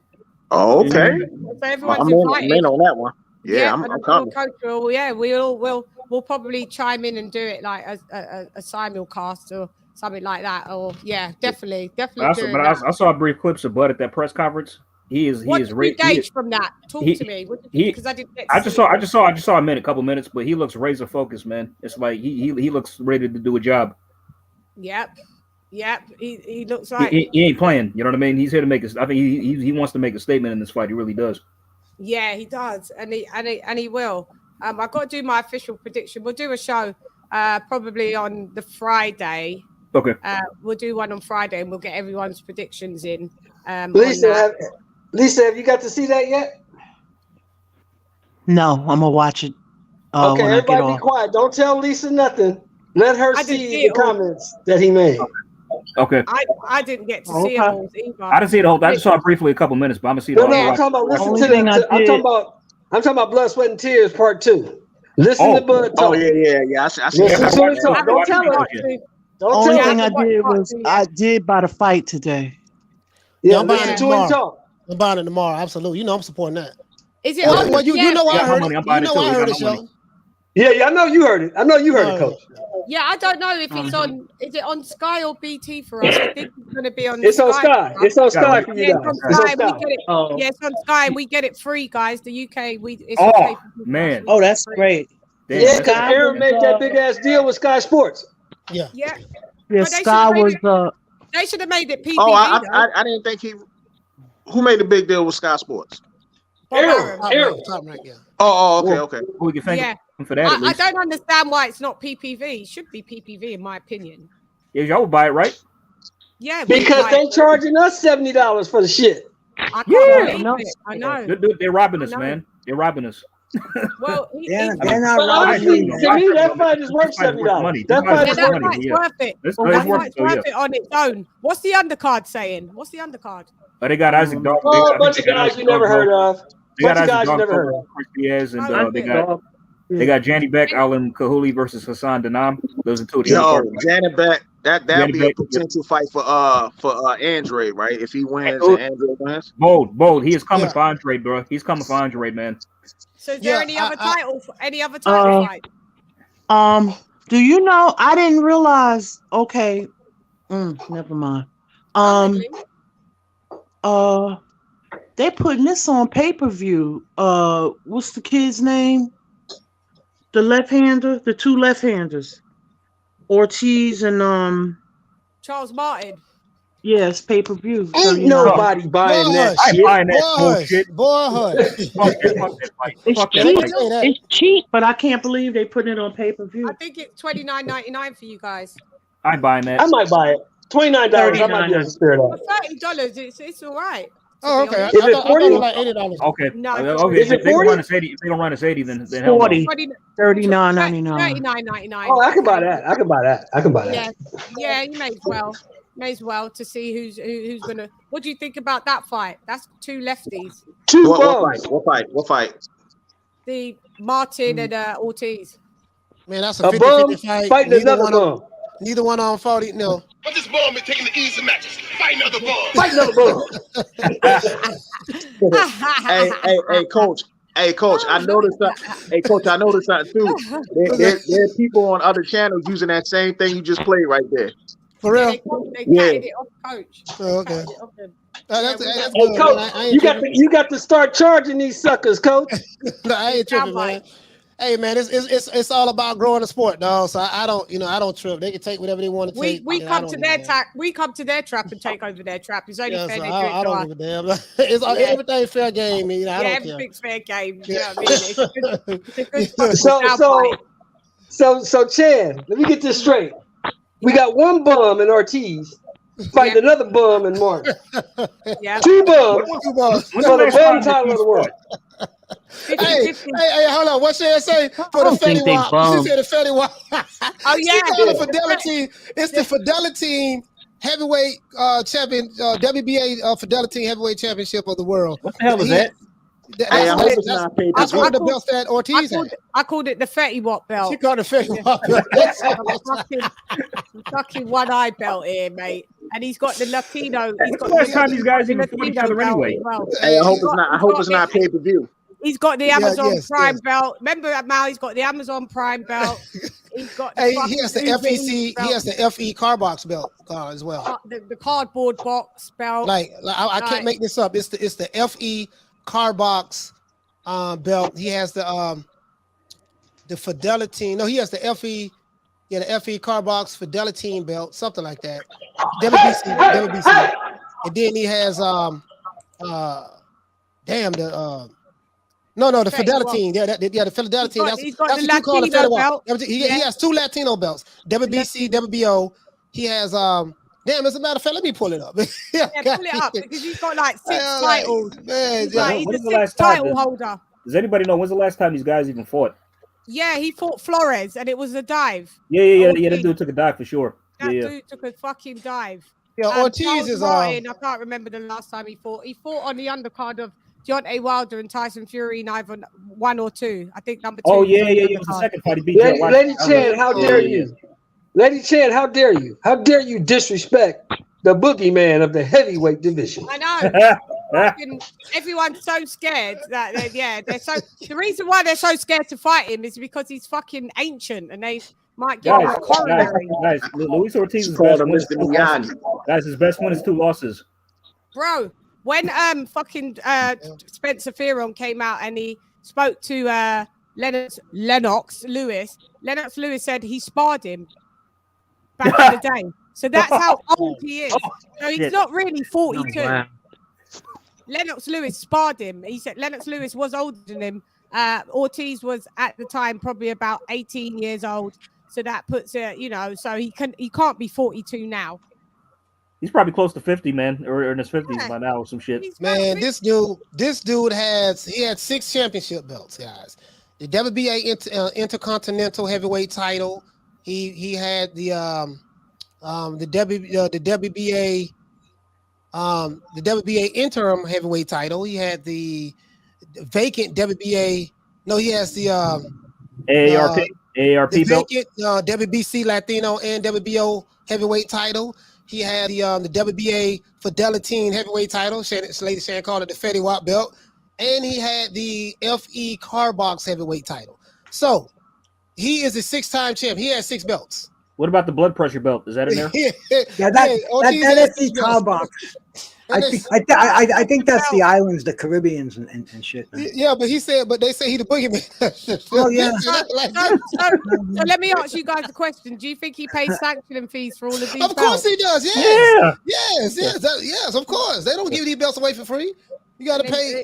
Oh, okay. So everyone's invited. I'm in on that one. Yeah, I'm coming. Coach we'll probably chime in and do it like a simulcast or something like that. Or definitely. I saw brief clips of Bud at that press conference. He is gauge from that. Talk to me because I didn't. I just saw a couple minutes, but he looks razor focused, man. It's like he looks ready to do a job. Yep. He looks like he ain't playing. You know what I mean? He's here to make I think he wants to make a statement in this fight. He really does. Yeah, he does, and he will. I've got to do my official prediction. We'll do a show probably on the Friday. Okay. We'll do one on Friday, and we'll get everyone's predictions in. Lisa, have you got to see that yet? No, I'm gonna watch it. Okay, everybody be quiet. Don't tell Lisa nothing. Let her see the comments that he made. Okay. I didn't get to see them all either. I didn't see the whole. I just saw it briefly a couple minutes, but I'm gonna see the No, whole. I'm talking about listen to the. I'm talking about Blood, Sweat, and Tears Part 2. Listen to Bud talk. Oh yeah. I see. Listen to him talk. Don't tell her. Only thing I did was I did buy the fight today. Yeah, I'm buying it tomorrow. I'm buying it tomorrow. Absolutely. You know I'm supporting that. Is it? Well, you know I heard it. You know I heard it, Sheldon. Yeah, I know you heard it. I know you heard it, Coach. Yeah, I don't know if it's on. Is it on Sky or BT for us? I think it's going to be on. It's on Sky. It's on Sky for you guys. It's on Sky. We get it. Yeah, it's on Sky, and we get it free, guys. The UK, it's oh man, oh that's great. Yeah, because Aaron made that big ass deal with Sky Sports. Yeah. Yeah. Yeah, Sky was. They should have made it PPV. Oh, I didn't think he. Who made the big deal with Sky Sports? Aaron. Yeah. Oh, okay. We can thank him for that. I don't understand why it's not PPV. It should be PPV, in my opinion. Yeah, y'all would buy it, right? Yeah, because they charging us $70 for the shit. I can't believe it. I know. They're robbing us, man. They're robbing us. Well, they're not robbing. To me, that fight is worth $70. That fight is worth it. That's worth it on its own. What's the undercard saying? What's the undercard? Oh, they got Isaac Dog. Oh, a bunch of guys you never heard of. They got Isaac Dog, Chris Diaz, and they got Janny Beck, Alan Kahuli versus Hassan Danam. Those are two of the other Janny Beck. That'll be a potential fight for Andre, right? If he wins and Andre wins. Bold. He is coming for Andre, bro. He's coming for Andre, man. So is there any other title fight? Do you know? I didn't realize. Okay, never mind. They're putting this on pay-per-view. What's the kid's name? The left-hander, the two left-handers, Ortiz and Charles Martin. Yes, pay-per-view. Ain't nobody buying that shit. I'm buying that bullshit. It's cheap, but I can't believe they put it on pay-per-view. I think it's $29.99 for you guys. I'm buying that. I might buy it. $29. I might get the spirit of it. $30. It's all right. Oh, okay. Is it 40? Like $80. Okay. No. Okay. Is it 40? If they don't run us 80, then 40. $39.99. $39.99. Oh, I can buy that. Yeah. You may as well to see who's gonna. What do you think about that fight? That's two lefties. What fight? The Martin and Ortiz. Man, that's a 50-50 fight. Fighting another bum. Neither one on 40. No. But this bum is taking the easy matches. Fight another bum. Hey, coach. Hey, coach. I noticed that. Hey, coach. I noticed that too. There are people on other channels using that same thing you just played right there. For real? They carried it off, Coach. Oh, okay. That's hey, Coach, you got to start charging these suckers, Coach. No, I ain't tripping, man. Hey, man, it's all about growing the sport, dog. So I don't trip. They can take whatever they want to take. We come to their trap. We come to their trap and take over their trap. It's only fair they do it. I don't give a damn. It's everything fair game. I don't care. Everything's fair game. You know what I mean? It's a good so Chan, let me get this straight. We got one bum in Ortiz fighting another bum in Martin. Yeah. Two bums for the bum title of the world. Hey, hold on. What should I say for the Fetty Wap? She said the Fetty Wap. Oh yeah, she called the Fidelity. It's the Fidelity Heavyweight Champion, WBA Fidelity Heavyweight Championship of the world. What the hell is that? That's one of the belts that Ortiz had. I called it the Fetty Wap belt. She called it Fetty Wap belt. fucking one-eye belt here, mate. And he's got the Latino. He's got the last time these guys even fought each other anyway. Well. Hey, I hope it's not pay-per-view. He's got the Amazon Prime belt. Remember, Mal? He's got the Amazon Prime belt. He's got. He has the FEC. He has the FE Carbox belt as well. The cardboard box belt. I can't make this up. It's the FE Carbox belt. He has the Fidelity. No, he has the FE. Yeah, the FE Carbox Fidelity belt, something like that. WBC. And then he has the Fidelity. The Fidelity. He's got the Latino belt. He has two Latino belts. WBC, WBO. He has as a matter of fact, let me pull it up. Pull it up because he's got like 6 titles. Man, he's a 6 title holder. Does anybody know when's the last time these guys even fought? Yeah, he fought Flores and it was a dive. Yeah. That dude took a dive for sure. That dude took a fucking dive. Yeah, Ortiz is Martin, I can't remember the last time he fought. He fought on the undercard of Deontay Wilder and Tyson Fury in either 1 or 2. I think number 2. Oh yeah. It was the second fight he beat. LadyChann, how dare you? LadyChann, how dare you? How dare you disrespect the boogeyman of the heavyweight division? I know. Everyone's so scared that they're so. The reason why they're so scared to fight him is because he's fucking ancient and they might give him a coronary. Guys, Luis Ortiz is best win. Guys, his best win is 2 losses. Bro, when Spencer Fearon came out and he spoke to Lennox Lewis said he sparred him back in the day. So that's how old he is. So he's not really 42. Oh, wow. Lennox Lewis sparred him. He said Lennox Lewis was older than him. Ortiz was at the time probably about 18 years old. So that puts it, so he can't be 42 now. He's probably close to 50, man, or in his 50s by now or some shit. Man, this dude had 6 championship belts, guys. The WBA Intercontinental Heavyweight title. He had the WBA Interim Heavyweight title. He had the vacant WBA. No, he has the AARP belt. Vacant WBC Latino and WBO Heavyweight title. He had the WBA Fidelity Heavyweight title. LadyChann called it the Fetty Wap belt, and he had the FE Carbox Heavyweight title. So he is a 6-time champ. He has 6 belts. What about the blood pressure belt? Is that in there? That's the Carbox. I think that's the islands, the Caribbeans and shit. Man. Yeah, but they say he the boogeyman. Oh yeah. So let me ask you guys a question. Do you think he pays sanctioning fees for all of these? Of course he does. Yes. Yes, of course. They don't give these belts away for free. You got to pay.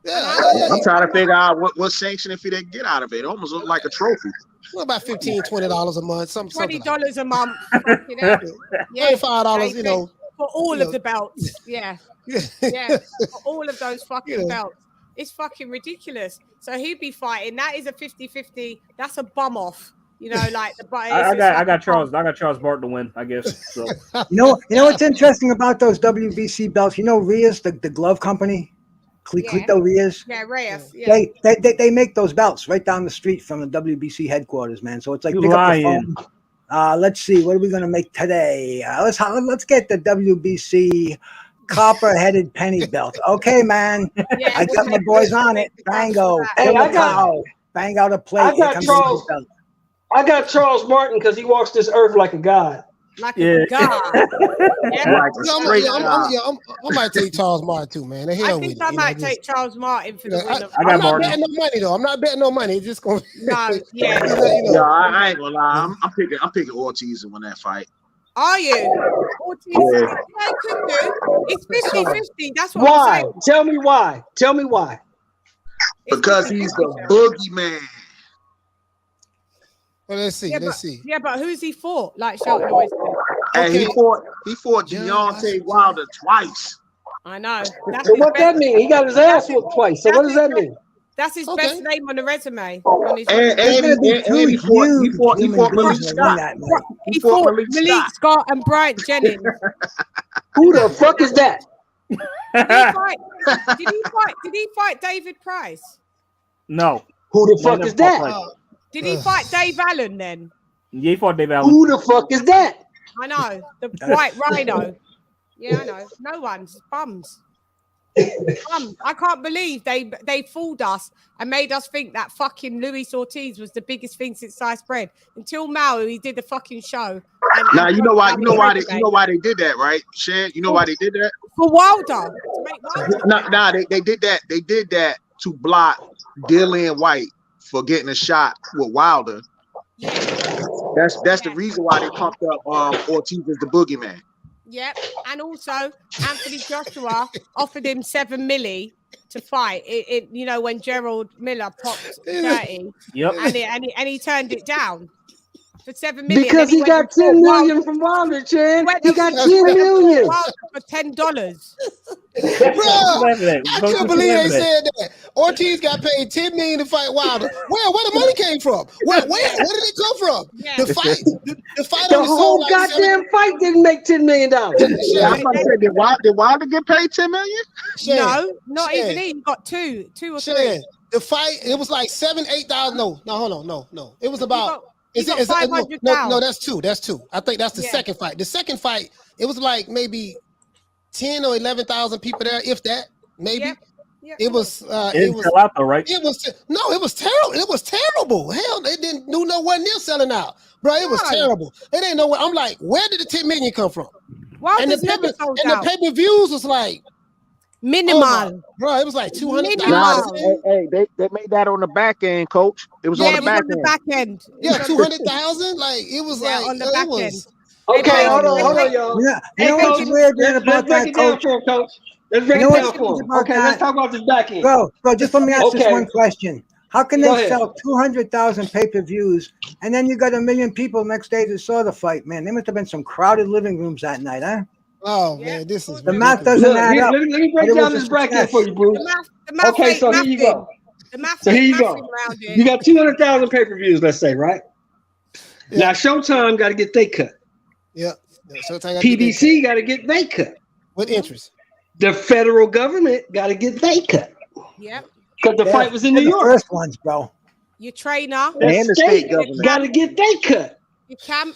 Yeah. I'm trying to figure out what sanctioning fee they get out of it. It almost look like a trophy. Well, about $15-$20 a month. $20 a month. $25. For all of the belts. Yeah. For all of those fucking belts. It's fucking ridiculous. So he'd be fighting. That is a 50-50. That's a bum off. Like the I got Charles Barton to win, I guess. So you know what's interesting about those WBC belts? Reyes, the glove company, Clito Reyes. Yeah, Reyes. Yeah. They make those belts right down the street from the WBC headquarters, man. So it's like pick up the phone. Let's see, what are we gonna make today? Let's get the WBC copper-headed penny belt. Okay, man. I got my boys on it. Bango. Hey, bang out a plate. I got Charles Martin because he walks this earth like a god. Like a god. I might take Charles Martin too, man. I think I might take Charles Martin for the win. I'm not betting no money though. I'm not betting no money. It's just going. No, yeah. I ain't gonna lie. I'm picking Ortiz to win that fight. Are you? Ortiz? Yeah. I could do. It's 50-50. That's what I'm saying. Tell me why. Tell me why. Because he's the boogeyman. Well, let's see. Yeah, but who's he fought? Like Shelton always said. Hey, he fought Deontay Wilder twice. I know. So what that mean? He got his ass whooped twice. So what does that mean? That's his best name on the resume. And he fought Malik Scott. He fought Malik Scott and Bryant Jennings. Who the fuck is that? Did he fight David Price? No. Who the fuck is that? Did he fight Dave Allen then? Yeah, he fought Dave Allen. Who the fuck is that? I know. The white rhino. Yeah, I know. No one's bums. I can't believe they fooled us and made us think that fucking Luis Ortiz was the biggest thing since sliced bread until Maui did the fucking show. Now you know why they did that, right, Shan? You know why they did that? For Wilder. To make Wilder. They did that. They did that to block Dillian Whyte for getting a shot with Wilder. Yeah. That's the reason why they pumped up Ortiz as the boogeyman. Yep, and also Anthony Joshua offered him $7 million to fight. When Gerald Miller popped 30. Yep, and he turned it down for $7 million because he got $10 million from Wilder, Chan. He got $10 million for $10. Bro, I can't believe they said that. Ortiz got paid $10 million to fight Wilder. Where the money came from? Where did it come from? Yeah. The fight The whole goddamn fight didn't make $10 million. Yeah, I was about to say, did Wilder get paid $10 million? No, not even he. He got two or three. The fight, it was like 7,000-8,000. No, hold on, no. It was about. No, that's two. I think that's the second fight. The second fight, it was like maybe 10 or 11,000 people there, if that, maybe. Yep. It was. It was sell out though, right? It was terrible. It was terrible. Hell, they didn't do nowhere near selling out, bro. It was terrible. They didn't know where. I'm like, where did the 10 million come from? And the pay-per-views was like minimal, bro. It was like 200,000. Hey, they made that on the back end, coach. It was on the back end. Yeah, 200,000. Like it was like on the back end. Okay, hold on, y'all. You know what's weird about that, coach? Let's break it down for him. Okay, let's talk about this back end. Bro, just let me ask this one question. How can they sell 200,000 pay-per-views and then you got 1 million people next day that saw the fight, man? There must have been some crowded living rooms that night, huh? Oh, man, this is the math doesn't add up. Let me break down this bracket for you, Bruce. Okay, so here you go. So here you go. You got 200,000 pay-per-views, let's say, right? Now Showtime got to get they cut. Yeah. PBC got to get they cut. With interest. The federal government got to get they cut. Yep. Because the fight was in New York. The first ones, bro. Your trainer. And the state government got to get they cut. You can't.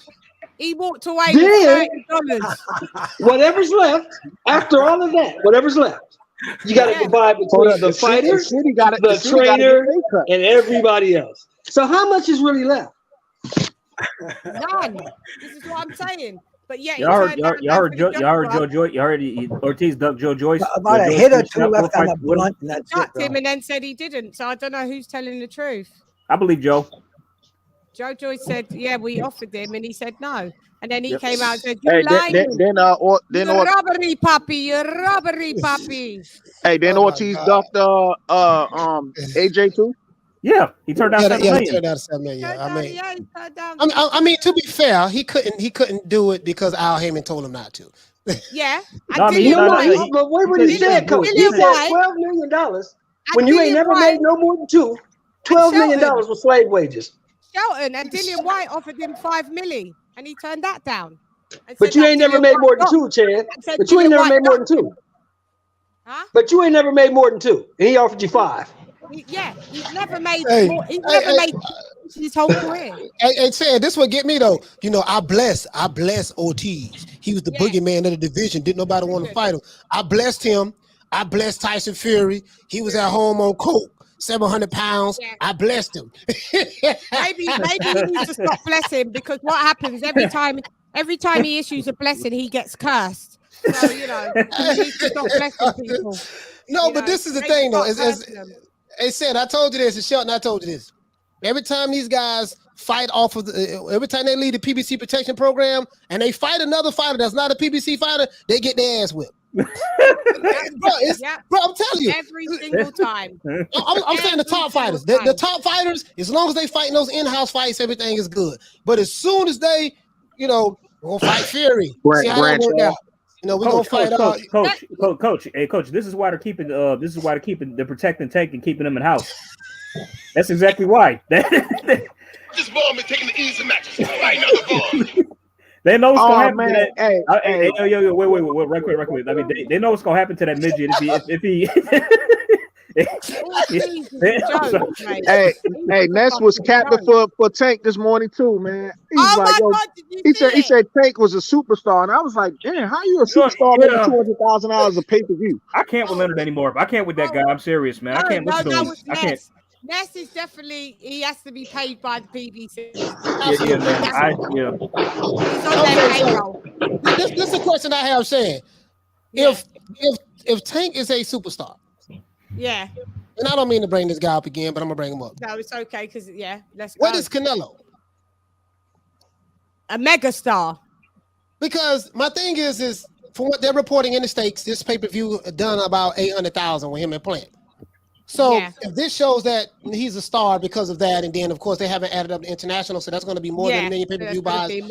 He walked away with $30. Whatever's left after all of that, whatever's left, you got to divide between the fighter, the trainer, and everybody else. So how much is really left? None. This is what I'm saying. But yeah, y'all heard Joe Joyce. You heard Ortiz ducked Joe Joyce. About a hit or two left on the blunt, and that's it, him and then said he didn't. So I don't know who's telling the truth. I believe Joe. Joe Joyce said, "Yeah, we offered him," and he said no. And then he came out and said, "You lying? Robbery puppy, robbery puppy." Hey, then Ortiz ducked AJ too. Yeah, he turned down $7 million. He turned down $7 million. I mean, to be fair, he couldn't do it because Al Heyman told him not to. Yeah, but wait, what he said, Coach. He said $12 million when you ain't never made no more than two. $12 million was slave wages. Shelton and Dillian Whyte offered him $5 million, and he turned that down. But you ain't never made more than two, Chad. But you ain't never made more than two. Huh? But you ain't never made more than two, and he offered you $5. He's never made more. He's never made his whole career. Hey, Chad, this would get me though. You know, I bless Ortiz. He was the boogeyman of the division. Didn't nobody want to fight him. I blessed him. I blessed Tyson Fury. He was at home on coke, 700 pounds. I blessed him. maybe he needs to stop blessing, because what happens every time he issues a blessing, he gets cursed. So he needs to stop blessing people. No, but this is the thing though. They said, I told you this, and Shelton, I told you this. Every time these guys fight off of every time they leave the PBC protection program and they fight another fighter that's not a PBC fighter, they get their ass whipped. Bro, I'm telling you. Every single time. I'm saying the top fighters. The top fighters, as long as they fight those in-house fights, everything is good. But as soon as they, gonna fight Fury, see how that work out. We're gonna fight out. Coach. Hey, coach. This is why they're keeping. They're protecting Tank and keeping him in house. That's exactly why. This ball been taking the easy matches. Right now, the ball. They know what's gonna happen. Hey, yo, wait, right quick. I mean, they know what's gonna happen to that midget if he. Hey, Ness was captain for Tank this morning too, man. He said Tank was a superstar, and I was like, damn, how you a superstar making $200,000 a pay-per-view? I can't with Leonard anymore. I can't with that guy. I'm serious, man. I can't listen to him. I can't. Ness is definitely, he has to be paid by the PBC. Yeah, man. He's on that payroll. This is the question I have, saying, if Tank is a superstar. Yeah. And I don't mean to bring this guy up again, but I'm gonna bring him up. No, it's okay, because let's go. What is Canelo? A megastar. Because my thing is from what they're reporting in the States, this pay-per-view done about 800,000 with him and Plant. So if this shows that he's a star because of that, and then of course they haven't added up the international, so that's going to be more than a million pay-per-view buys.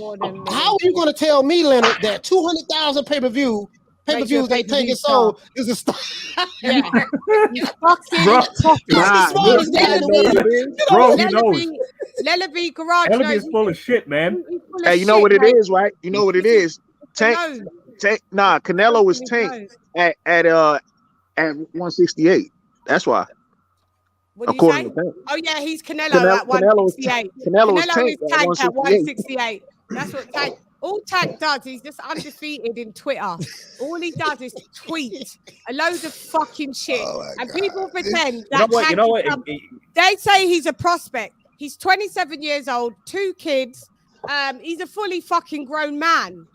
How are you going to tell me, Leonard, that 200,000 pay-per-view pay-per-views that Tank is sold is a star. Yeah. He's fucking Bro, he knows. Lelaby Garage Lelaby is full of shit, man. Hey, you know what it is, right? You know what it is. Tank. Canelo is Tank at 168. That's why. According to Tank. Oh yeah, he's Canelo at 168. Canelo is Tank at 168. 168. That's what Tank. All Tank does, he's just undefeated in Twitter. All he does is tweet a load of fucking shit, and people pretend that you know what? They say he's a prospect. He's 27 years old, 2 kids. He's a fully fucking grown man.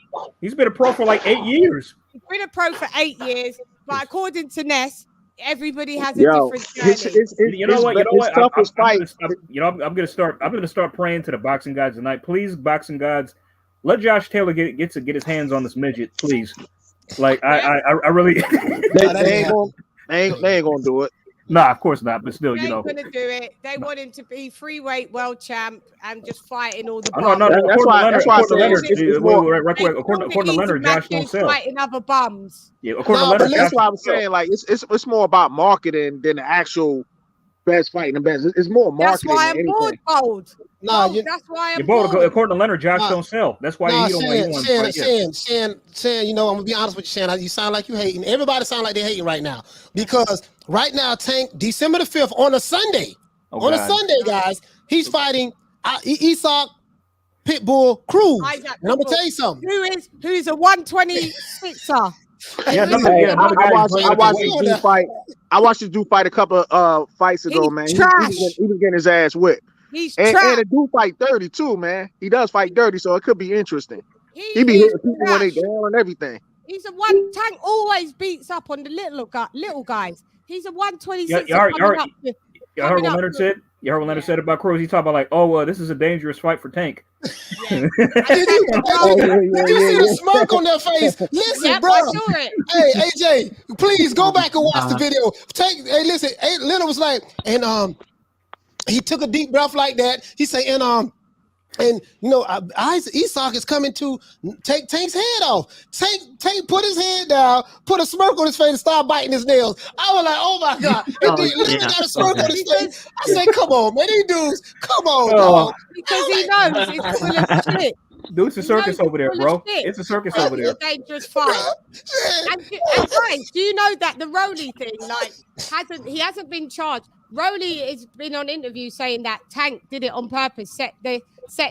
He's been a pro for like 8 years. He's been a pro for 8 years, but according to Ness, everybody has a different journey. You know what? I'm gonna start praying to the boxing gods tonight. Please, boxing gods, let Josh Taylor get his hands on this midget, please. Like I really they ain't gonna do it. Nah, of course not. But still, they ain't gonna do it. They want him to be freeweight world champ and just fighting all the. No. That's why according to Leonard, Josh don't sell. Fighting other bums. Yeah, according to Leonard, that's why I'm saying like it's more about marketing than the actual best fight and the best. It's more marketing. That's why I'm bored, bold. No, that's why I'm bold. According to Leonard, Josh don't sell. That's why he don't want to fight. Shan, you know, I'm gonna be honest with you, Shan. You sound like you hating. Everybody sound like they're hating right now because right now, Tank, December the 5th on a Sunday. A Sunday, guys, he's fighting Isak Pitbull Cruz. And I'm gonna tell you something. Who's a 126er? I watched this dude fight a couple of fights ago, man. He was getting his ass whipped. And the dude fight 30 too, man. He does fight dirty, so it could be interesting. He be hitting people when they down and everything. He's a one. Tank always beats up on the little guys. He's a 126. You heard what Leonard said? You heard what Leonard said about Cruz? He talked about like, this is a dangerous fight for Tank. Did you see the smirk on their face? Listen, bro. Hey, AJ, please go back and watch the video. Listen. Leonard was like, and he took a deep breath like that. He said, and you know, Isak is coming to take Tank's head off. Tank put his head down, put a smirk on his face, and start biting his nails. I was like, oh my god! He got a smirk on his face. I said, come on, man, these dudes, come on, dog. Because he knows it's full of shit. Dude, it's a circus over there, bro. It's a circus over there. It's a dangerous fight. And guys, do you know that the Rolly thing, like, hasn't been charged? Rolly has been on interview saying that Tank did it on purpose, set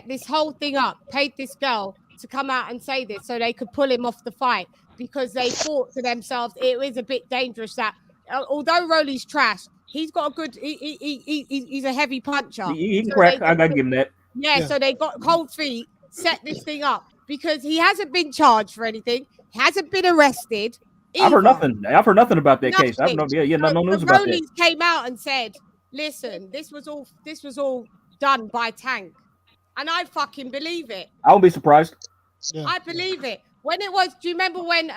this whole thing up, paid this girl to come out and say this so they could pull him off the fight because they thought to themselves it was a bit dangerous that although Rolly's trash, he's got a good he's a heavy puncher. He can crack. I gotta give him that. Yeah, so they got cold feet, set this thing up because he hasn't been charged for anything, hasn't been arrested. I've heard nothing. I've heard nothing about that case. I don't know. No news about that. Rollies came out and said, "Listen, this was all done by Tank," and I fucking believe it. I won't be surprised. Yeah. I believe it. When it was, do you remember when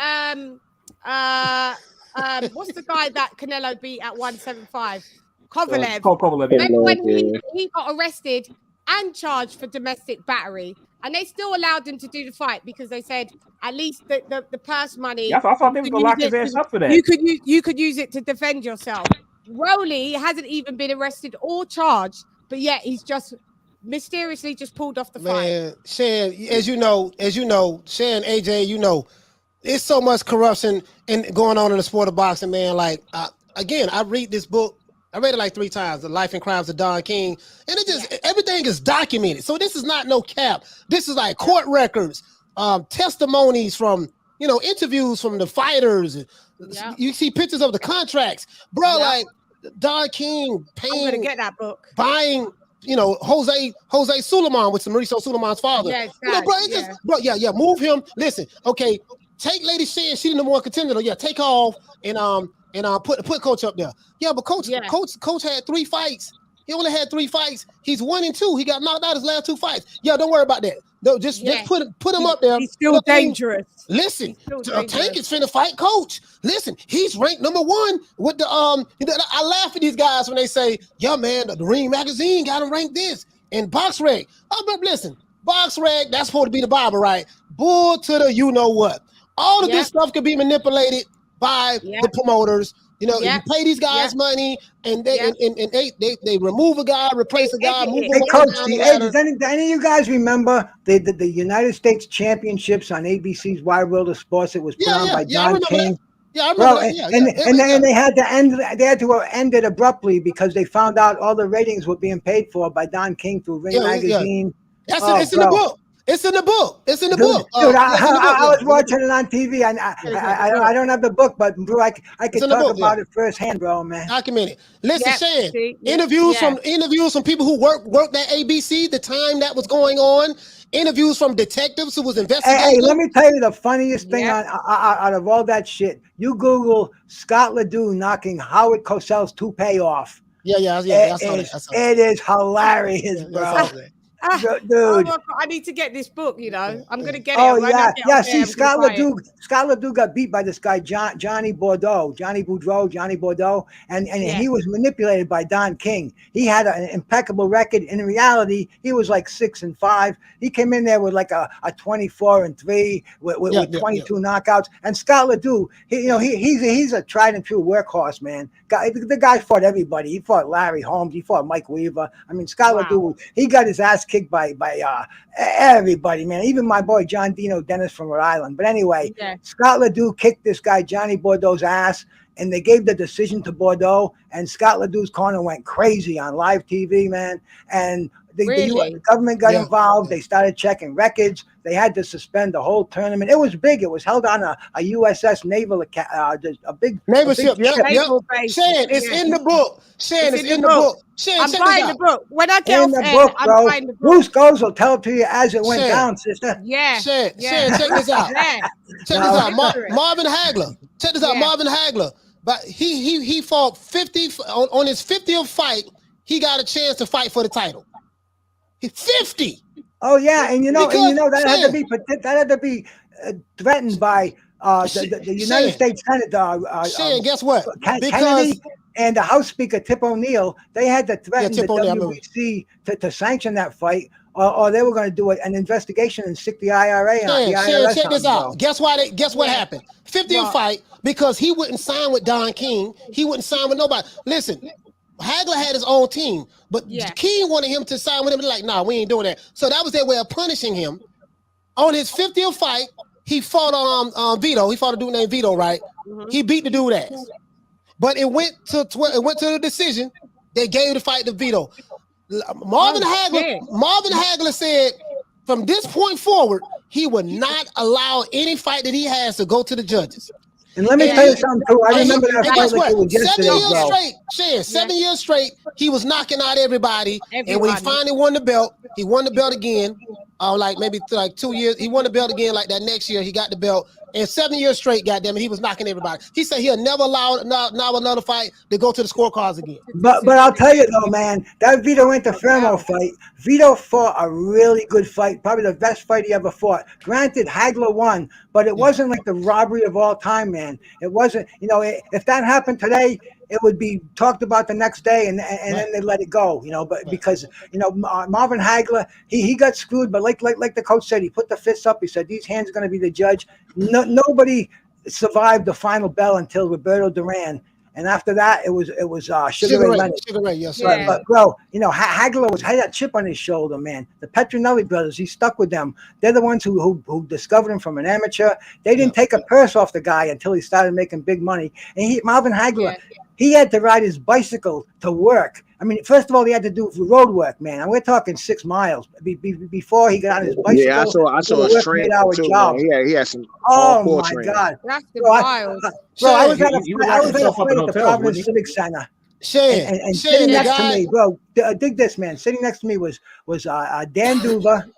what's the guy that Canelo beat at 175? Kovalev. Kovalev. Remember when he got arrested and charged for domestic battery, and they still allowed him to do the fight because they said at least the purse money. Yeah, I thought they were gonna lock his ass up for that. You could use it to defend yourself. Rolly hasn't even been arrested or charged, but yet he's just mysteriously just pulled off the fight. Shan, as you know, Shan, AJ, you know, there's so much corruption going on in the sport of boxing, man. Like again, I read this book. I read it like 3 times, The Life and Crimes of Don King, and it just everything is documented. So this is not no cap. This is like court records, testimonies from interviews from the fighters. Yeah. You see pictures of the contracts, bro. Yeah. Like Don King paying, I'm gonna get that book, buying. Jose Suleiman, with Mauricio Suleiman's father. Yeah, bro, move him. Listen, okay, take LadyChann. She the number 1 contender. Yeah, take her off and put Coach up there. Yeah, but Coach had 3 fights. He only had 3 fights. He's 1-2. He got knocked out his last 2 fights. Yeah, don't worry about that. No, just put him up there. He's still dangerous. Listen, Tank is finna fight Coach. Listen, he's ranked number 1 with the I laugh at these guys when they say, "Yeah, man, the Ring Magazine got him ranked this and Box Reg." Oh, but listen, Box Reg, that's supposed to be the Bible, right? Bull to the you know what. All of this stuff could be manipulated by the promoters. You know, you pay these guys money, and they and they remove a guy, replace a guy, move him Hey, Coach, down the ladder. does any of you guys remember the United States Championships on ABC's Wide World of Sports? It was put on by Don King. Yeah, I remember that. And they had to end it abruptly because they found out all the ratings were being paid for by Don King through Ring Magazine. It's in the book. It's in the book. It's in the book. Dude, I was watching it on TV. I don't have the book, but bro, I could talk about it firsthand, bro, man. Documented. Listen, Shan, interviews from people who worked at ABC, the time that was going on. Interviews from detectives who was investigating. Hey, let me tell you the funniest thing out of all that shit. You Google Scott Ledoux knocking Howard Cosell's toupee off. Yeah. It is hilarious, bro. Dude, I need to get this book. You know, I'm gonna get it. Oh, See, Scott Ledoux got beat by this guy Johnny Bordeaux, and he was manipulated by Don King. He had an impeccable record. In reality, he was like 6-5. He came in there with like a 24-3 with 22 knockouts. And Scott Ledoux, he's a tried and true workhorse, man. The guy fought everybody. He fought Larry Holmes. He fought Mike Weaver. I mean, Scott Ledoux, he got his ass kicked by everybody, man. Even my boy John Dino Dennis from Rhode Island. But anyway, Scott Ledoux kicked this guy Johnny Bordeaux's ass, and they gave the decision to Bordeaux. And Scott Ledoux's corner went crazy on live TV, man. And the government got involved. They started checking records. They had to suspend the whole tournament. It was big. It was held on a USS naval, a big naval ship. Shan, it's in the book. Shan, it's in the book. Shan, I'm buying the book. When I get in the book, bro. Bruce Goes will tell it to you as it went down, sister. Shan, check this out. Check this out. Marvin Hagler. Check this out. Marvin Hagler. But he fought 50 on his 50th fight. He got a chance to fight for the title. 50. Oh yeah, and that had to be threatened by the United States Senate. Shan, guess what? Kennedy and the House Speaker Tip O'Neill, they had to threaten the WBC to sanction that fight, or they were going to do an investigation and stick the IRA on the IRS. Check this out. Guess what happened? 50th fight, because he wouldn't sign with Don King. He wouldn't sign with nobody. Listen. Hagler had his own team, but King wanted him to sign with him. Like, nah, we ain't doing that. So that was their way of punishing him. On his 50th fight, he fought Vito. He fought a dude named Vito, right? Mm-hmm. He beat the dude ass. But it went to the decision. They gave the fight to Vito. Marvin Hagler said from this point forward, he would not allow any fight that he has to go to the judges. And let me tell you something too. I remember that fight like it was yesterday, 7 years straight, Shan, 7 years straight, he was knocking out everybody. And when he finally won the belt, he won the belt again. Like maybe like 2 years, he won the belt again. Like that next year, he got the belt. And 7 years straight, goddamn it, he was knocking everybody. He said he'll never allow another fight to go to the scorecards again. But I'll tell you though, man, that Vito Interfermo fight, Vito fought a really good fight, probably the best fight he ever fought. Granted, Hagler won, but it wasn't like the robbery of all time, man. It wasn't, if that happened today, it would be talked about the next day, and then they let it go, But because Marvin Hagler, he got screwed, but like the coach said, he put the fists up. He said these hands are going to be the judge. Nobody survived the final bell until Roberto Duran, and after that, it was Sugar Ray Leonard. Sugar Ray, yes. But bro, Hagler had that chip on his shoulder, man. The Petronelli brothers, he stuck with them. They're the ones who discovered him from an amateur. They didn't take a purse off the guy until he started making big money. And Marvin Hagler. He had to ride his bicycle to work. I mean, first of all, he had to do road work, man. And we're talking 6 miles before he got on his bicycle. Yeah, I saw a train too. He had some. Oh my God, that's wild. I was at a fight at the Providence Civic Center. And sitting next to me, bro, dig this, man. Sitting next to me was Dan Duva,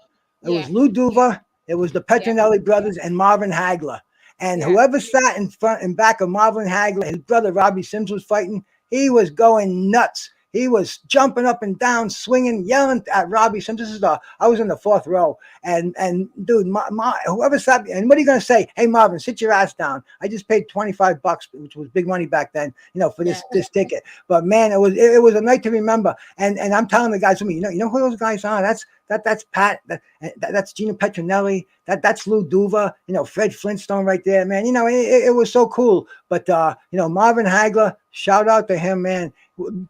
it was Lou Duva, it was the Petronelli brothers, and Marvin Hagler. And whoever sat in front and back of Marvin Hagler, his brother Robbie Sims was fighting. He was going nuts. He was jumping up and down, swinging, yelling at Robbie Sims. I was in the 4th row, and dude, whoever sat, and what are you gonna say? Hey Marvin, sit your ass down. I just paid $25, which was big money back then, for this ticket. But man, it was a night to remember. And I'm telling the guys with me, you know who those guys are? That's That's Pat. That's Gino Petronelli. That's Lou Duva. Fred Flintstone right there, man. It was so cool. But Marvin Hagler, shout out to him, man.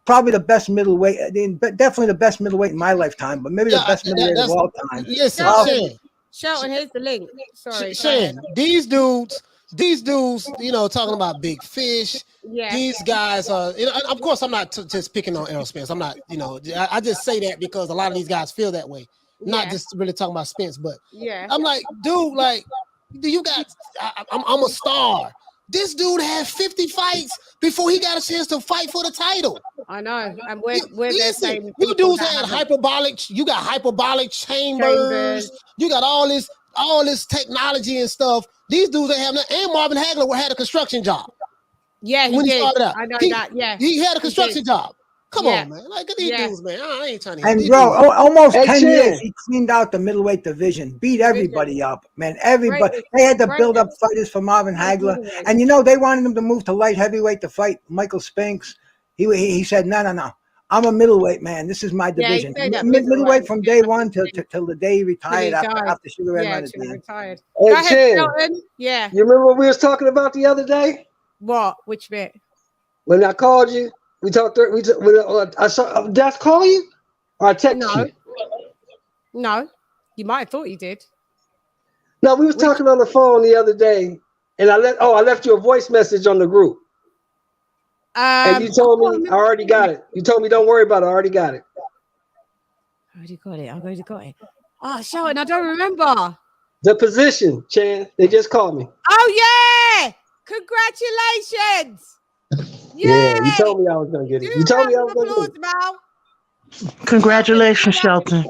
Probably the best middleweight, definitely the best middleweight in my lifetime, but maybe the best middleweight of all time. Listen, Shelton, here's the link. Sorry, Shan, these dudes, talking about big fish. Yeah. These guys are, of course, I'm not just picking on Errol Spence. I'm not, I just say that because a lot of these guys feel that way. Not just really talking about Spence, but I'm like, dude, you got, I'm a star. This dude had 50 fights before he got a chance to fight for the title. I know, and we're the same. You dudes had hyperbolic. You got hyperbolic chambers. You got all this technology and stuff. These dudes ain't have nothing. And Marvin Hagler had a construction job. Yeah, when he started out, I know that. Yeah, he had a construction job. Come on, man. Look at these dudes, man. I ain't trying to. And bro, almost 10 years he cleaned out the middleweight division, beat everybody up, man. Everybody. They had to build up fighters for Marvin Hagler, and they wanted him to move to light heavyweight to fight Michael Spinks. He said, no. I'm a middleweight, man. This is my division. Middleweight from day one till the day he retired after Sugar Ray Leonard. Retired. Hey, Go ahead, Shelton. Yeah. You remember what we was talking about the other day? What? Which bit? When I called you, we talked. I saw. Did I call you? Or I text you? No. You might have thought you did. No, we was talking on the phone the other day, and I left you a voice message on the group. And you told me I already got it. You told me don't worry about it. I already got it. I already got it. Oh, Shelton, I don't remember. The position, Chan. They just called me. Oh, yeah. Congratulations. Yeah, you told me I was going to get it. You told me I was going to get it. Congratulations, Shelton.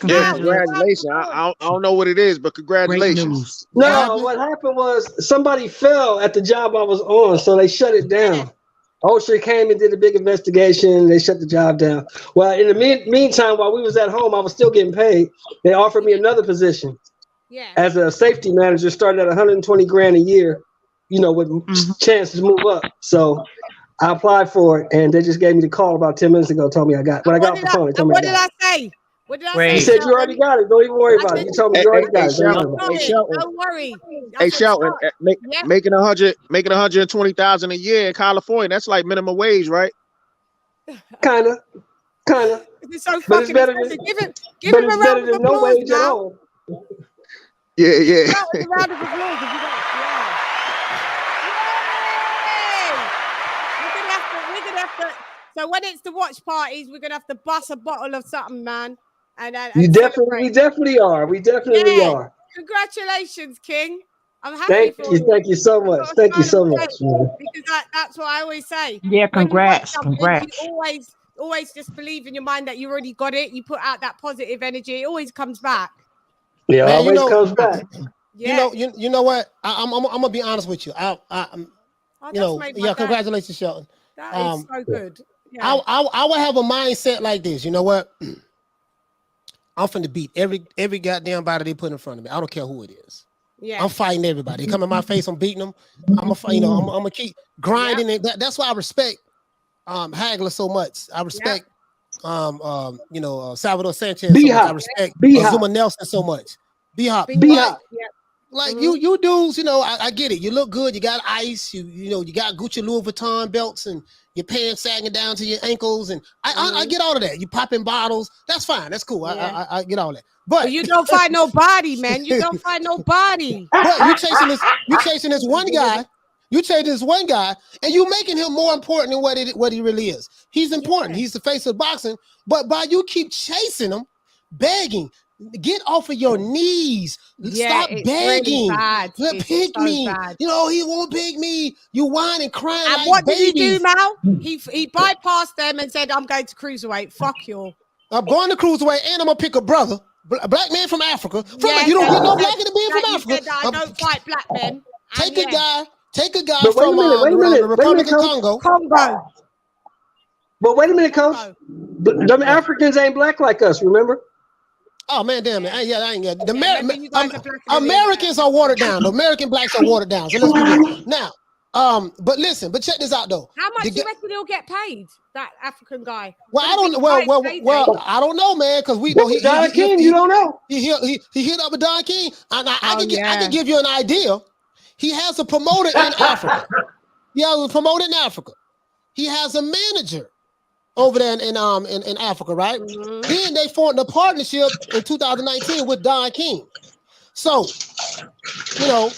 Yeah, congratulations. I don't know what it is, but congratulations. No, what happened was somebody fell at the job I was on, so they shut it down. OSHA came and did a big investigation. They shut the job down. Well, in the meantime, while we was at home, I was still getting paid. They offered me another position as a safety manager, starting at 120 grand a year, with chance to move up. So I applied for it, and they just gave me the call about 10 minutes ago. Told me I got. When I got off the phone, they told me I got. What did I say? What did I say? You said you already got it. Don't even worry about it. You told me you already got it. Don't worry. Hey, Shelton, making 120,000 a year in California, that's like minimum wage, right? Kinda. It's so fucking expensive. Give him a round of no applause wage at all. Yeah. A round of applause. We're gonna have to. So when it's the watch parties, we're gonna have to bust a bottle of something, man. And we definitely are. We definitely are. Congratulations, King. I'm happy for you. Thank you so much. Thank you so much. Because that's what I always say. Yeah, congrats. You always just believe in your mind that you already got it. You put out that positive energy. It always comes back. Yeah, man, always comes back. Yeah. You know what? I'm gonna be honest with you. Congratulations, Shelton. That is so good. Yeah. I would have a mindset like this. You know what? I'm finna beat every goddamn body they put in front of me. I don't care who it is. Yeah. I'm fighting everybody. They come in my face, I'm beating them. I'm gonna keep grinding it. That's why I respect Hagler so much. I respect Salvador Sanchez so much. I respect Zuma Nelson so much. B-Hop. Like you dudes, I get it. You look good. You got ice. You got Gucci Louis Vuitton belts and your pants sagging down to your ankles, and I get all of that. You popping bottles. That's fine. That's cool. I get all that. But you don't find nobody, man. You don't find nobody. But you chasing this one guy. You chasing this one guy, and you making him more important than what he really is. He's important. He's the face of boxing. But by you keep chasing him, begging. Get off of your knees. Stop begging. Really pick me. Bad. He won't pick me. You whine and crying. And like what babies. did he do, Mal? He bypassed them and said, "I'm going to cruiserweight. Fuck you. I'm going to cruiserweight, and I'm gonna pick a brother, a black man from Africa. You don't get no blacker than being from Africa. Said, I don't fight black men. Take a guy from the Republic of Congo. But wait a minute, Coach. Them Africans ain't black like us. Remember? Oh man, damn it! I ain't got the Americans are watered down. The American blacks are watered down. So let's do this now. But listen, but check this out though. How much do you reckon he'll get paid? That African guy. Well, I don't. Well, I don't know, man, because we know Don King. You don't know. He hit up with Don King, and I can give you an idea. He has a promoter in Africa. He has a promoter in Africa. He has a manager over there in Africa, right? Then they formed a partnership in 2019 with Don King. So, you know,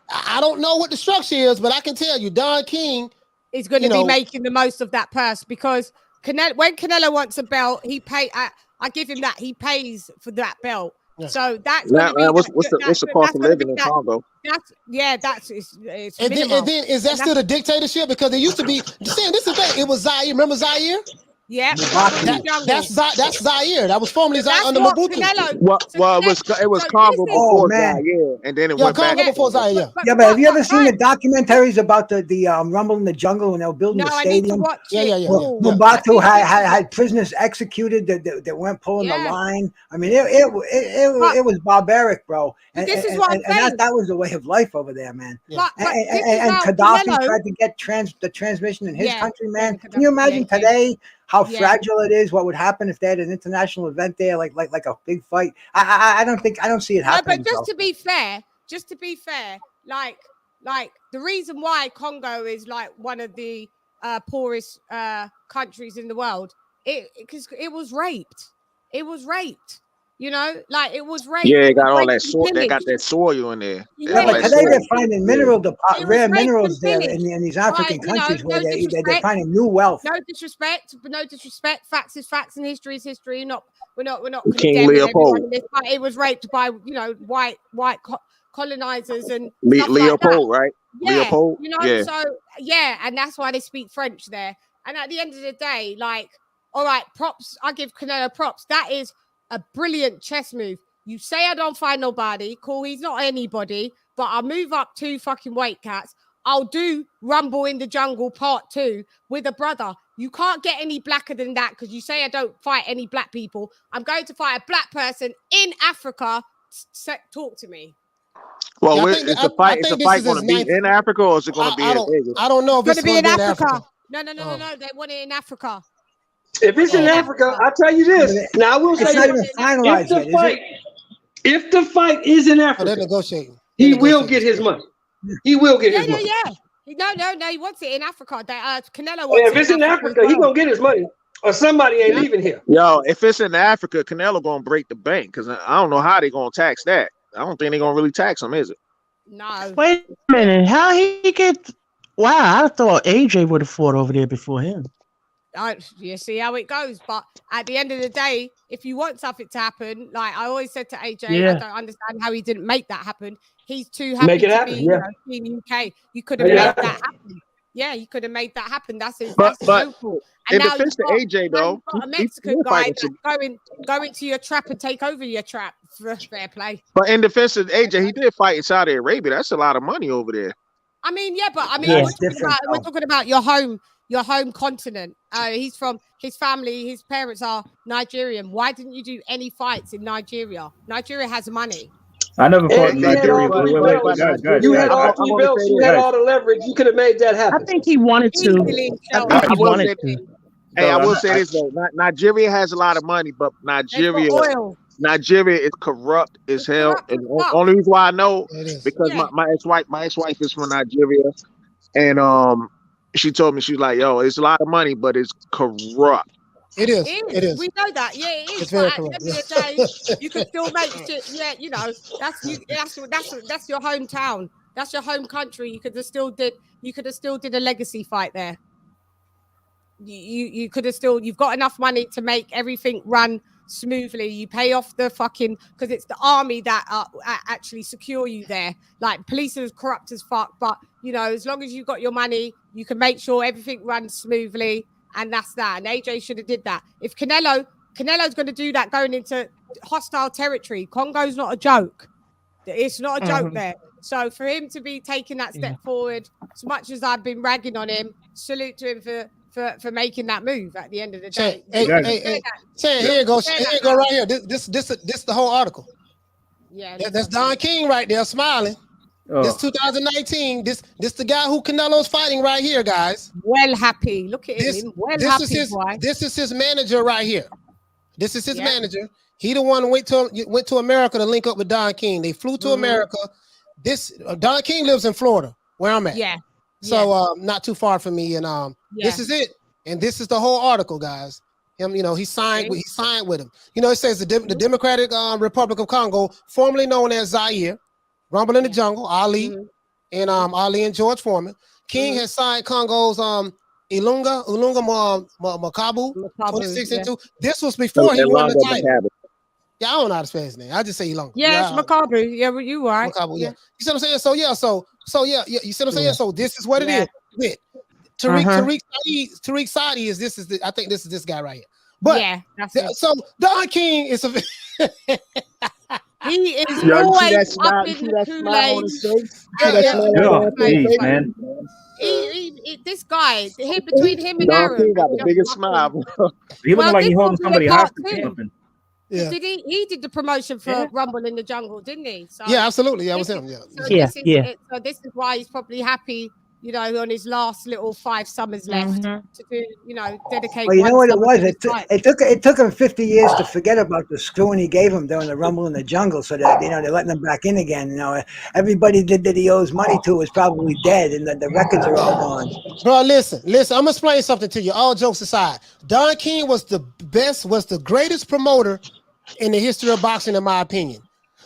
I don't know what the structure is, but I can tell you, Don King is going to be making the most of that purse because when Canelo wants a belt, he pay. I give him that. He pays for that belt. Yeah. So that's what's the cost of living in Congo? It's and then is that still the dictatorship? Because it used to be. This is the thing. It was Zaire. Remember Zaire? Yeah, that's Zaire. That was formerly Zaire under Mobutu. Well, it was Congo before Zaire, and then it went back. Congo before Zaire. Yeah, but have you ever seen the documentaries about the Rumble in the Jungle when they were building the stadium? Mobutu had prisoners executed that weren't pulling the line. I mean, it was barbaric, bro. And this is what I'm saying. That was the way of life over there, man. And Gaddafi tried to get the transmission in his country, man. Can you imagine today? How fragile it is, what would happen if they had an international event there, like a big fight. I don't see it happening. No, but just to be fair, like the reason why Congo is like one of the poorest countries in the world, because it was raped. It was raped. You know, like it was raped. Yeah, it got all that soil. They got that soil in there. Yeah, but today they're finding rare minerals there in these African countries where they're finding new wealth. No disrespect, but no disrespect. Facts is facts, and history is history. We're not King Leopold. It was raped by white colonizers and Leopold, like right? Yeah, Leopold. So and that's why they speak French there. And at the end of the day, like, all right, props. I give Canelo props. That is a brilliant chess move. You say I don't find nobody, cool, he's not anybody, but I'll move up 2 fucking weight cats. I'll do Rumble in the Jungle Part 2 with a brother. You can't get any blacker than that because you say I don't fight any black people. I'm going to fight a black person in Africa. Talk to me. Well, is the fight going to be in Africa or is it going to be in Vegas? I don't know if it's going to be in Africa. No. They want it in Africa. If it's in Africa, I'll tell you this. Now I will say if the fight is in Africa, they're negotiating. He will get his money. He will get his money. No, he wants it in Africa. Canelo wants if it's in Africa, he gonna get his money. Or somebody ain't leaving here. Yo, if it's in Africa, Canelo gonna break the bank because I don't know how they gonna tax that. I don't think they're gonna really tax him, is it? No. Wait a minute. How he get? Wow, I thought AJ would have fought over there before him. You see how it goes, but at the end of the day, if you want something to happen, like I always said to AJ, I don't understand how he didn't make that happen. He's too happy to be in the UK. You could have made that happen. Yeah, you could have made that happen. That's so cool. And in defense to AJ, though, a Mexican guy that's go into your trap and take over your trap for fair play. But in defense of AJ, he did fight in Saudi Arabia. That's a lot of money over there. I mean, we're talking about your home continent. He's from his family. His parents are Nigerian. Why didn't you do any fights in Nigeria? Nigeria has money. I never fought in Nigeria. You had all 3 belts. You had all the leverage. You could have made that happen. I think he wanted to. Hey, I will say this though. Nigeria has a lot of money, but Nigeria is corrupt as hell. And the only reason why I know because my ex-wife is from Nigeria, and she told me, she's like, yo, it's a lot of money, but it's corrupt. It is. We know that. Yeah, it is. It's very corrupt. At the end of the day, you can still make shit. Yeah, you know, that's your hometown. That's your home country. You could have still did a legacy fight there. You could have still. You've got enough money to make everything run smoothly. You pay off the fucking because it's the army that actually secure you there. Like police are corrupt as fuck, but you know, as long as you've got your money, you can make sure everything runs smoothly, and that's that. And AJ should have did that. If Canelo's going to do that going into hostile territory, Congo's not a joke. It's not a joke there. So for him to be taking that step forward, as much as I've been ragging on him, salute to him for making that move at the end of the day. Hey, here you go right here. This the whole article. Yeah, that's Don King right there smiling. This 2019. This the guy who Canelo's fighting right here, guys. Well happy. Look at him. Well happy. This is his manager right here. This is his manager. He the one who went to America to link up with Don King. They flew to America. This Don King lives in Florida, where I'm at. Yeah. So not too far from me, and this is it. And this is the whole article, guys. Him, he signed with him. It says the Democratic Republic of Congo, formerly known as Zaire, Rumble in the Jungle, Ali, and Ali and George Foreman. King has signed Congo's Ilunga Makabu 26 and 2. This was before he won the title. Yeah, I don't know how to spell his name. I just say Ilunga. Yeah, it's Makabu. Yeah, you right. Makabu, yeah. You see what I'm saying? So you see what I'm saying? So this is what it is. Tariq Saadi is I think this is this guy right here. But so Don King is a he is always up in the Kool-Aid. Man. This guy, between him and Aaron, got the biggest smile. He looking like he holding somebody hostage. Yeah. He did the promotion for Rumble in the Jungle, didn't he? So yeah, absolutely. That was him. Yeah. So this is why he's probably happy, on his last little 5 summers left to do, dedicate. Well, you know what it was? It took him 50 years to forget about the screwing he gave him during the Rumble in the Jungle, so that they're letting him back in again. Everybody that he owes money to is probably dead, and the records are all gone. Bro, listen. I'm gonna explain something to you. All jokes aside, Don King was the greatest promoter in the history of boxing, in my opinion.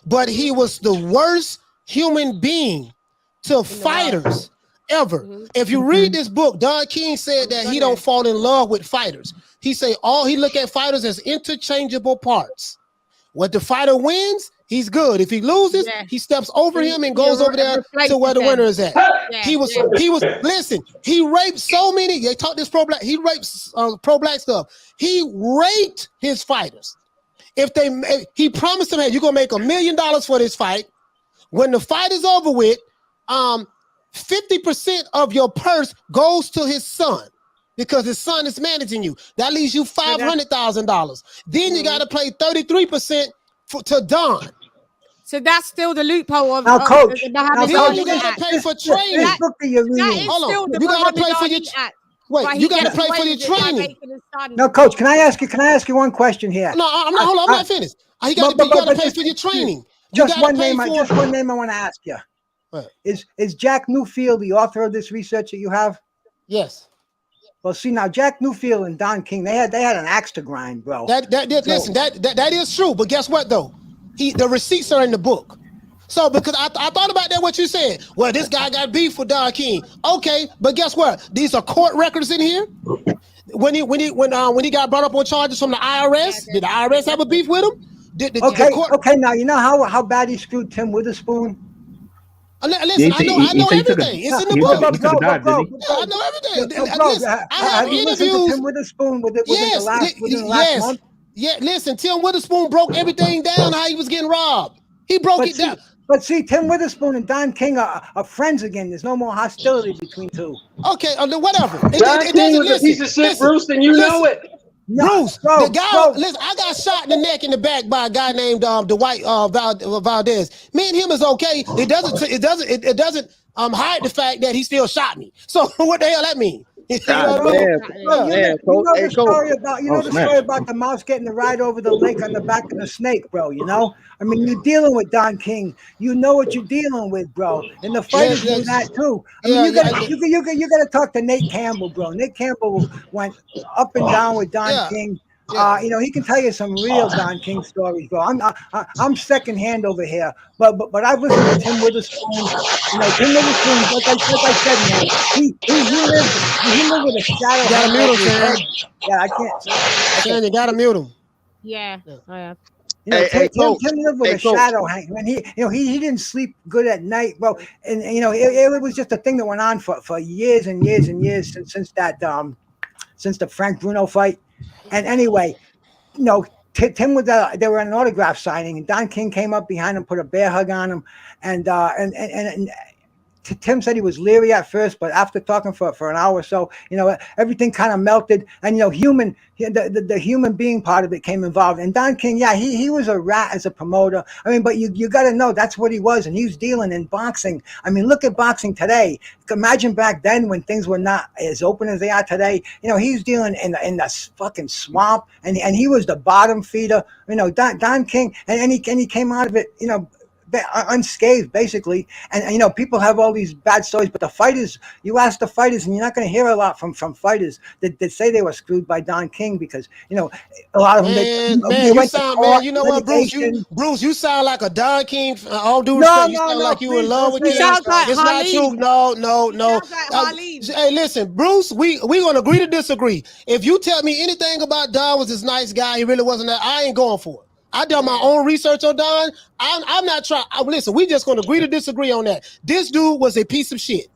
But he was the worst human being to fighters ever. If you read this book, Don King said that he don't fall in love with fighters. He say he look at fighters as interchangeable parts. What the fighter wins, he's good. If he loses, he steps over him and goes over there to where the winner is at. He was listen, he raped so many. They taught this pro black. He rapes pro black stuff. He raped his fighters. He promised them, hey, you're gonna make $1 million for this fight. When the fight is over with, 50% of your purse goes to his son because his son is managing you. That leaves you $500,000. Then you got to pay 33% to Don. So that's still the loophole of Coach. You got to pay for training. Hold on. You got to pay for your you got to pay for your training. No, Coach. Can I ask you one question here? No, I'm not. Hold on. I'm not finished. You got to pay for your training. Just one name I want to ask you. What? Is Jack Newfield the author of this research that you have? Yes. Well, see now, Jack Newfield and Don King, they had an axe to grind, bro. Listen, that is true. But guess what though? The receipts are in the book. So because I thought about that, what you said. Well, this guy got beef with Don King. Okay, but guess what? These are court records in here. When he got brought up on charges from the IRS, did the IRS have a beef with him? Okay. Now you know how bad he screwed Tim Witherspoon. Listen, I know everything. It's in the book. I know everything. I have interviews. Tim Witherspoon within the last month. Yeah, listen, Tim Witherspoon broke everything down how he was getting robbed. He broke it down. But see, Tim Witherspoon and Don King are friends again. There's no more hostility between two. Okay, whatever. Don King was a piece of shit, Bruce, and you know it. Bruce, the guy, listen, I got shot in the neck and the back by a guy named Dwight Valdez. Me and him is okay. It doesn't hide the fact that he still shot me. So what the hell that mean? You know the story about the mouse getting the ride over the lake on the back of the snake, bro. I mean, you're dealing with Don King. You know what you're dealing with, bro. And the fighters do that too. I mean, you gotta talk to Nate Campbell, bro. Nate Campbell went up and down with Don King. He can tell you some real Don King stories, bro. I'm secondhand over here, but I've listened to Tim Witherspoon. Tim Witherspoon, like I said, man, he lived with a shadow. You gotta mute him, man. Yeah, I can't. Man, you gotta mute him. Yeah, I have. Tim lived with a shadow hanging. And he didn't sleep good at night, bro. And it was just a thing that went on for years and years and years since the Frank Bruno fight. And anyway, Tim was they were at an autograph signing, and Don King came up behind him, put a bear hug on him, and Tim said he was leery at first, but after talking for an hour or so, everything kind of melted. And the human being part of it came involved. And Don King, he was a rat as a promoter. I mean, but you got to know that's what he was, and he was dealing in boxing. I mean, look at boxing today. Imagine back then when things were not as open as they are today. He was dealing in the fucking swamp, and he was the bottom feeder. Don King, and he came out of it, unscathed basically. And people have all these bad stories, but the fighters, you ask the fighters, and you're not going to hear a lot from fighters that say they were screwed by Don King, because a lot of them they went to court, you know what, Bruce, you sound like a Don King. All due respect, you sound like you in love with King. It's not true. No. Hey, listen, Bruce, we gonna agree to disagree. If you tell me anything about Don was this nice guy, he really wasn't that, I ain't going for it. I done my own research on Don. I'm not trying. Listen, we just gonna agree to disagree on that. This dude was a piece of shit.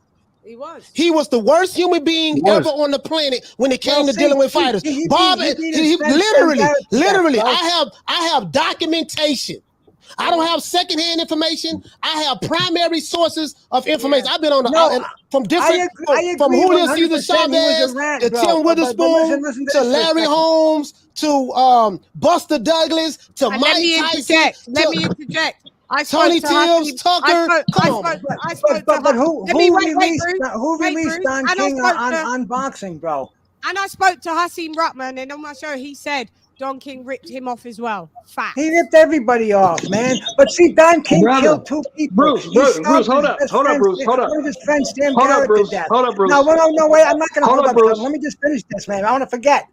He was. He was the worst human being ever on the planet when it came to dealing with fighters. Bob, literally, I have documentation. I don't have secondhand information. I have primary sources of information. I've been on from different, from Julio Cesar Chavez to Tim Witherspoon to Larry Holmes to Buster Douglas to Mike Tyson. Let me interject. Tony Tibbs, Tucker. Who released Don King on boxing, bro? And I spoke to Hasim Ruttman, and on my show he said Don King ripped him off as well. Fact. He ripped everybody off, man. But see, Don King killed two people. Bruce, hold up, Bruce. One of his friends, Sam Garrett, did that. Hold up, Bruce. No, wait. I'm not going to hold up. Let me just finish this, man. I want to forget.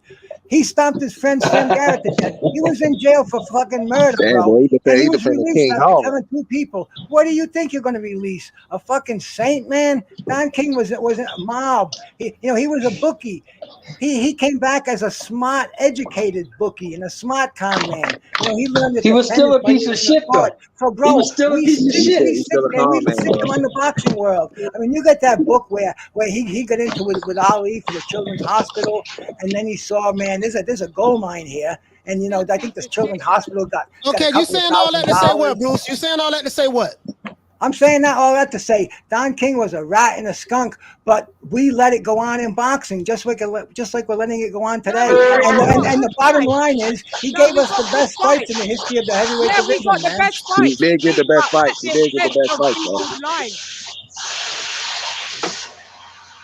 He stomped his friend Sam Garrett to death. He was in jail for fucking murder, bro. And he was released after killing two people. What do you think you're going to release? A fucking saint, man? Don King was a mob. He was a bookie. He came back as a smart, educated bookie and a smart con man. He learned. He was still a piece of shit, though. So, bro, he was still a piece of shit. We sick him on the boxing world. I mean, you got that book where he got into it with Ali for the Children's Hospital, and then he saw, man, there's a gold mine here, and I think this Children's Hospital got. Okay, you saying all that to say what, Bruce? You saying all that to say what? I'm saying all that to say Don King was a rat and a skunk, but we let it go on in boxing, just like we're letting it go on today. And the bottom line is, he gave us the best fights in the history of the heavyweight division. We got the best fights. He did get the best fights. He did get the best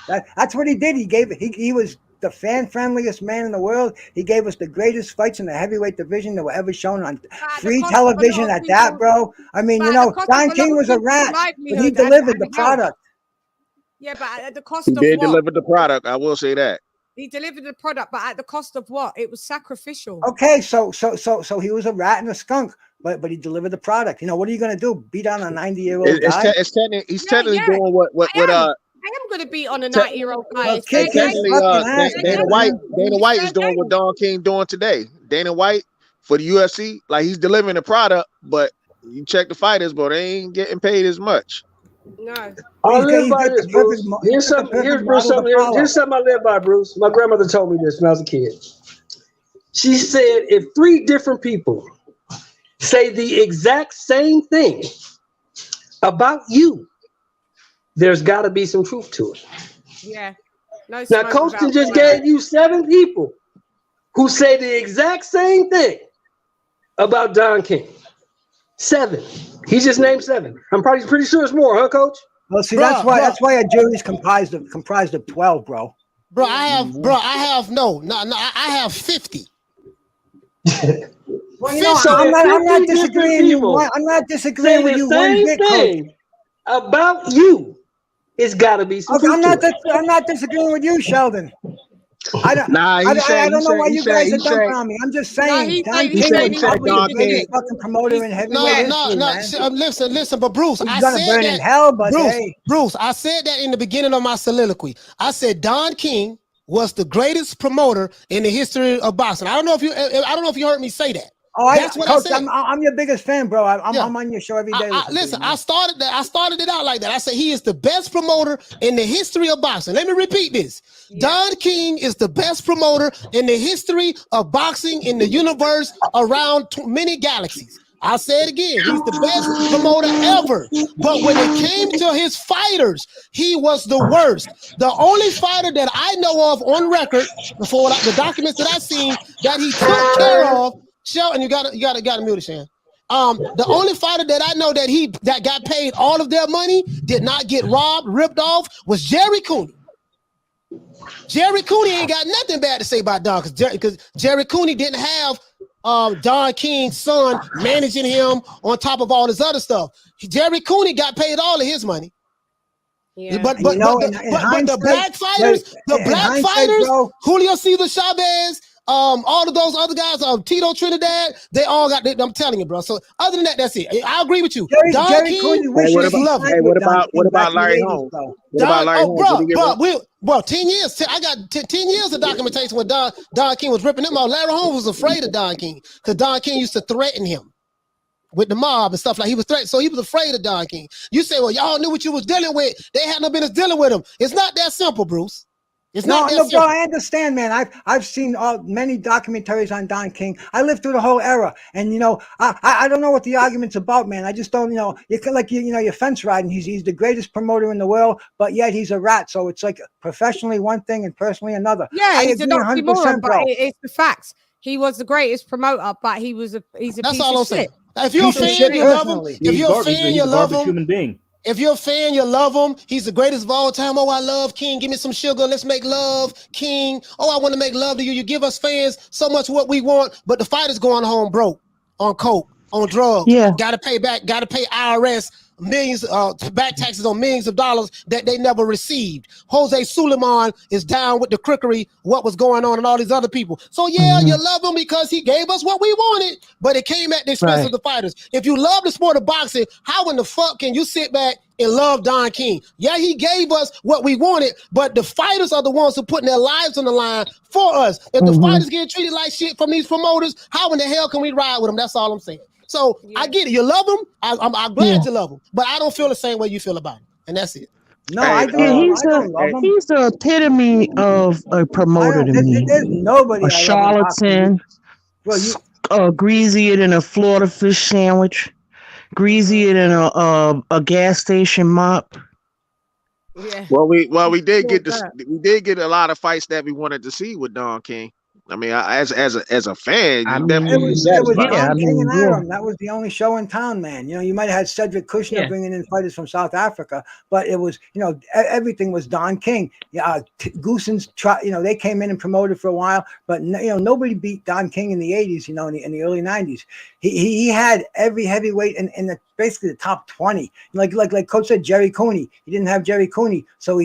fights. That's what he did. He was the fan-friendliest man in the world. He gave us the greatest fights in the heavyweight division that were ever shown on free television at that, bro. I mean, Don King was a rat, but he delivered the product. Yeah, but at the cost of what? He did deliver the product. I will say that. He delivered the product, but at the cost of what? It was sacrificial. Okay, so he was a rat and a skunk, but he delivered the product. What are you going to do? Beat on a 90-year-old guy? He's technically doing what I am going to be on a 90-year-old guy. Dana White is doing what Don King doing today. Dana White for the UFC, like, he's delivering the product, but you check the fighters, but they ain't getting paid as much. No. I live by this, Bruce. Here's something I live by, Bruce. My grandmother told me this when I was a kid. She said, if three different people say the exact same thing about you, there's got to be some truth to it. Yeah. Now, Coaston just gave you 7 people who say the exact same thing about Don King. 7. He just named 7. I'm probably pretty sure it's more, huh, Coach? Well, see, that's why a jury's comprised of 12, bro. Bro, I have 50. Well, I'm not disagreeing. I'm not disagreeing with you one bit, Coach. About you. It's got to be some. Okay, I'm not disagreeing with you, Sheldon. I don't know why you guys are dumping on me. I'm just saying. Don King was probably the biggest fucking promoter in heavyweight history, man. Listen, but Bruce, I said burn in hell, but Bruce, I said that in the beginning of my soliloquy. I said Don King was the greatest promoter in the history of boxing. I don't know if you heard me say that. Oh, that's what Coach, I said. I'm your biggest fan, bro. I'm on your show every day. Listen, I started it out like that. I said he is the best promoter in the history of boxing. Let me repeat this. Yeah. Don King is the best promoter in the history of boxing in the universe around many galaxies. I'll say it again. He's the best promoter ever. But when it came to his fighters, he was the worst. The only fighter that I know of on record, before the documents that I've seen, that he took care of, and you gotta mute it, Shan. The only fighter that I know that got paid all of their money, did not get robbed, ripped off, was Jerry Cooney. Jerry Cooney ain't got nothing bad to say about Don, because Jerry Cooney didn't have Don King's son managing him on top of all this other stuff. Jerry Cooney got paid all of his money. Yeah. But the black fighters, Julio Cesar Chavez, all of those other guys, Tito Trinidad, they all got. I'm telling you, bro. So other than that, that's it. I agree with you. Don King, what about Larry Holmes? What about Larry Holmes? Bro, 10 years. I got 10 years of documentation when Don King was ripping him off. Larry Holmes was afraid of Don King because Don King used to threaten him with the mob and stuff like he was threatened. So he was afraid of Don King. You say, well, y'all knew what you was dealing with. They had no business dealing with him. It's not that simple, Bruce. It's not that simple. Bro, I understand, man. I've seen many documentaries on Don King. I lived through the whole era, and I don't know what the argument's about, man. I just don't, you're fence riding. He's the greatest promoter in the world, but yet he's a rat. So it's like professionally one thing and personally another. Yeah, he's an oxymoron, but it's the facts. He was the greatest promoter, but he's a piece of shit. If you're a fan, you love him. If you're a fan, you love him. Human being. If you're a fan, you love him. He's the greatest of all time. Oh, I love King. Give me some sugar. Let's make love, King. Oh, I want to make love to you. You give us fans so much what we want, but the fighters going home broke on coke, on drugs. Yeah. Got to pay back. Got to pay IRS millions, back taxes on millions of dollars that they never received. Jose Suleiman is down with the crookery, what was going on, and all these other people. So yeah, you love him because he gave us what we wanted, but it came at the expense of the fighters. If you love the sport of boxing, how in the fuck can you sit back and love Don King? Yeah, he gave us what we wanted, but the fighters are the ones who putting their lives on the line for us. If the fighters get treated like shit from these promoters, how in the hell can we ride with them? That's all I'm saying. So I get it. You love him. I'm glad you love him, but I don't feel the same way you feel about him, and that's it. No, I do. He's the epitome of a promoter to me. There's nobody. A charlatan. Greasy it in a Florida fish sandwich. Greasy it in a gas station mop. Yeah. Well, we did get a lot of fights that we wanted to see with Don King. I mean, as a fan, it was Don King and Adam. That was the only show in town, man. You might have had Cedric Kushner bringing in fighters from South Africa, but it was, everything was Don King. Goossens, they came in and promoted for a while, but nobody beat Don King in the 80s. In the early 90s, he had every heavyweight in basically the top 20. Like Coach said, Jerry Cooney. He didn't have Jerry Cooney, so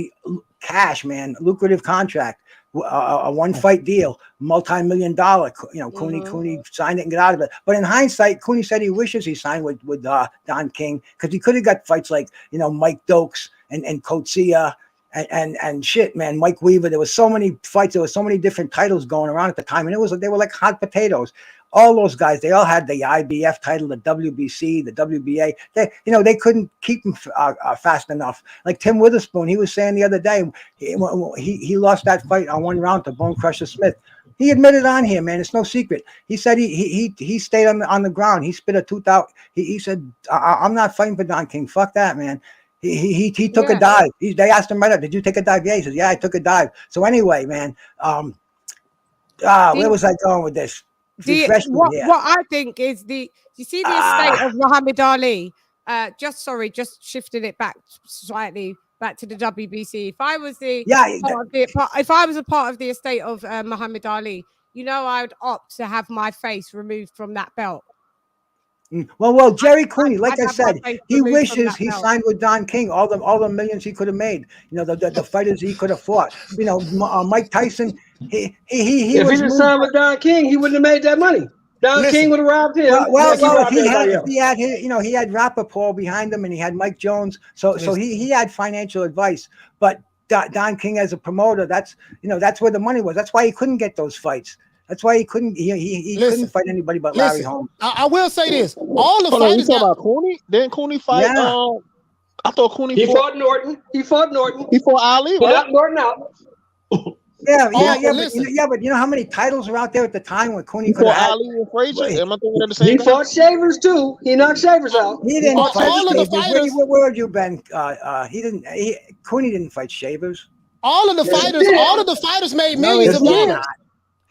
cash, man, lucrative contract. A one-fight deal, multi-million-dollar. Cooney signed it and got out of it. But in hindsight, Cooney said he wishes he signed with Don King because he could have got fights like Mike Dokes and Coetzee and shit, man. Mike Weaver. There was so many fights. There was so many different titles going around at the time, and they were like hot potatoes. All those guys, they all had the IBF title, the WBC, the WBA. They couldn't keep them fast enough. Like Tim Witherspoon, he was saying the other day, he lost that fight on one round to Bone Crusher Smith. He admitted on here, man. It's no secret. He said he stayed on the ground. He spit a tooth out. He said, "I'm not fighting for Don King. Fuck that, man." He took a dive. They asked him right up, "Did you take a dive?" Yeah, he says, "Yeah, I took a dive." So anyway, man, where was I going with this? What I think is you see the estate of Muhammad Ali. Just shifting it back slightly back to the WBC. If I was if I was a part of the estate of Muhammad Ali, I would opt to have my face removed from that belt. Well, Jerry Cooney, like I said, he wishes he signed with Don King. All the millions he could have made. The fighters he could have fought. Mike Tyson. If he had signed with Don King, he wouldn't have made that money. Don King would have robbed him. He had Rappaport behind him, and he had Mike Jones. So he had financial advice. But Don King as a promoter, that's where the money was. That's why he couldn't get those fights. That's why he couldn't. He couldn't fight anybody but Larry Holmes. I will say this: all the fighters. About Cooney? Didn't Cooney fight? Yeah. I thought Cooney. He fought Norton. He fought Norton. He fought Ali. He knocked Norton out. Yeah, but you know how many titles were out there at the time when Cooney could have had? Ali and Frazier? Am I thinking of the same He guy? fought Shavers too. He knocked Shavers out. He didn't fight all of the Shavers. fighters. Where have you been? Cooney didn't fight Shavers. All of the fighters made millions of dollars.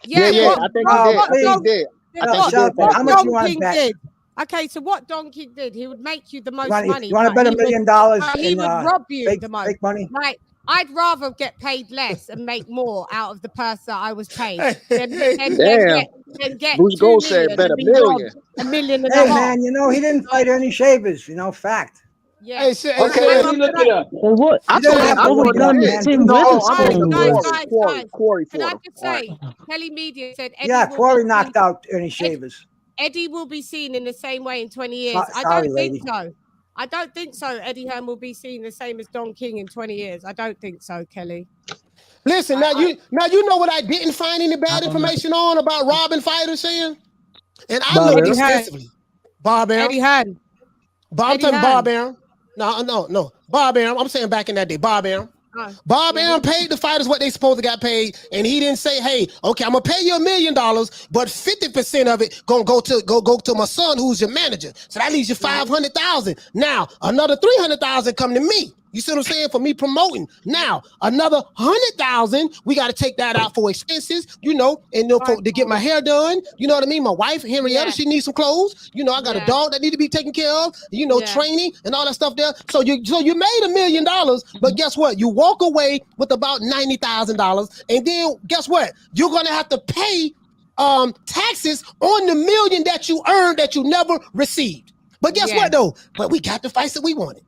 Yeah. I think he did. How much you want to bet? Okay, so what Don King did, he would make you the most money. You want to bet $1 million? He would rob you the most. Fake money. Like, I'd rather get paid less and make more out of the purse that I was paid than get Bruce Gold said bet $1 million. $1 million and Hey a half. man, you know he didn't fight Ernie Shavers. Fact. Yeah. Okay, let me look it up. Well, what? You don't have to done man. Tim Witherspoon. Guys, can I just say, Kelly Media said Eddie Quarry knocked out Ernie Shavers. Eddie will be seen in the same way in 20 years. I don't think so. I don't think so. Eddie Hearn will be seen the same as Don King in 20 years. I don't think so, Kelly. Listen, now you know what I didn't find any bad information on about robbing fighters, saying? And I looked extensively. Bob Arum. Eddie Hearn. I'm telling Bob Arum. No. Bob Arum. I'm saying back in that day, Bob Arum. Bob Arum paid the fighters what they supposed to got paid, and he didn't say, "Hey, okay, I'm gonna pay you $1 million, but 50% of it gonna go to my son, who's your manager. So that leaves you $500,000. Now another $300,000 come to me. You see what I'm saying? For me promoting. Now another $100,000, we got to take that out for expenses, and to get my hair done. You know what I mean? My wife Henrietta, she needs some clothes. I got a dog that need to be taken care of. Training and all that stuff there. So you made $1 million, but guess what? You walk away with about $90,000, and then guess what? You're gonna have to pay taxes on the $1 million that you earned that you never received. But guess what though? But we got the fights that we wanted.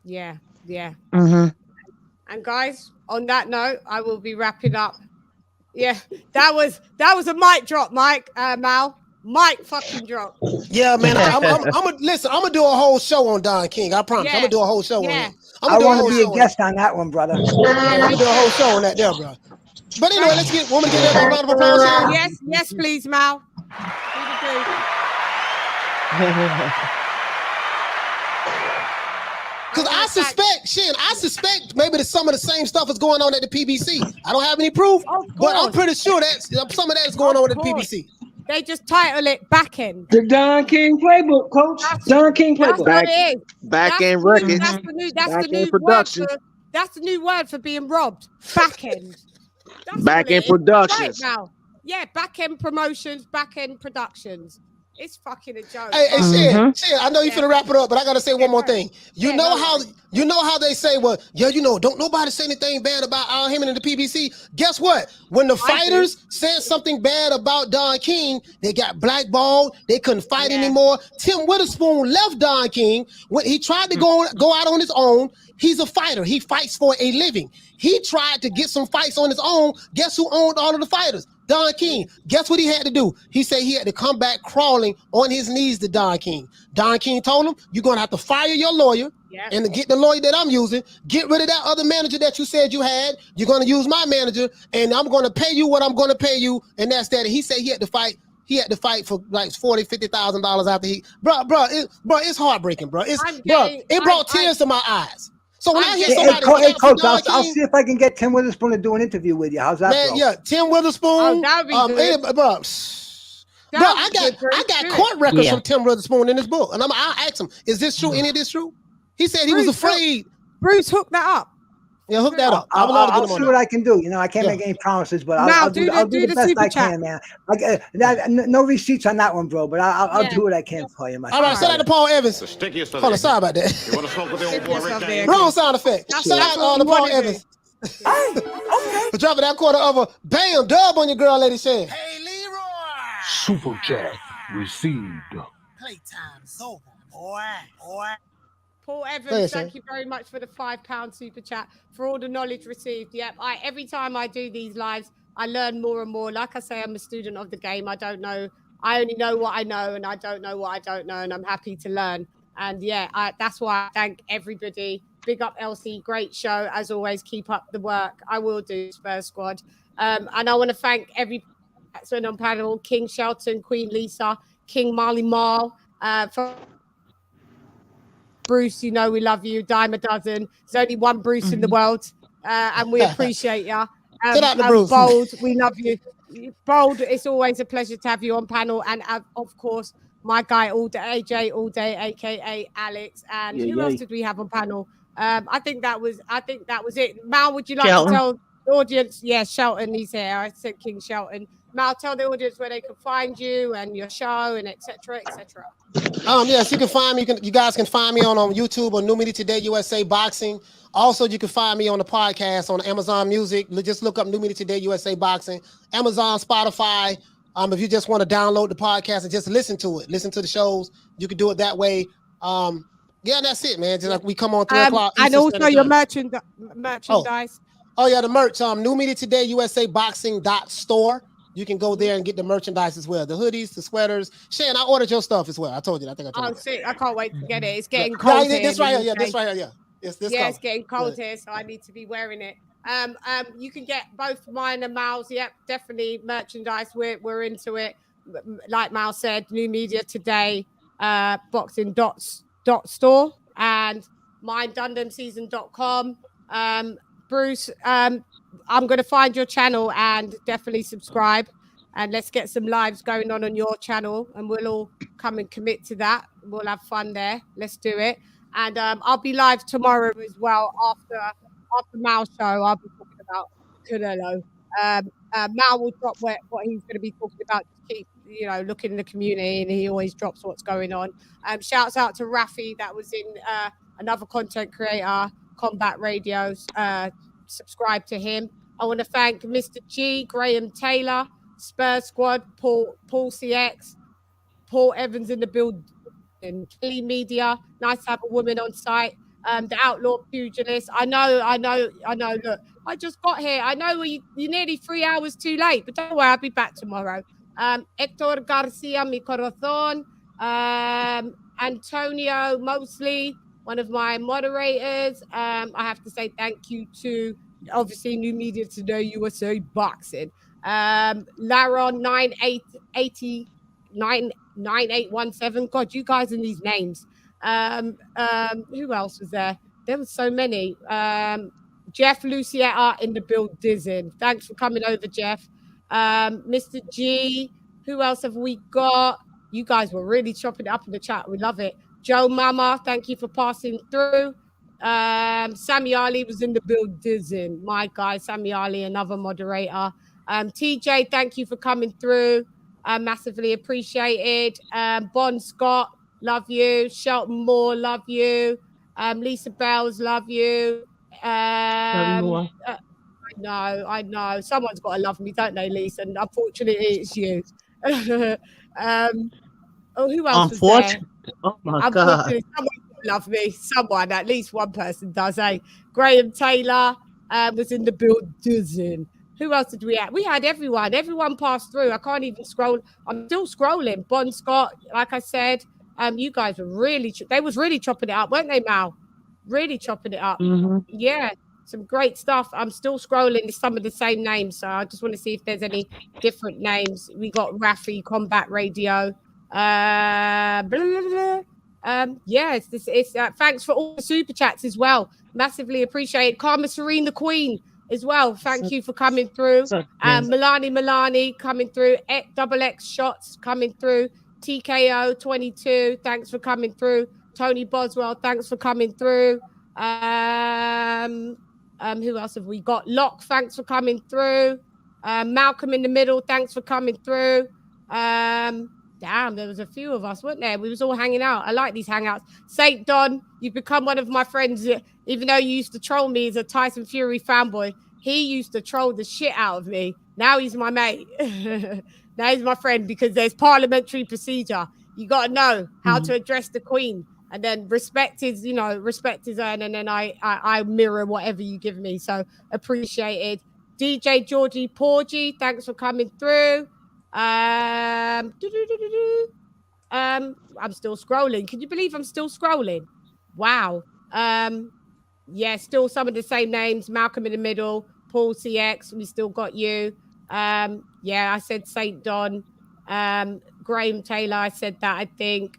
Yeah. Mm-hmm. And guys, on that note, I will be wrapping up. Yeah, that was a mic drop, Mike. Mal, mic fucking drop. Yeah, man. I'm gonna do a whole show on Don King. I promise. I'm gonna do a whole show on it. I want to be a guest on that one, brother. I'm gonna do a whole show on that there, bro. But anyway, let's get woman get that round of applause. Yes, please, Mal. Because I suspect maybe some of the same stuff is going on at the PBC. I don't have any proof, but I'm pretty sure that some of that is going on at the PBC. They just title it Back End. The Don King playbook, coach. Don King playbook. Back end records. That's the new production. That's the new word for being robbed. Back end. Back end productions. Right now. Yeah, back end promotions, back end productions. It's fucking a joke. Hey, shit, I know you finna wrap it up, but I gotta say one more thing. You know how they say, well, don't nobody say anything bad about Al Hammond and the PBC. Guess what? When the fighters said something bad about Don King, they got blackballed. They couldn't fight anymore. Tim Witherspoon left Don King when he tried to go out on his own. He's a fighter. He fights for a living. He tried to get some fights on his own. Guess who owned all of the fighters? Don King. Guess what he had to do? He said he had to come back crawling on his knees to Don King. Don King told him, you're going to have to fire your lawyer and to get the lawyer that I'm using. Get rid of that other manager that you said you had. You're going to use my manager, and I'm going to pay you what I'm going to pay you, and that's that. And he said he had to fight. He had to fight for like $40,000-$50,000 after he, bro, it's heartbreaking, bro. It brought tears to my eyes. So when I hear somebody, hey, coach, I'll see if I can get Tim Witherspoon to do an interview with you. How's that, man? bro? Yeah, Tim Witherspoon. That would be good. Bro, I got court records from Tim Witherspoon in this book, and I'll ask him, is this true? Any of this true? He said he was afraid. Bruce, hook that up. Yeah, hook that up. I'll see what I can do. I can't make any promises, but I'll do the best I can, man. No receipts on that one, bro, but I'll do what I can for you, my friend. All right, shout out to Paul Evans. Hold on, sorry about that. You want to smoke with the old boy Rick James? Wrong sound effect. Shout out to Paul Evans. For dropping that quarter of a bam dub on your girl, LadyChann. Hey, Leroy. Super chat received. Playtime's over, boy. Paul Evans, thank you very much for the £5 super chat, for all the knowledge received. Yep, every time I do these lives, I learn more and more. Like I say, I'm a student of the game. I don't know. I only know what I know, and I don't know what I don't know, and I'm happy to learn. And that's why I thank everybody. Big up Elsie, great show as always. Keep up the work. I will do, Spurs Squad. And I want to thank every person on panel: King Shelton, Queen Lisa, King Marley Marl, for Bruce, we love you. Dime a dozen. There's only one Bruce in the world, and we appreciate you. Sit out the Bruce. Bold, we love you. Bold, it's always a pleasure to have you on panel. And of course, my guy all day, AJ all day, aka Alex. And who else did we have on panel? I think that was it. Mal, would you like to tell the audience? Yeah, Shelton, he's here. I said King Shelton. Mal, tell the audience where they can find you and your show and etc. etc. Yes, you can find me. You guys can find me on YouTube on New Media Today USA Boxing. Also, you can find me on the podcast on Amazon Music. Just look up New Media Today USA Boxing. Amazon, Spotify. If you just want to download the podcast and just listen to it, listen to the shows, you can do it that way. Yeah, that's it, man. Just like we come on 3 o'clock. And also your merchandise. Oh yeah, the merch. New Media Today USA Boxing.store. You can go there and get the merchandise as well. The hoodies, the sweaters. Shan, I ordered your stuff as well. I told you. I think I told you. Sick. I can't wait to get it. It's getting cold here. This right here. Yeah, this right here. Yeah. It's getting cold here, so I need to be wearing it. You can get both mine and Mal's. Yep, definitely merchandise. We're into it. Like Mal said, New Media Today, boxing.store and mine, DundonSeason.com. Bruce, I'm going to find your channel and definitely subscribe, and let's get some lives going on your channel, and we'll all come and commit to that. We'll have fun there. Let's do it. And I'll be live tomorrow as well after Mal's show. I'll be talking about Canelo. Mal will drop what he's going to be talking about. Just keep, looking in the community, and he always drops what's going on. Shouts out to Rafi, that was in another content creator, Combat Radios. Subscribe to him. I want to thank Mr. G, Graham Taylor, Spur Squad, Paul CX, Paul Evans in the build, and Kelly Media. Nice to have a woman on site. The Outlaw Pugilist. I know. Look, I just got here. I know you're nearly 3 hours too late, but don't worry, I'll be back tomorrow. Hector Garcia, mi corazón. Antonio Mosley, one of my moderators. I have to say thank you to, obviously, New Media Today USA Boxing. Laron 9817. God, you guys and these names. Who else was there? There was so many. Jeff Lucietta in the build, Dizzin. Thanks for coming over, Jeff. Mr. G. Who else have we got? You guys were really chopping it up in the chat. We love it. Joe Mama, thank you for passing through. Sammy Ali was in the build, Dizzin. My guy, Sammy Ali, another moderator. TJ, thank you for coming through. Massively appreciated. Bon Scott, love you. Shelton Moore, love you. Lisa Bells, love you. I know. Someone's got to love me, don't they, Lisa? And unfortunately, it's you. Who else was there? Oh my God. Someone love me. Someone, at least one person does, eh? Graham Taylor was in the build, Dozen. Who else did we have? We had everyone. Everyone passed through. I can't even scroll. I'm still scrolling. Bon Scott, like I said, you guys were really, they was really chopping it up, weren't they, Mal? Really chopping it up. Mm-hmm. Yeah, some great stuff. I'm still scrolling some of the same names, so I just want to see if there's any different names. We got Rafi, Combat Radio. Yes, it's thanks for all the super chats as well. Massively appreciate. Karma Serene, the Queen, as well. Thank you for coming through. Milani coming through. Double X Shots coming through. TKO 22, thanks for coming through. Tony Boswell, thanks for coming through. Who else have we got? Locke, thanks for coming through. Malcolm in the middle, thanks for coming through. Damn, there was a few of us, weren't there? We was all hanging out. I like these hangouts. Saint Don, you've become one of my friends. Even though you used to troll me as a Tyson Fury fanboy, he used to troll the shit out of me. Now he's my mate. Now he's my friend, because there's parliamentary procedure. You got to know how to address the Queen, and then respect his earn, and then I mirror whatever you give me. So appreciated. DJ Georgie Porgy, thanks for coming through. I'm still scrolling. Can you believe I'm still scrolling? Wow. Yeah, still some of the same names. Malcolm in the middle, Paul CX, we still got you. Yeah, I said St. Don. Graham Taylor, I said that, I think,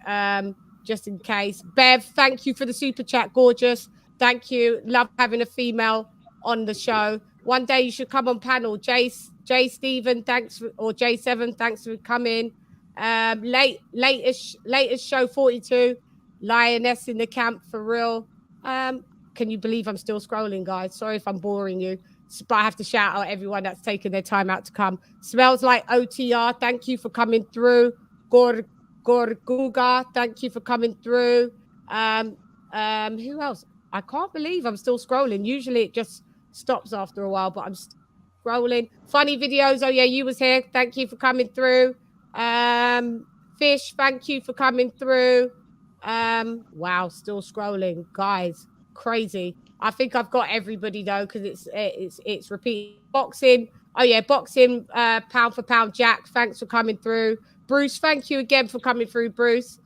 just in case. Bev, thank you for the super chat, gorgeous. Thank you. Love having a female on the show. One day you should come on panel. J Steven, thanks or J7, thanks for coming. Latest show 42. Lioness in the camp for real. Can you believe I'm still scrolling, guys? Sorry if I'm boring you, but I have to shout out everyone that's taken their time out to come. Smells like OTR. Thank you for coming through. Gorguga, thank you for coming through. Who else? I can't believe I'm still scrolling. Usually it just stops after a while, but I'm scrolling. Funny videos. Oh yeah, you was here. Thank you for coming through. Fish, thank you for coming through. Wow, still scrolling, guys. Crazy. I think I've got everybody though, because it's repeat. Boxing. Oh yeah, boxing. Pound for pound, Jack. Thanks for coming through. Bruce, thank you again for coming through, Bruce.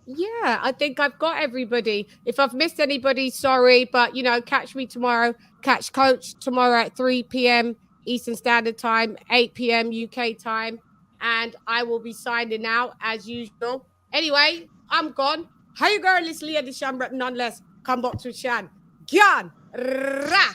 Yeah, I think I've got everybody. If I've missed anybody, sorry, but you know, catch me tomorrow. Catch Coach tomorrow at 3 p.m. Eastern Standard Time, 8 p.m. UK time, and I will be signing out as usual. Anyway, I'm gone. How you girl? It's LadyChann, but nonetheless, come back to Chan. Gyan. Ra.